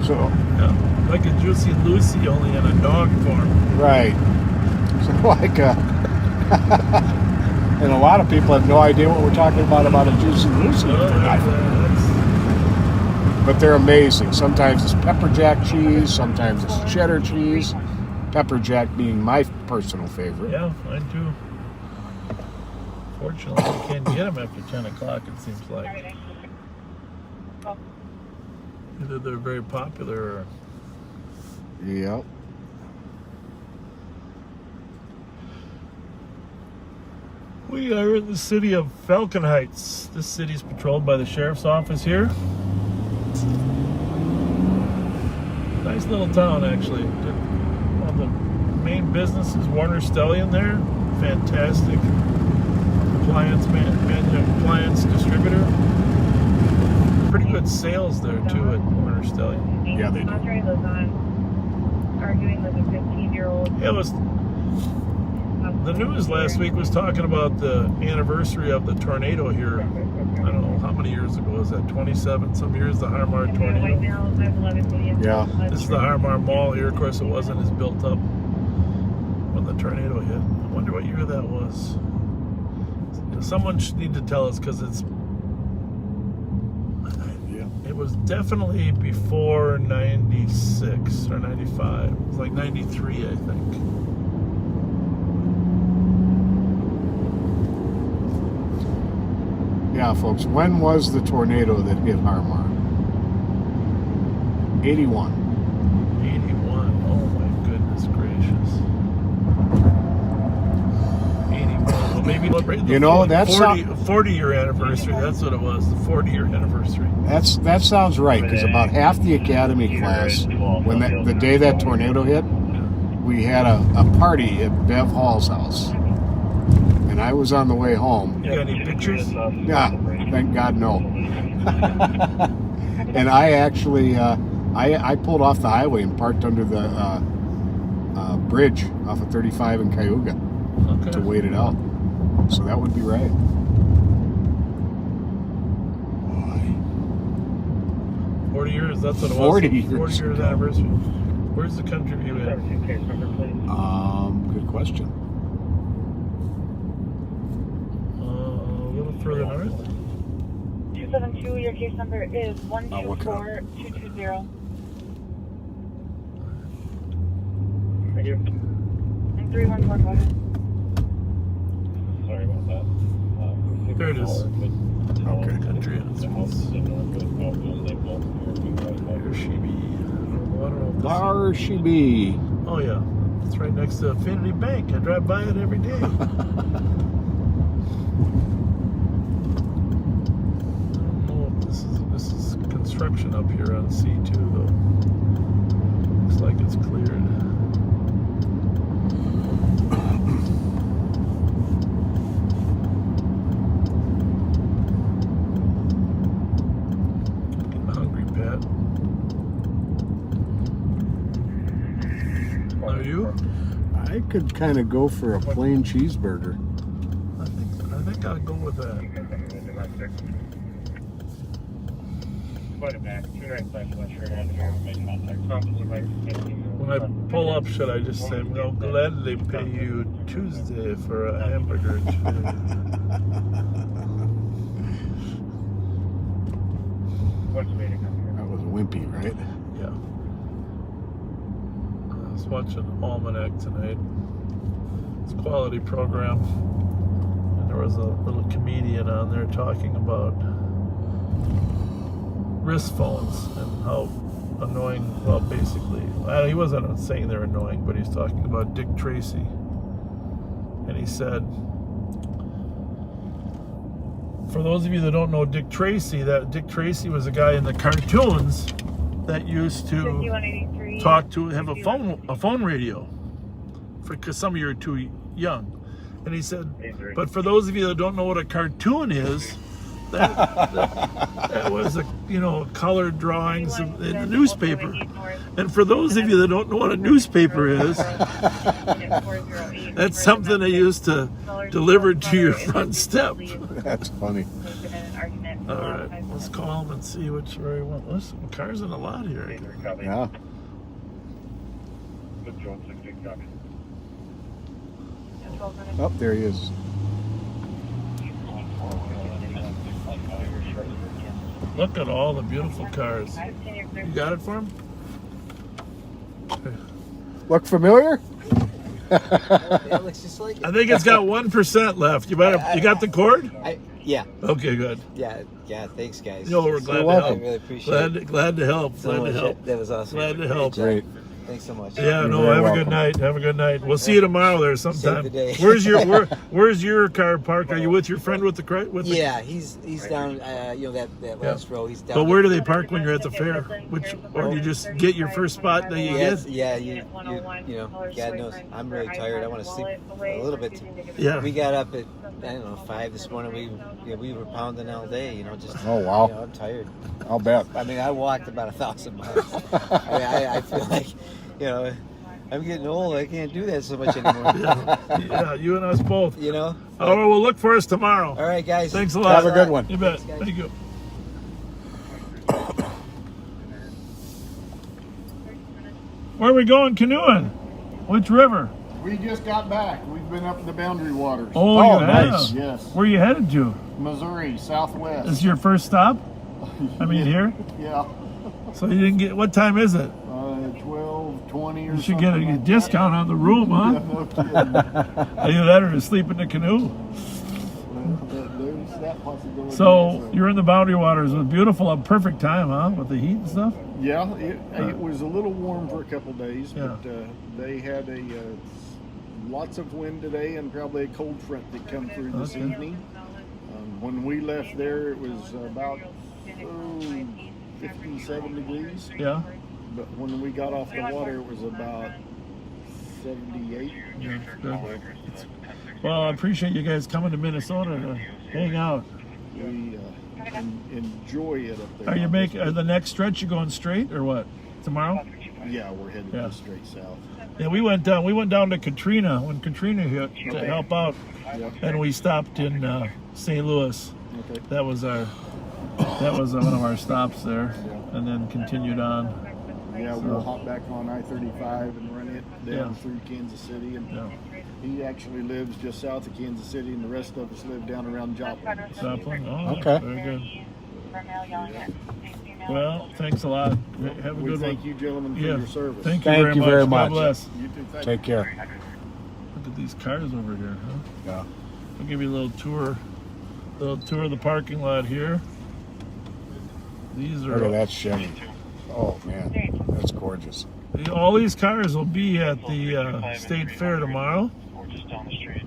So, yeah, like a Juicy Lucy, only in a dog form. Right. So like and a lot of people have no idea what we're talking about a Juicy Lucy. But they're amazing. Sometimes it's pepper jack cheese, sometimes it's cheddar cheese. Pepper jack being my personal favorite. Yeah, mine too. Fortunately, you can't get them after 10 o'clock, it seems like. Either they're very popular or... Yep. We are in the city of Falcon Heights. This city is patrolled by the sheriff's office here. Nice little town, actually. One of the main businesses, Warner Stellian there. Fantastic appliance distributor. Pretty good sales there, too, at Warner Stellian. Yeah, they do. Arguing with a 15-year-old. Yeah, it was... The news last week was talking about the anniversary of the tornado here. I don't know how many years ago was that, 27 some years, the Harmar tornado. Yeah. This is the Harmar Mall here. Of course, it wasn't as built up when the tornado hit. I wonder what year that was. Someone should need to tell us, because it's... It was definitely before 96 or 95. It was like 93, I think. Yeah, folks. When was the tornado that hit Harmar? 81. 81. Oh my goodness gracious. 81. Well, maybe You know, that's 40-year anniversary. That's what it was. The 40-year anniversary. That sounds right, because about half the academy class, when the day that tornado hit, we had a party at Bev Hall's house, and I was on the way home. You got any pictures? Yeah, thank God no. And I actually I pulled off the highway and parked under the bridge off of 35 in Cayuga to wait it out. So that would be right. 40 years, that's what it was. 40 years. 40 years anniversary. Where's the country view at? Good question. A little further north. 272, your case number is 124220. Thank you. And 314, go ahead. Sorry about that. There it is. Okay. Country announcements. There she be. There she be. Oh yeah, it's right next to Affinity Bank. I drive by it every day. I don't know if this is construction up here on C2 though. Looks like it's cleared. Getting hungry, Pat. Are you? I could kind of go for a plain cheeseburger. I think I'll go with that. When I pull up, should I just say, "No, gladly pay you Tuesday for a hamburger"? That was Wimpy, right? Yeah. I was watching Almanac tonight. It's a quality program. And there was a little comedian on there talking about wrist phones and how annoying, well, basically, he wasn't saying they're annoying, but he's talking about Dick Tracy. And he said, for those of you that don't know Dick Tracy, that Dick Tracy was a guy in the cartoons that used to talk to, have a phone radio, because some of you are too young. And he said, but for those of you that don't know what a cartoon is, that was colored drawings in the newspaper. And for those of you that don't know what a newspaper is, that's something they used to deliver to your front step. That's funny. All right, let's call him and see which way he wants. Listen, cars in a lot here. Yeah. Oh, there he is. Look at all the beautiful cars. You got it for him? Look familiar? It looks just like it. I think it's got 1% left. You got the cord? Yeah. Okay, good. Yeah, thanks, guys. No, we're glad to help. I really appreciate it. Glad to help. That was awesome. Glad to help. Great. Thanks so much. Yeah, no, have a good night. Have a good night. We'll see you tomorrow there sometime. Save the day. Where's your car parked? Are you with your friend with the Yeah, he's down that last row. He's down. But where do they park when you're at the fair? Or do you just get your first spot that you get? Yeah, you God knows. I'm really tired. I want to sleep a little bit. Yeah. We got up at 5 this morning. We were pounding all day. Oh wow. I'm tired. I'll bet. I mean, I walked about 1,000 miles. I feel like. I'm getting old. I can't do that so much anymore. Yeah, you and us both. Oh, well, look for us tomorrow. All right, guys. Thanks a lot. Have a good one. You bet. Thank you. Where are we going canoeing? Which river? We just got back. We've been up in the Boundary Waters. Oh, you have? Nice. Yes. Where are you headed to? Missouri, Southwest. This is your first stop? I mean, here? Yeah. So you didn't get, what time is it? 12, 20 or You should get a discount on the room, huh? Yeah, no kidding. Either that or to sleep in the canoe. There's that possibility. So you're in the Boundary Waters. It was beautiful, a perfect time, huh? With the heat and stuff. Yeah, it was a little warm for a couple days, but they had lots of wind today and probably a cold front that come through this evening. When we left there, it was about 57 degrees. Yeah. But when we got off the water, it was about 78. Yeah, good. Well, I appreciate you guys coming to Minnesota to hang out. We enjoy it up there. Are you making the next stretch? You going straight or what? Tomorrow? Yeah, we're headed just straight south. Yeah, we went down. We went down to Katrina when Katrina hit to help out, and we stopped in St. Louis. Okay. That was one of our stops there, and then continued on. Yeah, we'll hop back on I-35 and run it down through Kansas City. And he actually lives just south of Kansas City, and the rest of us live down around Joplin. Joplin? Oh, okay. Very good. Well, thanks a lot. Have a good one. Thank you, gentlemen, for your service. Thank you very much. God bless. You too. Take care. Look at these cars over here, huh? Yeah. I'll give you a little tour of the parking lot here. These are... Look at that Chevy. Oh, man. That's gorgeous. All these cars will be at the State Fair tomorrow. Or just down the street.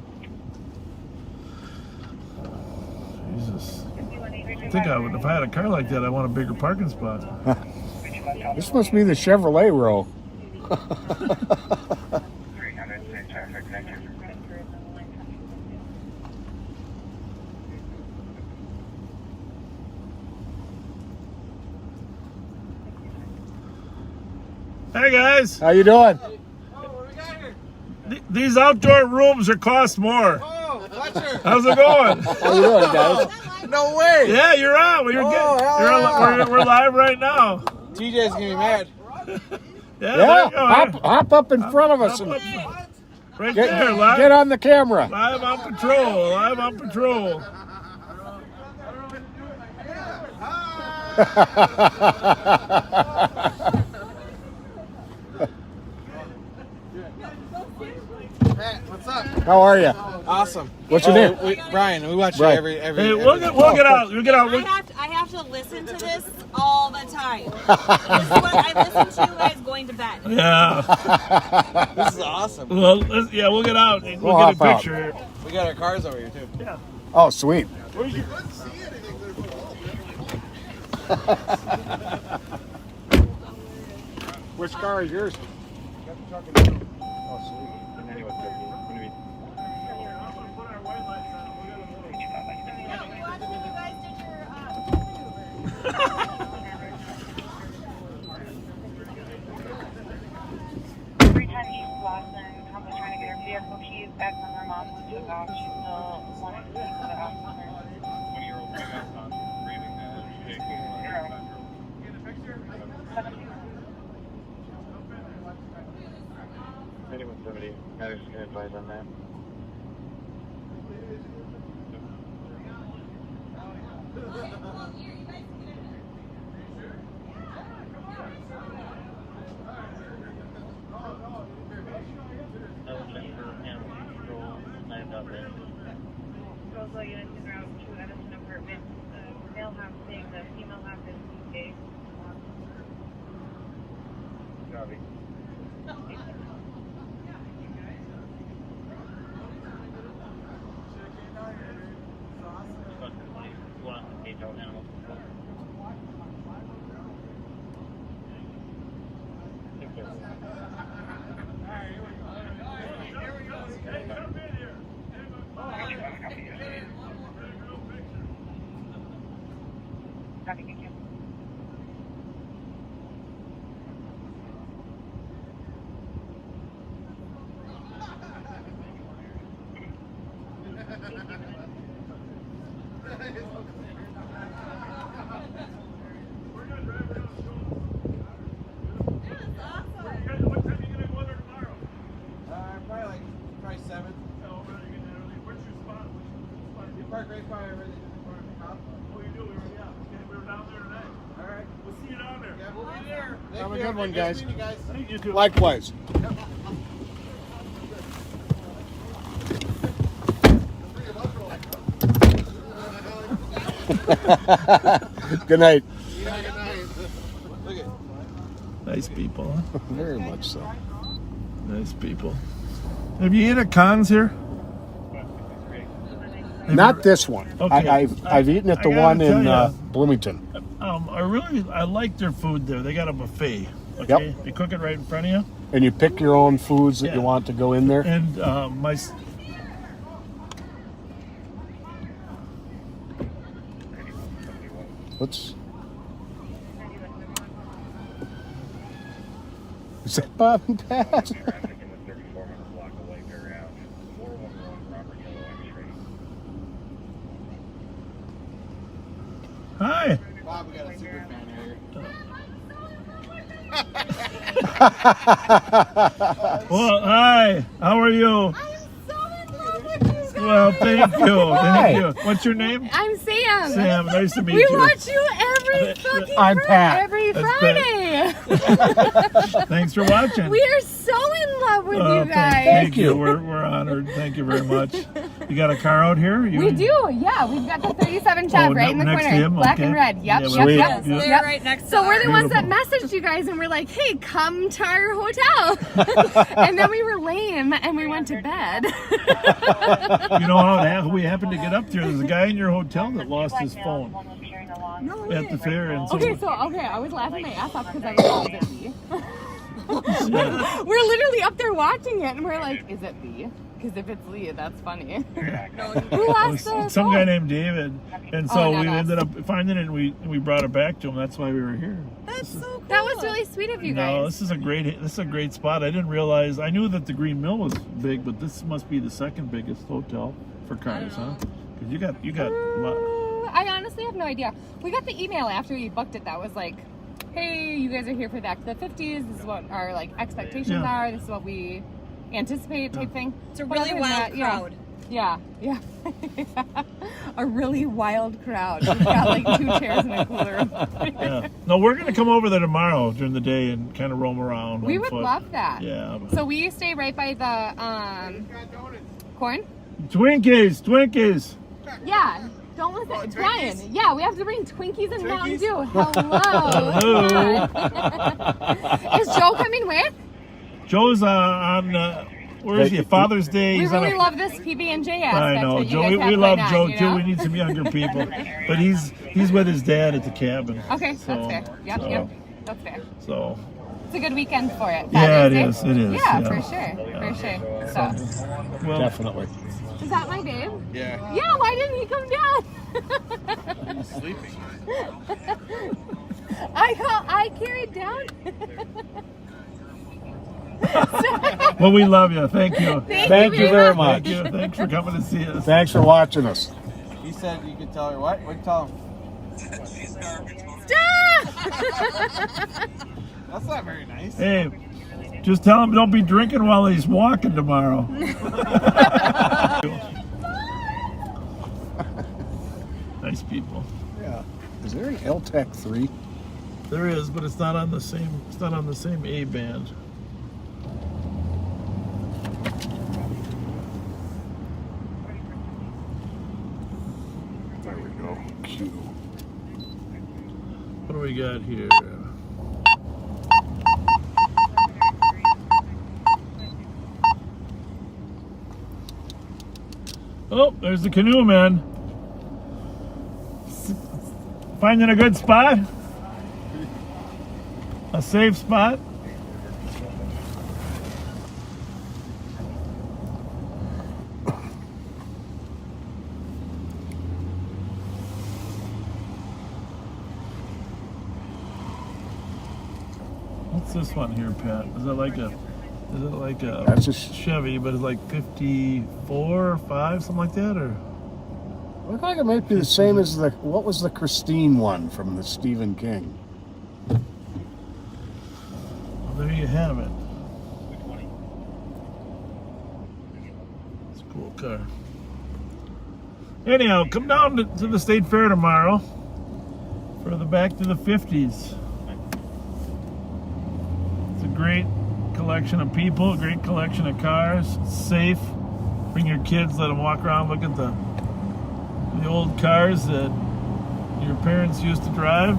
Jesus. I think if I had a car like that, I want a bigger parking spot. This must be the Chevrolet row. Hey guys. How you doing? These outdoor rooms cost more. Oh, Fletcher. How's it going? How you doing, guys? No way. Yeah, you're on. We're live right now. TJ's gonna be mad. Yeah, hop up in front of us. Right there, live. Get on the camera. Live on patrol. Live on patrol. What's up? How are you? Awesome. What's your name? Brian. We watch you Brian. every. Hey, we'll get out. We'll get out. I have to listen to this all the time. This is what I listen to as going to bed. Yeah. This is awesome. Well, we'll get out. We'll get a picture here. We got our cars over here too. Yeah. Oh, sweet. Where's your... Which car is yours? Every time East Lawson comes trying to get her vehicle keys back when her mom took off, she still wanted to keep the officer. 20-year-old breathing Anyone 70, I was going to advise on that. Roswell units in route to Edison Apartments. Male half saying the female half is gay. Copy. Copy, thank you. Probably 7. You park right by where they did the corner of the cop. Oh, you do? We were down there today. All right. We'll see you down there. Yeah, we'll be there. Have a good one, guys. Thank you too. Likewise. Good night. Nice people, huh? Very much so. Nice people. Have you eaten at Cons here? Not this one. Okay. I've eaten at the I gotta one in tell Bloomington. I like their food there. They got a buffet. Okay, Yep. They cook it right in front of you. And you pick your own foods that you want to go in there. And What's... Is that Bob and Pat? Hi. Bob, we got a super fan here. Well, hi. How are you? Well, thank you. Thank you. What's your name? I'm Sam. Sam, nice to meet we you. watch you every fucking I'm Pat. every That's Friday. Thanks for watching. We are so in love with you guys. Thank you. We're honored. Thank you very much. You got a car out here? We do, yeah. We've got the 37 Chev right in the next to corner, him? black Okay. and red. Yep, Yeah, yep. They're right next to So we're the ones that Beautiful. messaged you guys and we're like, hey, come to our hotel. And then we were lame and we went to bed. You know how we happened to get up there? There's a guy in your hotel that lost his phone at the fair. And so I was laughing my ass off because I was busy. We're literally up there watching it and we're like, is it Lee? Because if it's Lee, that's funny. Who lost the some phone? guy named David, and so not we us. ended up finding it, and we brought it back to him. That's why we were here. That's so cool. That was really sweet of you No, guys. this is a great spot. I didn't realize. I knew that the Green Mill was big, but this must be the second biggest hotel for cars, huh? Because you got. I honestly have no idea. We got the email after we booked it that was like, hey, you guys are here for the 50s. This is what our like expectations are. This is what we anticipate type thing. It's a really wild crowd. Yeah. A really wild crowd. We've got like 2 chairs in a cooler. Yeah. No, we're gonna come over there tomorrow during the day and kind of roam around. We on would foot. love that. Yeah. So we stay right by the corn. Twinkies. Yeah. Don't listen. Brian, yeah, we have to bring Twinkies and Mountain Dew. Hello. Is Joe coming with? Joe's on. Where is he? Father's Day. We He's on really love this PB&J aspect. I know, that you Joe. guys We have love going Joe on, you too. know? We need some younger people, but he's with his dad at the cabin. Okay, So- that's fair. Yep, so- that's fair. So. It's a good weekend for it. Yeah, it Father's is. Day. It is. Yeah, Yeah. for sure. So, Well, definitely. is that my babe? Yeah. Yeah. Why didn't he come down? He's sleeping. I carried down. Well, we love you. Thank you. Thank you very much. Thank you. Thanks for coming to see us. Thanks for watching us. He said you could tell her what? What'd you tell him? Stop! That's not very nice. Hey, just tell him don't be drinking while he's walking tomorrow. Nice people. Yeah. Is there an LTEC 3? There is, but it's not on the same. It's not on the same A band. There we go. Q. What do we got here? Oh, there's the canoe man. Finding a good spot? A safe spot? What's this one here, Pat? Is it like a That's a Chevy, but it's like 54 or 5, something like that, or? Look like it might be the same as what was the Christine one from the Stephen King? Well, there you have it. It's a cool car. Anyhow, come down to the State Fair tomorrow for the Back to the 50s. It's a great collection of people, a great collection of cars. It's safe. Bring your kids, let them walk around, look at the old cars that Your parents used to drive?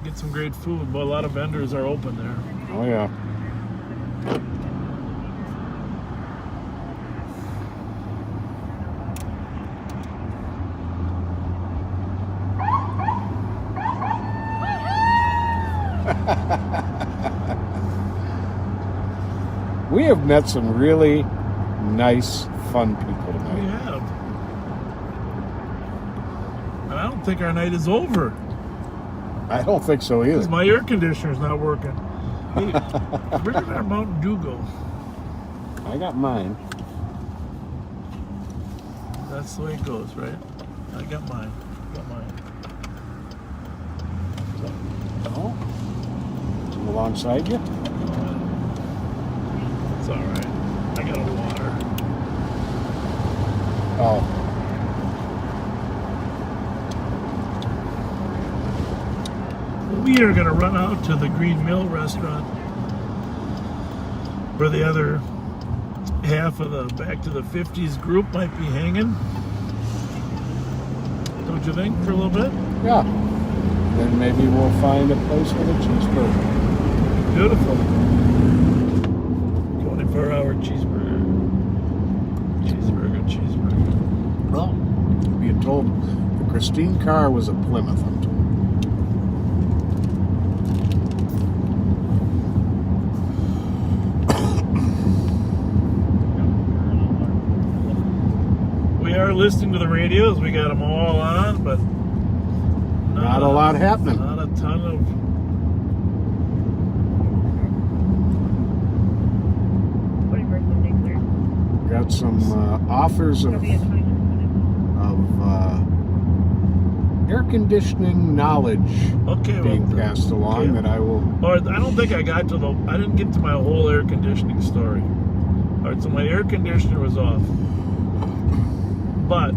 Get some great food, but a lot of vendors are open there. Oh, yeah. We have met some really nice, fun people tonight. We have. And I don't think our night is over. I don't think so either. Because my air conditioner's not working. Hey, where did our Mountain Dew go? I got mine. That's the way it goes, right? I got mine. Oh, alongside you? It's all right. I got a water. Oh. We are going to run out to the Green Mill restaurant where the other half of the Back to the 50s group might be hanging. Don't you think, for a little bit? Yeah. Then maybe we'll find a place with a cheeseburger. Beautiful. 24-hour cheeseburger. Cheeseburger. Well, being told the Christine car was a Plymouth, I'm told. We are listening to the radios. We got them all on, but not a lot happening. Not a ton of. Got some offers of air conditioning knowledge being passed along that I will. Or I don't think I got to the. I didn't get to my whole air conditioning story. All right, so my air conditioner was off, but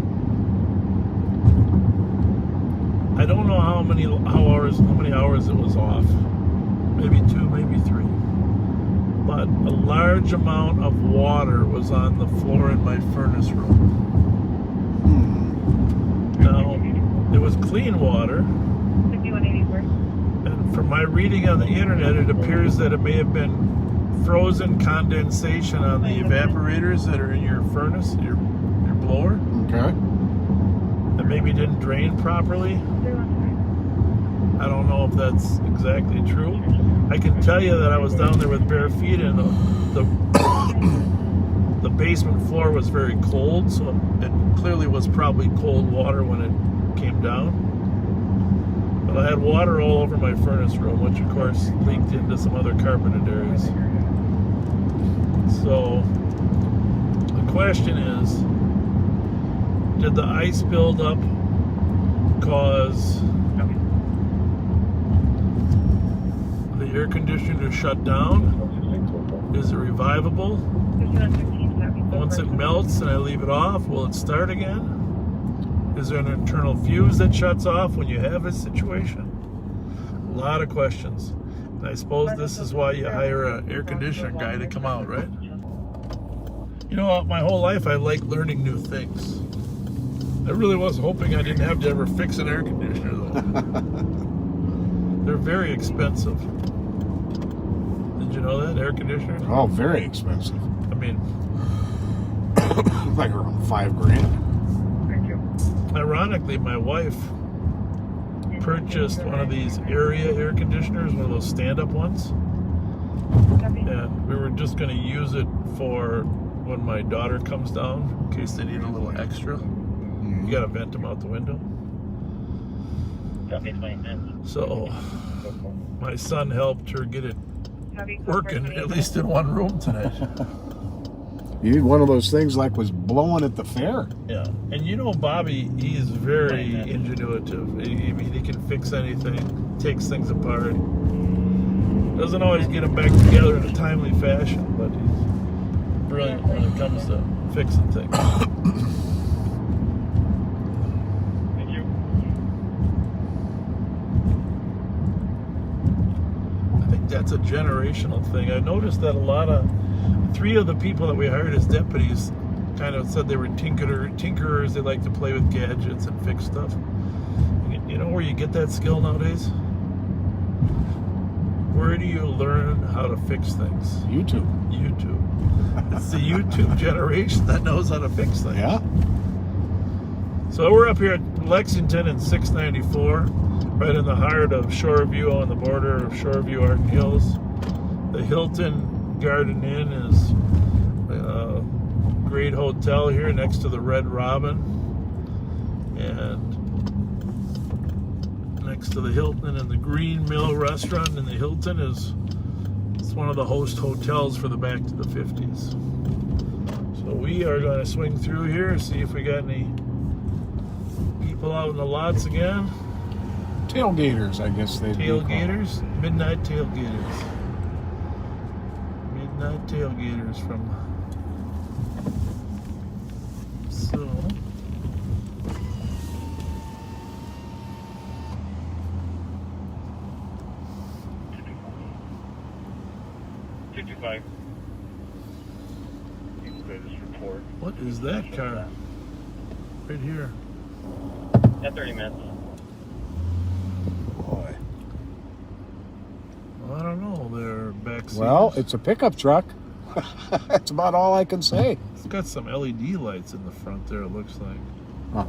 I don't know how many hours it was off. Maybe 2, maybe 3. But a large amount of water was on the floor in my furnace room. Now, it was clean water. And from my reading on the internet, it appears that it may have been frozen condensation on the evaporators that are in your furnace, your blower. Okay. That maybe didn't drain properly. I don't know if that's exactly true. I can tell you that I was down there with bare feet, and the basement floor was very cold, so it clearly was probably cold water when it came down. But I had water all over my furnace room, which of course leaked into some other carpeted areas. So the question is, did the ice buildup cause the air conditioner to shut down? Is it revivable? Once it melts and I leave it off, will it start again? Is there an internal fuse that shuts off when you have this situation? A lot of questions. And I suppose this is why you hire an air conditioner guy to come out, right? You know, my whole life I like learning new things. I really was hoping I didn't have to ever fix an air conditioner, though. They're very expensive. Did you know that? Air conditioners? Oh, very expensive. I mean, like around $5,000. Ironically, my wife purchased one of these area air conditioners, one of those stand-up ones. And we were just going to use it for when my daughter comes down, in case they need a little extra. You got to vent them out the window. So my son helped her get it working, at least in one room tonight. You need one of those things like was blowing at the fair. Yeah, and you know Bobby, he's very ingenuitive. I mean, he can fix anything, takes things apart. Doesn't always get them back together in a timely fashion, but he's brilliant when it comes to fixing things. That's a generational thing. I noticed that 3 of the people that we hired as deputies kind of said they were tinkerers. They like to play with gadgets and fix stuff. You know where you get that skill nowadays? Where do you learn how to fix things? YouTube. It's the YouTube generation that knows how to fix things. Yeah. So we're up here at Lexington and 694, right in the heart of Shoreview, on the border of Shoreview, Arden Hills. The Hilton Garden Inn is a great hotel here next to the Red Robin. And next to the Hilton and the Green Mill Restaurant in the Hilton it's one of the host hotels for the Back to the 50s. So we are going to swing through here and see if we got any people out in the lots again. Tailgaters, I guess they'd be called. Tailgaters, midnight tailgaters. Midnight tailgaters from. So. What is that car? Right here. Yeah, 30 minutes. Boy. Well, I don't know. They're backseaters. Well, it's a pickup truck. That's about all I can say. It's got some LED lights in the front there, it looks like. Huh.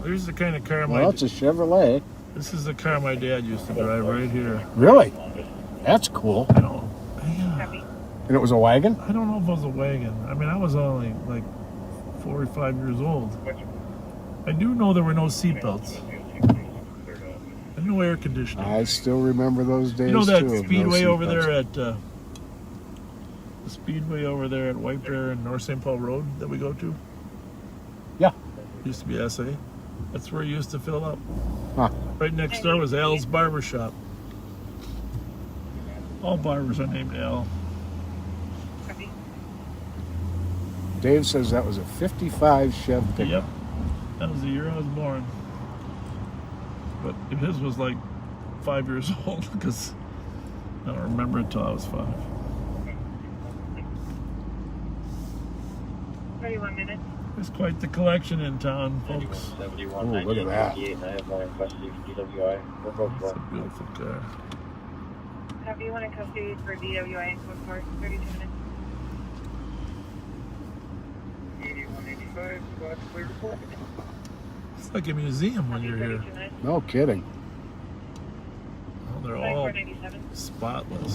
There's the kind of car Well, it's a Chevrolet. This is the car my dad used to drive right here. Really? That's cool. I don't. Yeah. And it was a wagon? I don't know if it was a wagon. I mean, I was only like 4 or 5 years old. I do know there were no seatbelts. And no air conditioning. I still remember those days. You know that too, speedway over there at the speedway over there at White Bear and North St. Paul Road that we go to? Yeah. Used to be SA. That's where it used to fill up. Huh. Right next door was Al's Barber Shop. All barbers are named Al. Dave says that was a 55 Chev pickup. Yep. That was the year I was born. But his was like 5 years old because I don't remember it till I was 5. 31 minutes. There's quite the collection in town, folks. Oh, look at that. That's a beautiful car. Have you want to custody for DWI and code car? 32 minutes. 8185, clear report. It's like a museum when you're here. No kidding. Well, they're all spotless.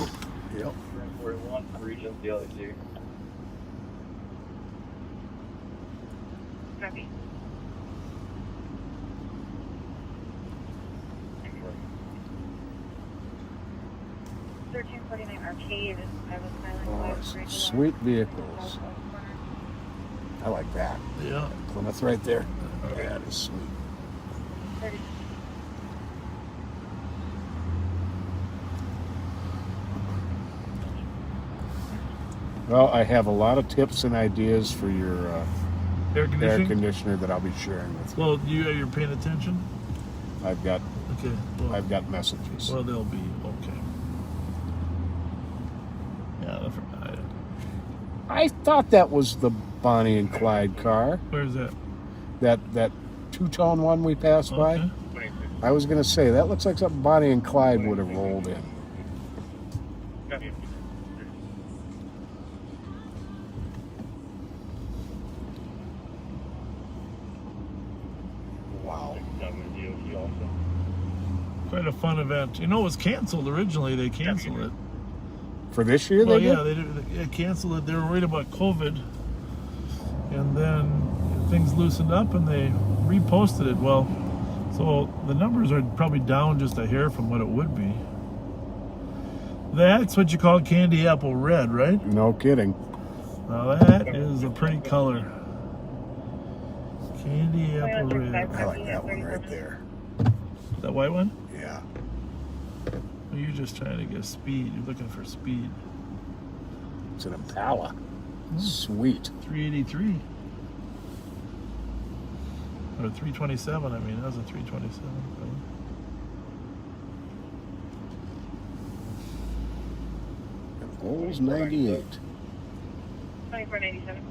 Yep. 41, region, the other two. Copy. 1349 Arcade. I was silent. Sweet vehicles. I like that. Yeah. Plymouth right there. That is sweet. 30. Well, I have a lot of tips and ideas for your air conditioner that I'll be sharing with you. Well, you're paying attention? I've got I've got messages. Well, they'll be okay. Yeah, I thought that was the Bonnie and Clyde car. Where's that? That two-tone one we passed by. I was going to say, that looks like something Bonnie and Clyde would have rolled in. Wow. Quite a fun event. You know, it was canceled originally. They canceled it. For this year, well, they did? They canceled it. They were worried about COVID. And then things loosened up and they reposted it. Well, so the numbers are probably down just a hair from what it would be. That's what you call candy apple red, right? No kidding. Now that is a pretty color. Candy apple red. I like that one right there. That white one? Yeah. Well, you're just trying to get speed. You're looking for speed. It's an Impala. Sweet. 383. Or 327, I mean. That was a 327. Olds 98. 2497.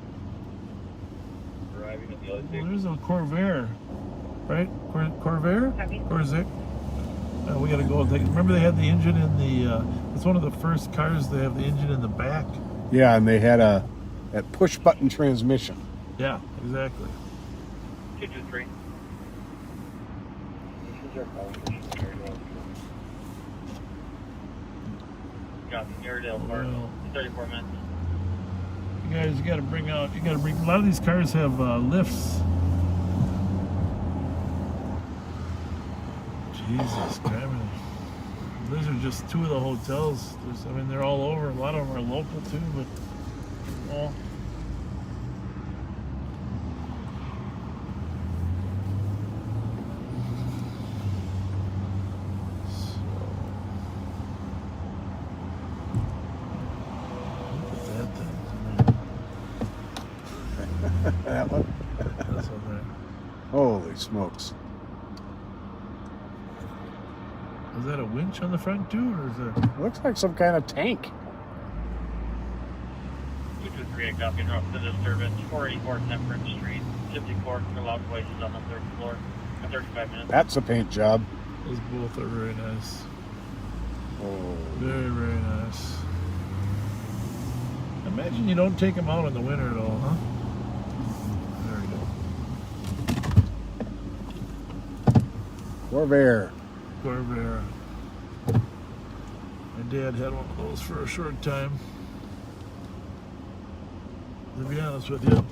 Arriving at the other Well, there's a Corvair, right? Corvair? Corvair? We got to go and take. Remember, they had the engine in the. It's one of the first cars to have the engine in the back. Yeah, and they had that push button transmission. Yeah, exactly. 223. Got the Airedale Park. 34 minutes. You guys, you got to bring out. You got to bring. A lot of these cars have lifts. Jesus, I mean, these are just two of the hotels. I mean, they're all over. A lot of them are local too, but well. That one? That's one there. Holy smokes. Is that a winch on the front too, or is that? Looks like some kind of tank. 223, copy, and up to disturbance. 484 Temperance Street. 54, allowed places on the 3rd floor. 35 minutes. That's a paint job. Those both are very nice. Oh. Very, very nice. Imagine you don't take them out in the winter at all, huh? There we go. Corvair. Corvair. My dad had one of those for a short time. To be honest with you,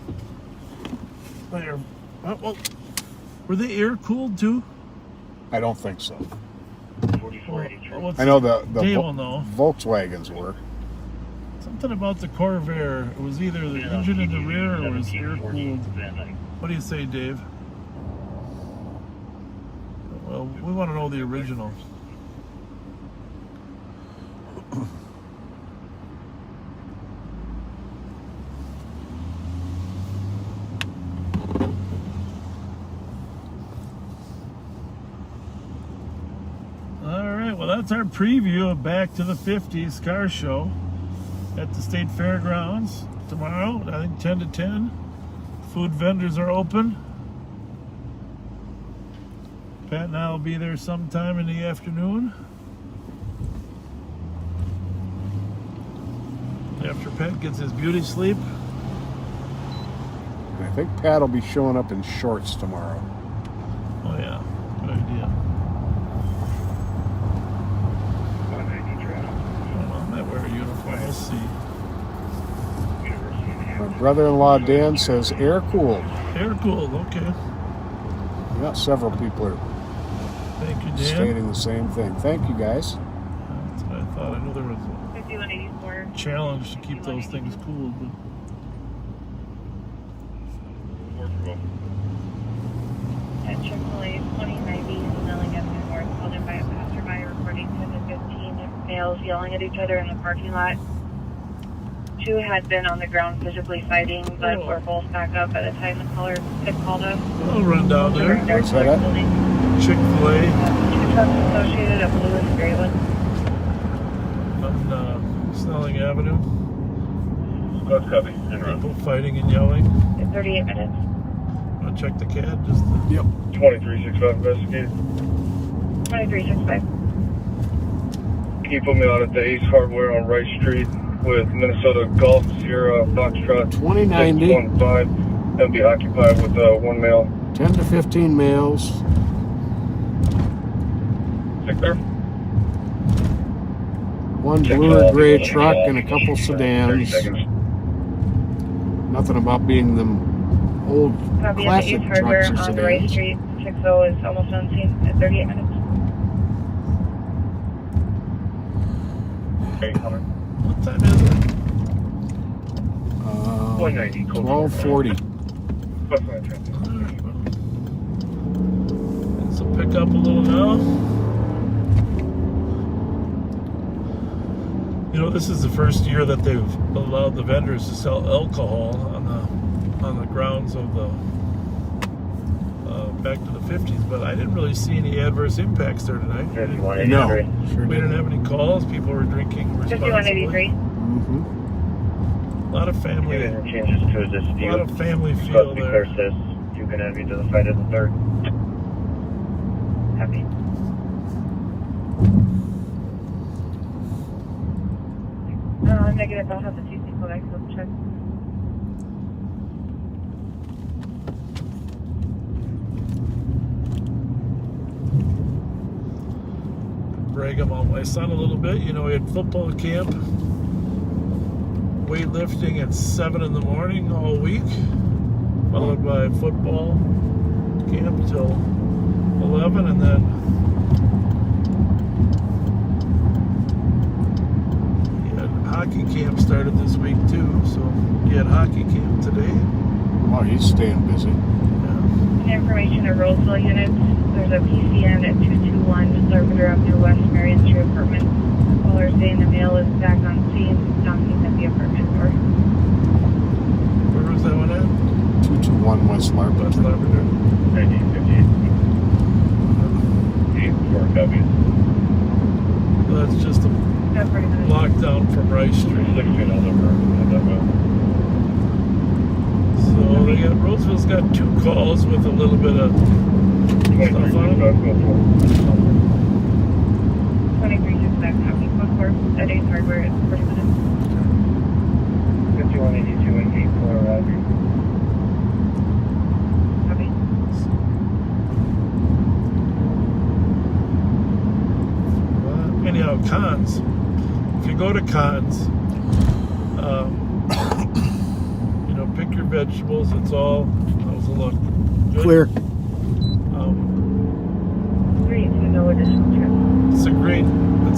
well, were they air cooled too? I don't think so. Well, I know the Dave will know. Volkswagens were. Something about the Corvair. It was either the engine in the rear or it was air cooled. What do you say, Dave? Well, we want to know the original. Well, that's our preview of Back to the 50s car show at the State Fairgrounds tomorrow. I think 10 to 10. Food vendors are open. Pat and I will be there sometime in the afternoon. After Pat gets his beauty sleep. I think Pat will be showing up in shorts tomorrow. Oh yeah, good idea. Wear a uniform. We'll see. My brother-in-law Dan says air cooled. Air cooled, okay. Yeah, several people are Thank you, Dan. stating the same thing. Thank you, guys. That's what I thought. I knew there was a challenge to keep those things cooled. But... At Chick-fil-A, 2090 Snelling Avenue North, called in by a passerby reporting 10 to 15 males yelling at each other in the parking lot. 2 had been on the ground physically fighting, but were both back up by the time the caller had called us. I'll run down there. What's that at? Chick-fil-A. 2 trucks associated, a blue and gray one. On Snelling Avenue. Let's copy. People fighting and yelling. In 38 minutes. Want to check the CAD? Just to... Yep. 2365 investigated. 2365. Can you put me out at the Ace Hardware on Rice Street with Minnesota Golf Sierra Foxtrot 2090. 615. That'll be occupied with 1 male. 10 to 15 males. Victor? 1 blue or gray truck and a couple sedans. Nothing about being them old Copy classic at the Ace Hardware trucks or on Rice sedans. Street. 60 is almost on scene at 38 minutes. What time is it? 190. 1240. So pick up a little now. You know, this is the first year that they've allowed the vendors to sell alcohol on the grounds of the Back to the 50s, but I didn't really see any adverse impacts there tonight. No, we didn't have any calls. People were drinking responsibly. 5183. A lot of family. Changes to a dispute. A lot of family feel there. You can have you to the fight of the third. Happy. Negative. I'll have the TC go back to check. Brag about my son a little bit. You know, he had football camp, weightlifting at 7 in the morning all week, followed by football camp till 11, and then he had hockey camp started this week too. So he had hockey camp today. Oh, he's staying busy. Information of Roseville units. There's a PCN at 221 Lavender Avenue West, Marion Street apartment. Caller saying the male is back on scene, knocking at the apartment door. Where was that one at? 221 West Lavender. West Lavender. 1958. 84 copies. That's just a lockdown from Rice Street. 16 all over. So they got, Roseville's got 2 calls with a little bit of stuff on them. 2365 copy. Code 4 at Ace Hardware at 40 minutes. 5182 and 84 Roger. Copy. Anyhow, cons. If you go to cons, you know, pick your vegetables. It's all, how's it look? Good? Clear. Great, so no additional trip. It's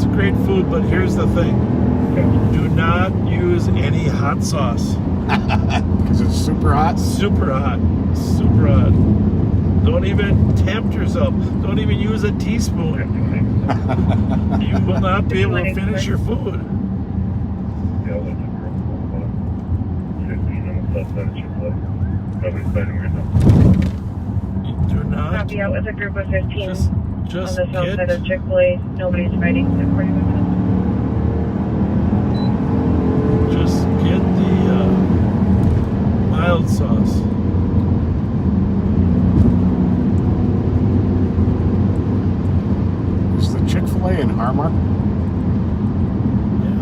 a great food, but here's the thing. Do not use any hot sauce. Because it's super hot? Super hot. Super hot. Don't even tempt yourself. Don't even use a teaspoon. You will not be able to finish your food. Do not. Copy out with a group of 15 Just on the south get, side of Chick-fil-A. Nobody's fighting at 40 minutes. just get the mild sauce. Is the Chick-fil-A in Harmar? Yeah.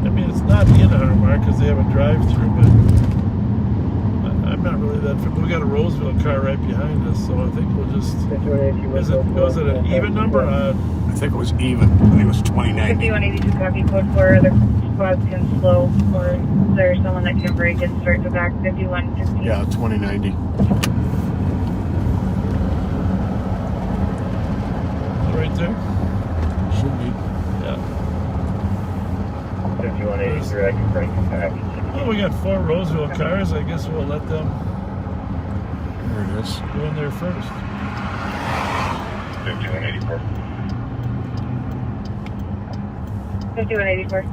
I mean, it's not in Harmar because they have a drive-through, but I'm not really that. We got a Roseville car right behind us, so I think we'll just. Was it an even number? I think it was even. I think it was 2090. 5182 copy. Code 4. Other squads can slow, or is there someone that can break and start to back 5115? Yeah, 2090. Right there? Should be. Yeah. 5183, I can break it back. Well, we got 4 Roseville cars. I guess we'll let them There it is. go in there first. 5184. 5184.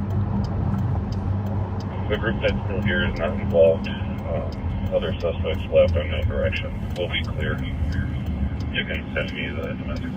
The group that's still here is not involved. Other suspects left in that direction will be clear. You can send me the message.